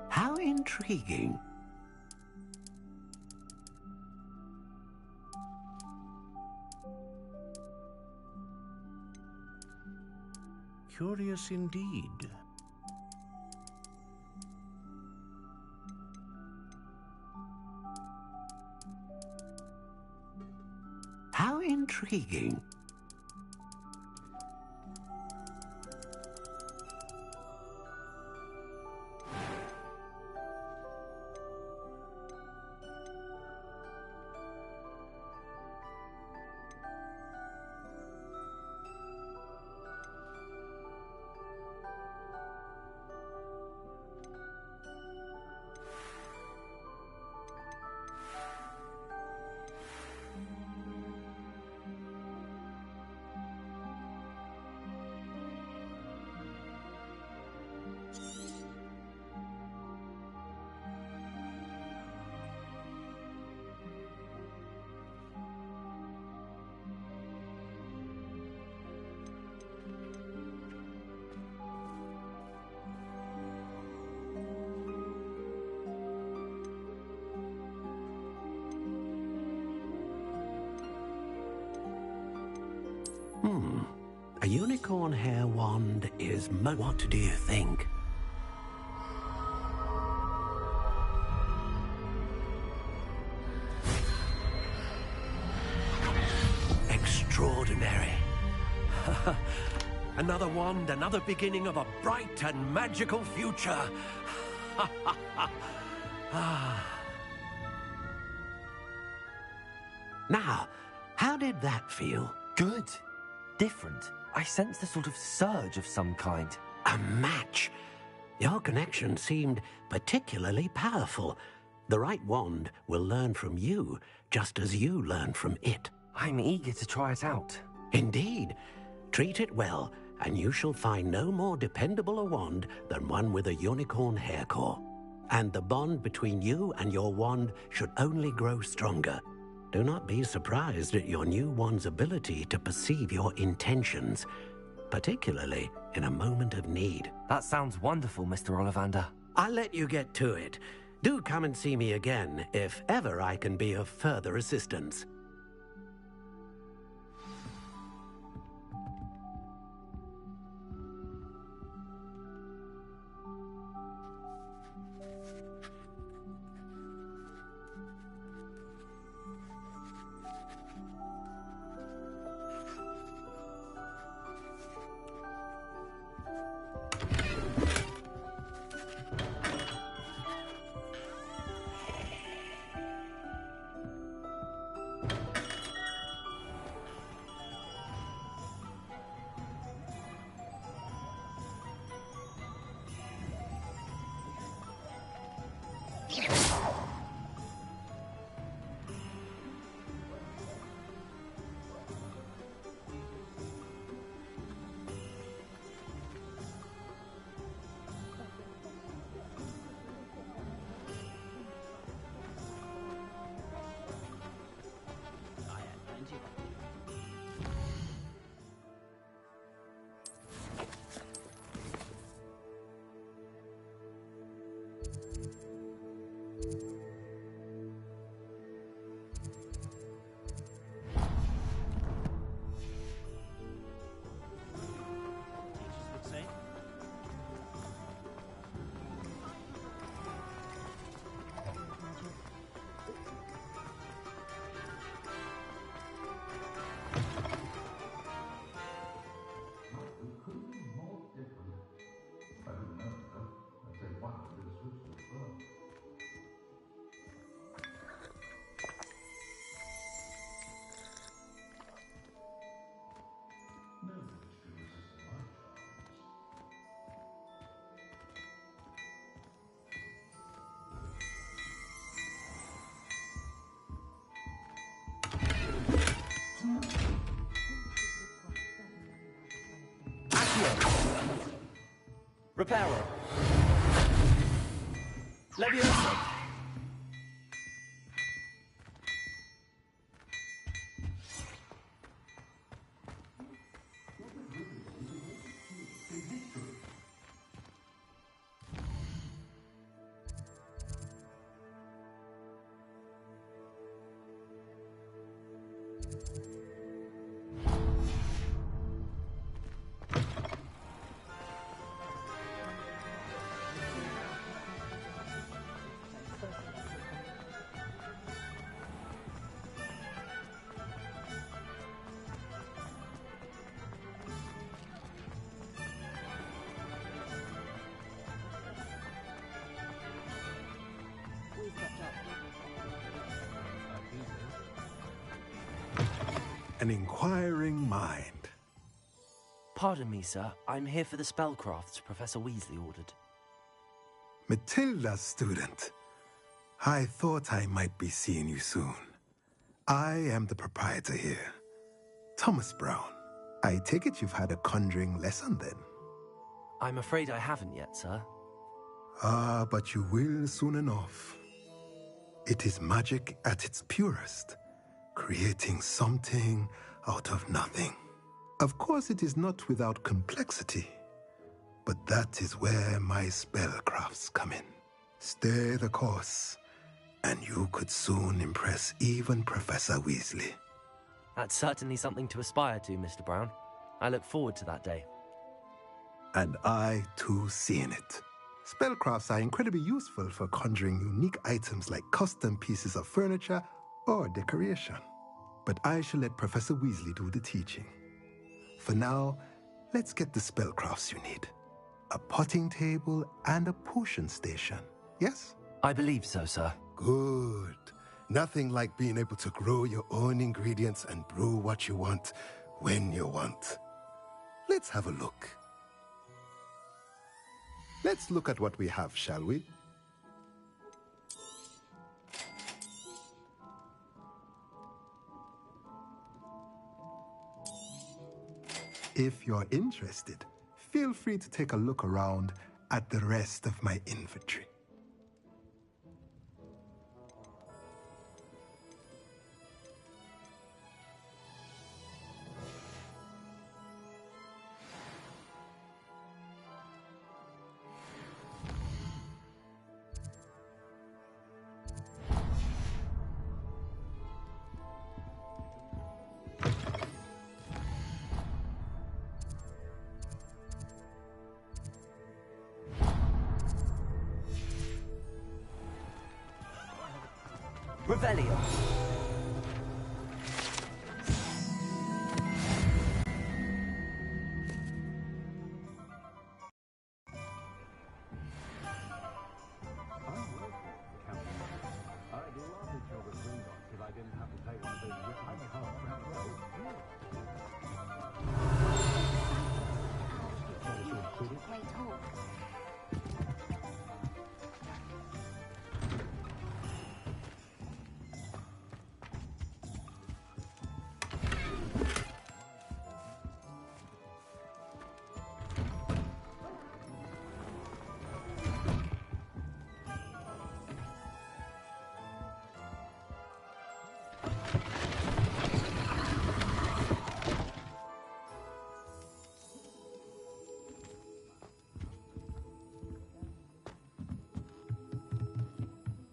S9: How intriguing. Curious indeed. How intriguing. A unicorn hair wand is what do you think? Extraordinary. Another wand, another beginning of a bright and magical future. Now, how did that feel?
S3: Good. Different. I sensed a sort of surge of some kind.
S9: A match. Your connection seemed particularly powerful. The right wand will learn from you, just as you learn from it.
S3: I'm eager to try it out.
S9: Indeed. Treat it well, and you shall find no more dependable a wand than one with a unicorn hair core. And the bond between you and your wand should only grow stronger. Do not be surprised at your new wand's ability to perceive your intentions, particularly in a moment of need.
S3: That sounds wonderful, Mr. Ollivander.
S9: I'll let you get to it. Do come and see me again if ever I can be of further assistance.
S3: Reparo. Leviosa.
S11: An inquiring mind.
S3: Pardon me, sir. I'm here for the spellcrafts Professor Weasley ordered.
S11: Matilda's student. I thought I might be seeing you soon. I am the proprietor here, Thomas Brown. I take it you've had a conjuring lesson then?
S3: I'm afraid I haven't yet, sir.
S11: Ah, but you will soon enough. It is magic at its purest, creating something out of nothing. Of course, it is not without complexity, but that is where my spellcrafts come in. Stay the course, and you could soon impress even Professor Weasley.
S3: That's certainly something to aspire to, Mr. Brown. I look forward to that day.
S11: And I, too, seeing it. Spellcrafts are incredibly useful for conjuring unique items like custom pieces of furniture or decoration. But I shall let Professor Weasley do the teaching. For now, let's get the spellcrafts you need. A potting table and a potion station, yes?
S3: I believe so, sir.
S11: Good. Nothing like being able to grow your own ingredients and brew what you want when you want. Let's have a look. Let's look at what we have, shall we? If you're interested, feel free to take a look around at the rest of my inventory.
S3: Revelio.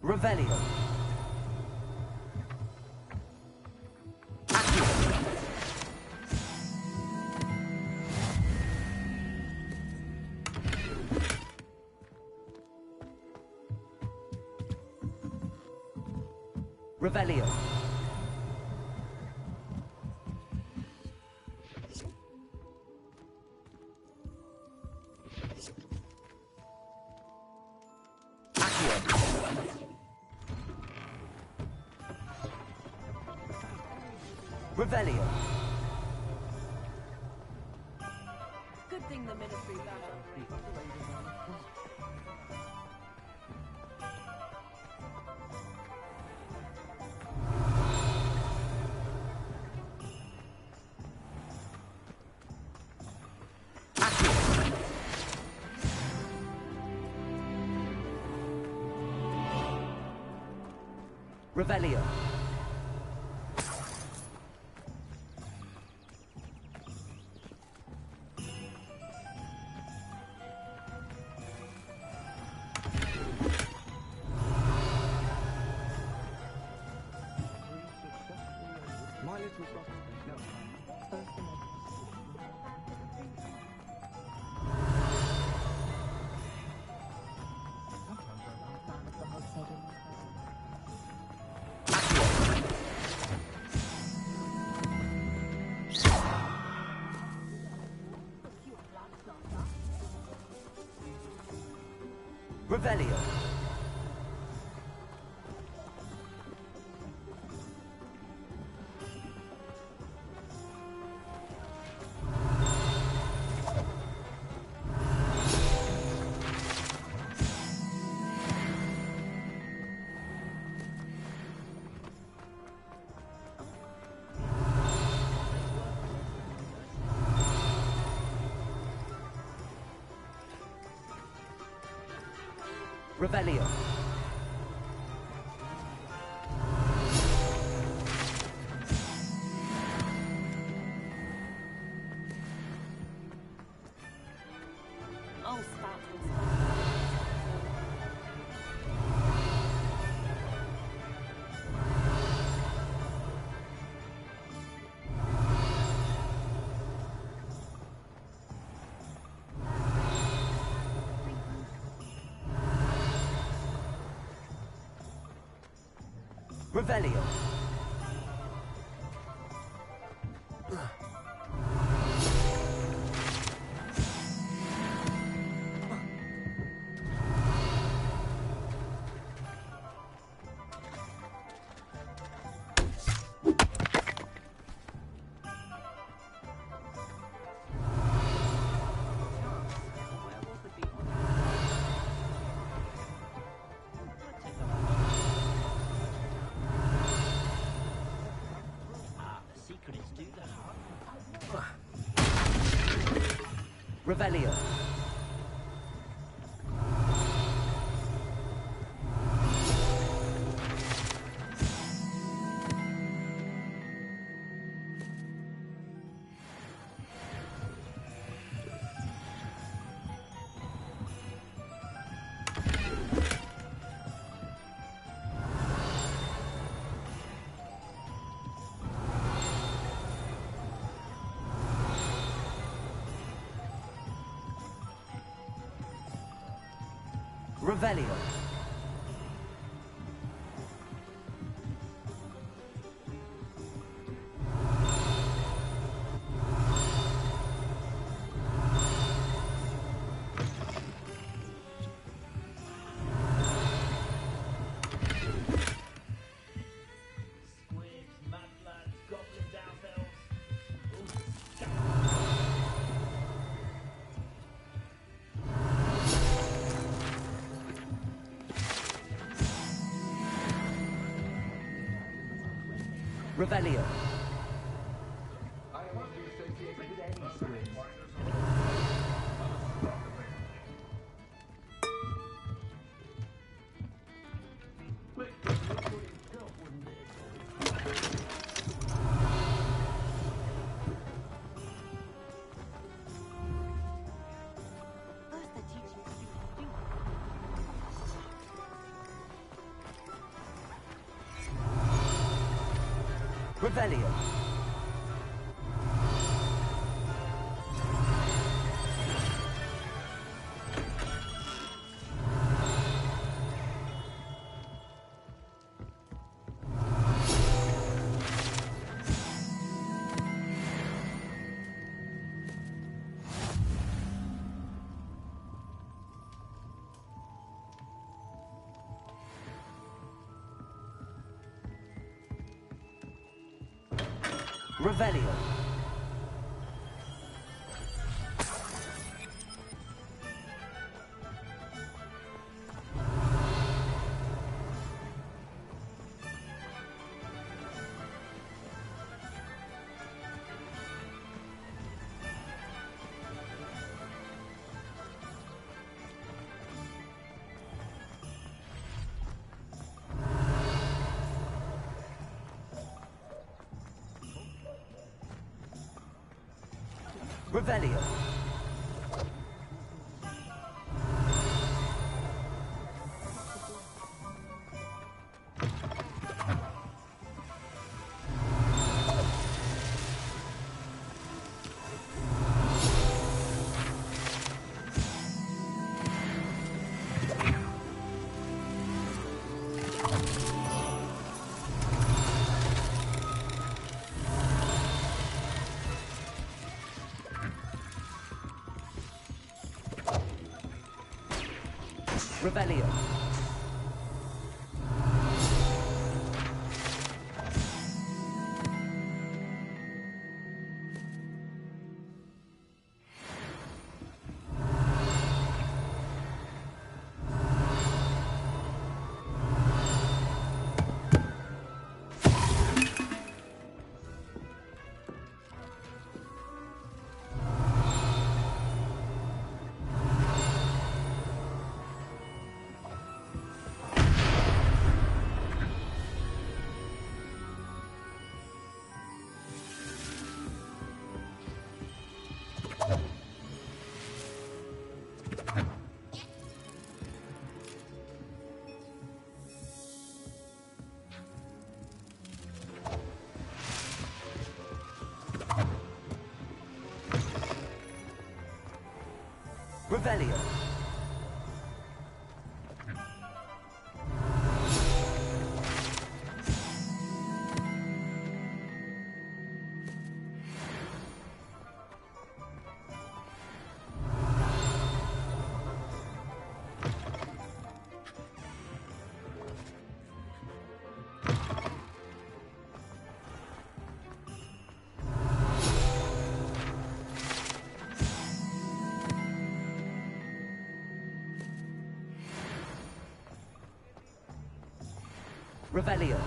S3: Revelio. Revelio. Revelio.
S6: Good thing the ministry's out of
S3: Revelio. Revelio. Revelio.
S22: Oh, stop.
S3: Revelio. Revelio. Revelio. Revelio. Revelio. Revelio. Revelio. Revelio. Revelio. Revelio.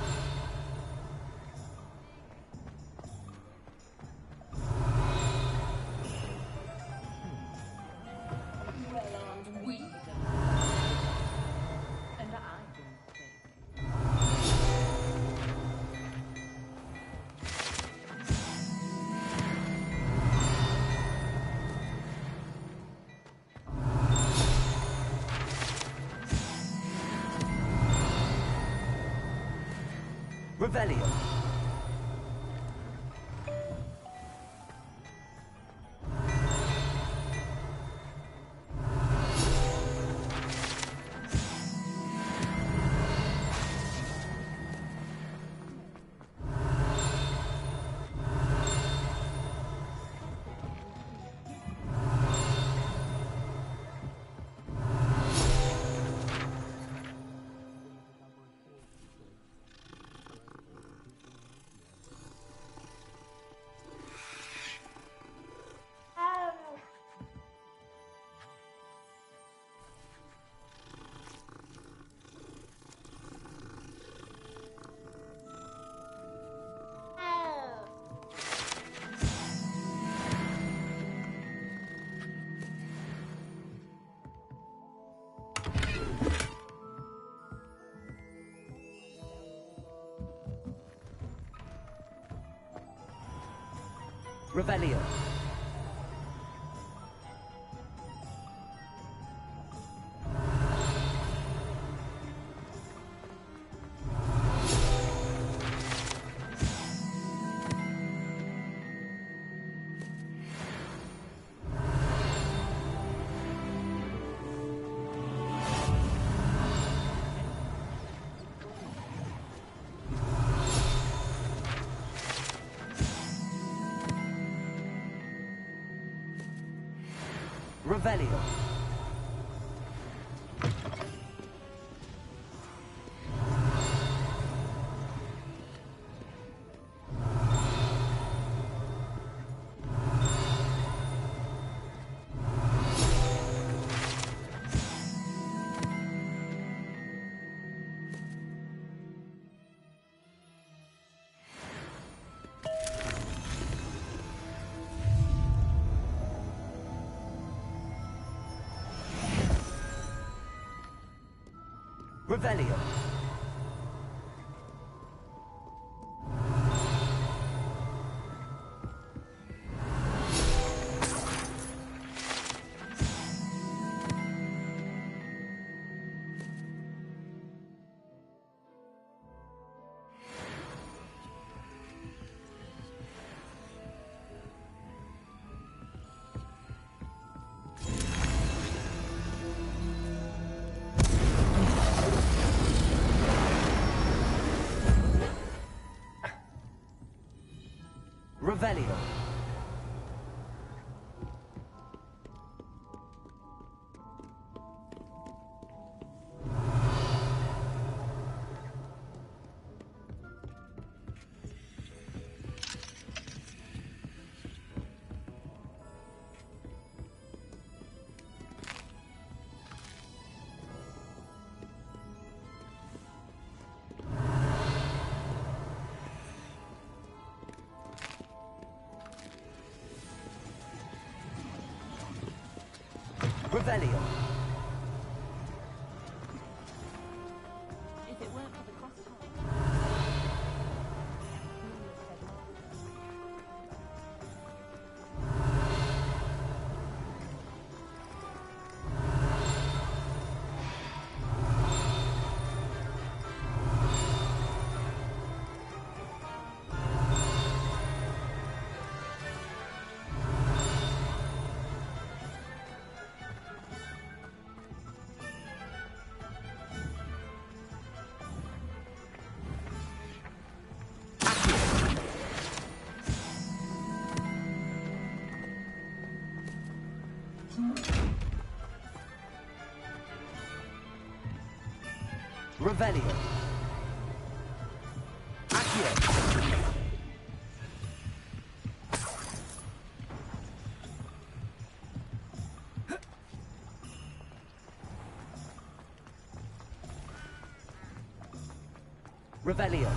S6: Well-armed weed. And I don't think.
S3: Revelio. Revelio. Revelio. Revelio. Revelio. Revelio.
S6: If it weren't for the cross
S3: Revelio. Accio. Revelio.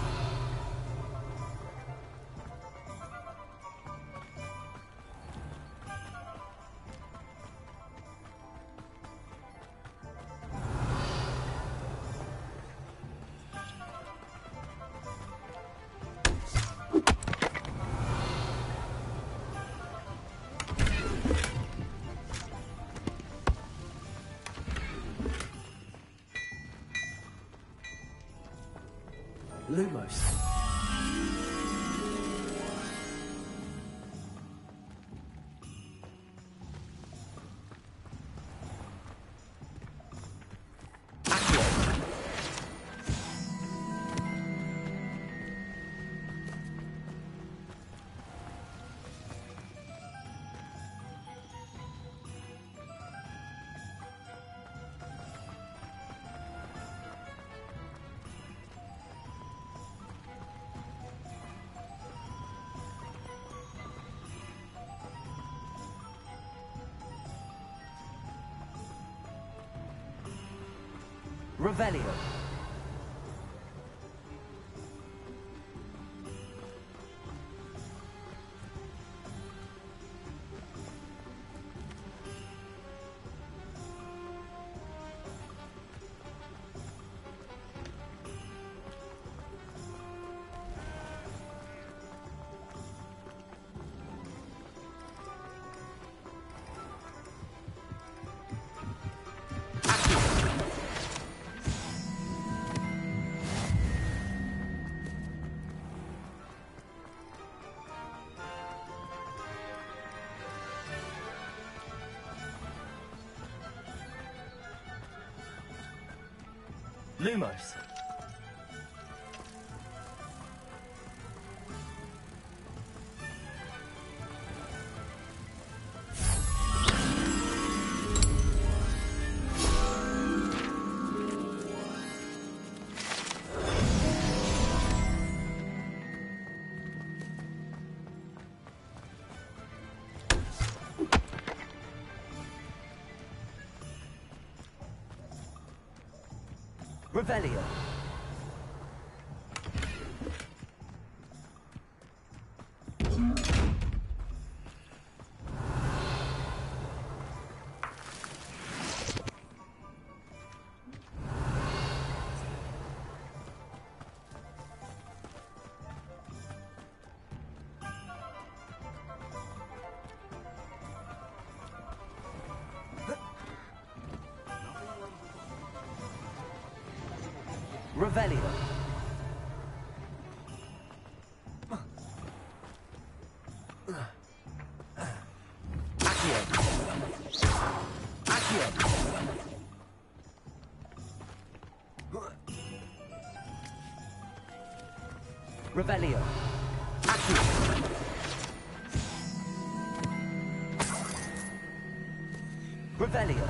S3: Lumos. Revelio. Lumos. Revelio. Revelio. Accio. Accio. Revelio. Accio. Revelio.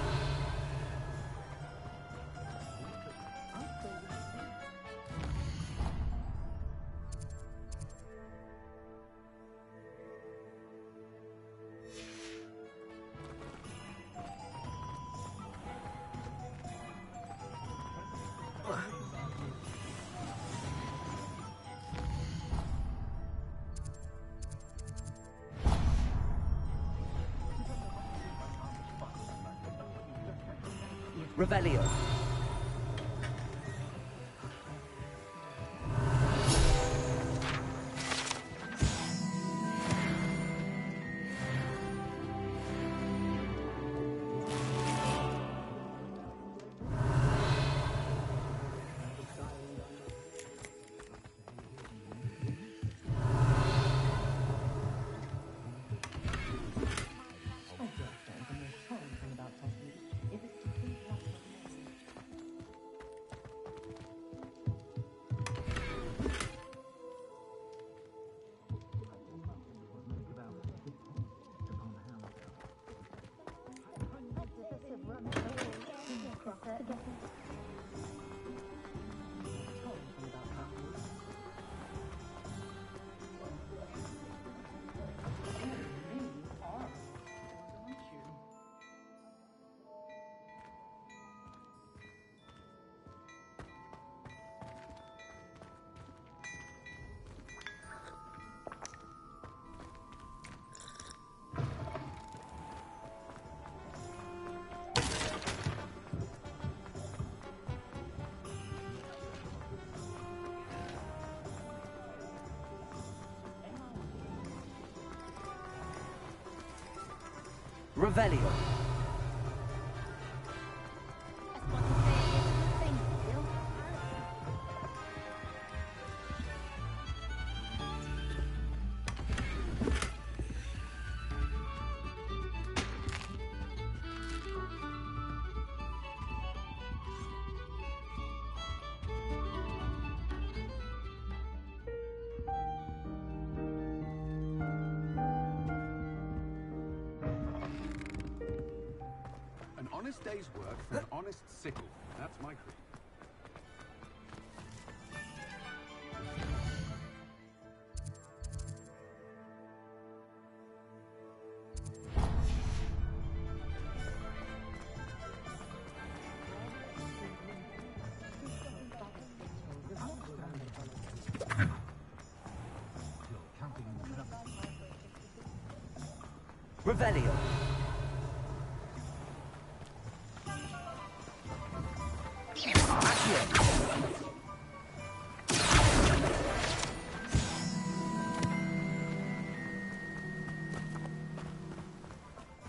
S3: Revelio. Revelio.
S10: An honest day's work for an honest sickle. That's my creed.
S3: Revelio.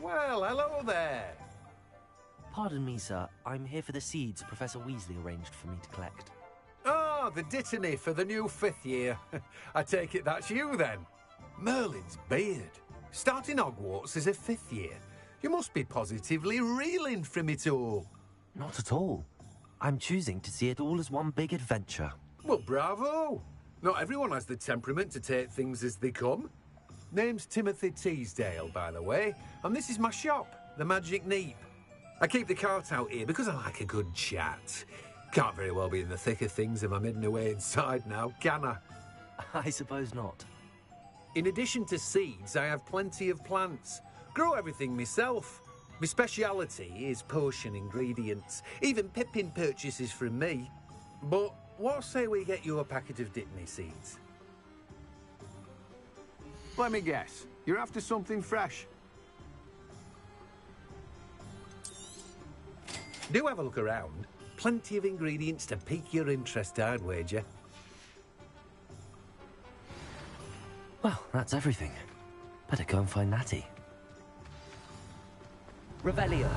S5: Well, hello there.
S3: Pardon me, sir. I'm here for the seeds Professor Weasley arranged for me to collect.
S5: Ah, the dittany for the new 5th year. I take it that's you, then. Merlin's beard. Starting Hogwarts as a 5th year. You must be positively reeling from it all.
S3: Not at all. I'm choosing to see it all as one big adventure.
S5: Well, bravo. Not everyone has the temperament to take things as they come. Name's Timothy Teasdale, by the way, and this is my shop, the Magic Neep. I keep the cart out here because I like a good chat. Can't very well be in the thick of things if I'm hidden away inside now, can I?
S3: I suppose not.
S5: In addition to seeds, I have plenty of plants. Grow everything myself. My speciality is potion ingredients. Even Pippin purchases from me. But what say we get you a packet of Dittany seeds?
S10: Let me guess. You're after something fresh.
S5: Do have a look around. Plenty of ingredients to pique your interest, I'd wager.
S3: Well, that's everything. Better go and find Natty. Revelio.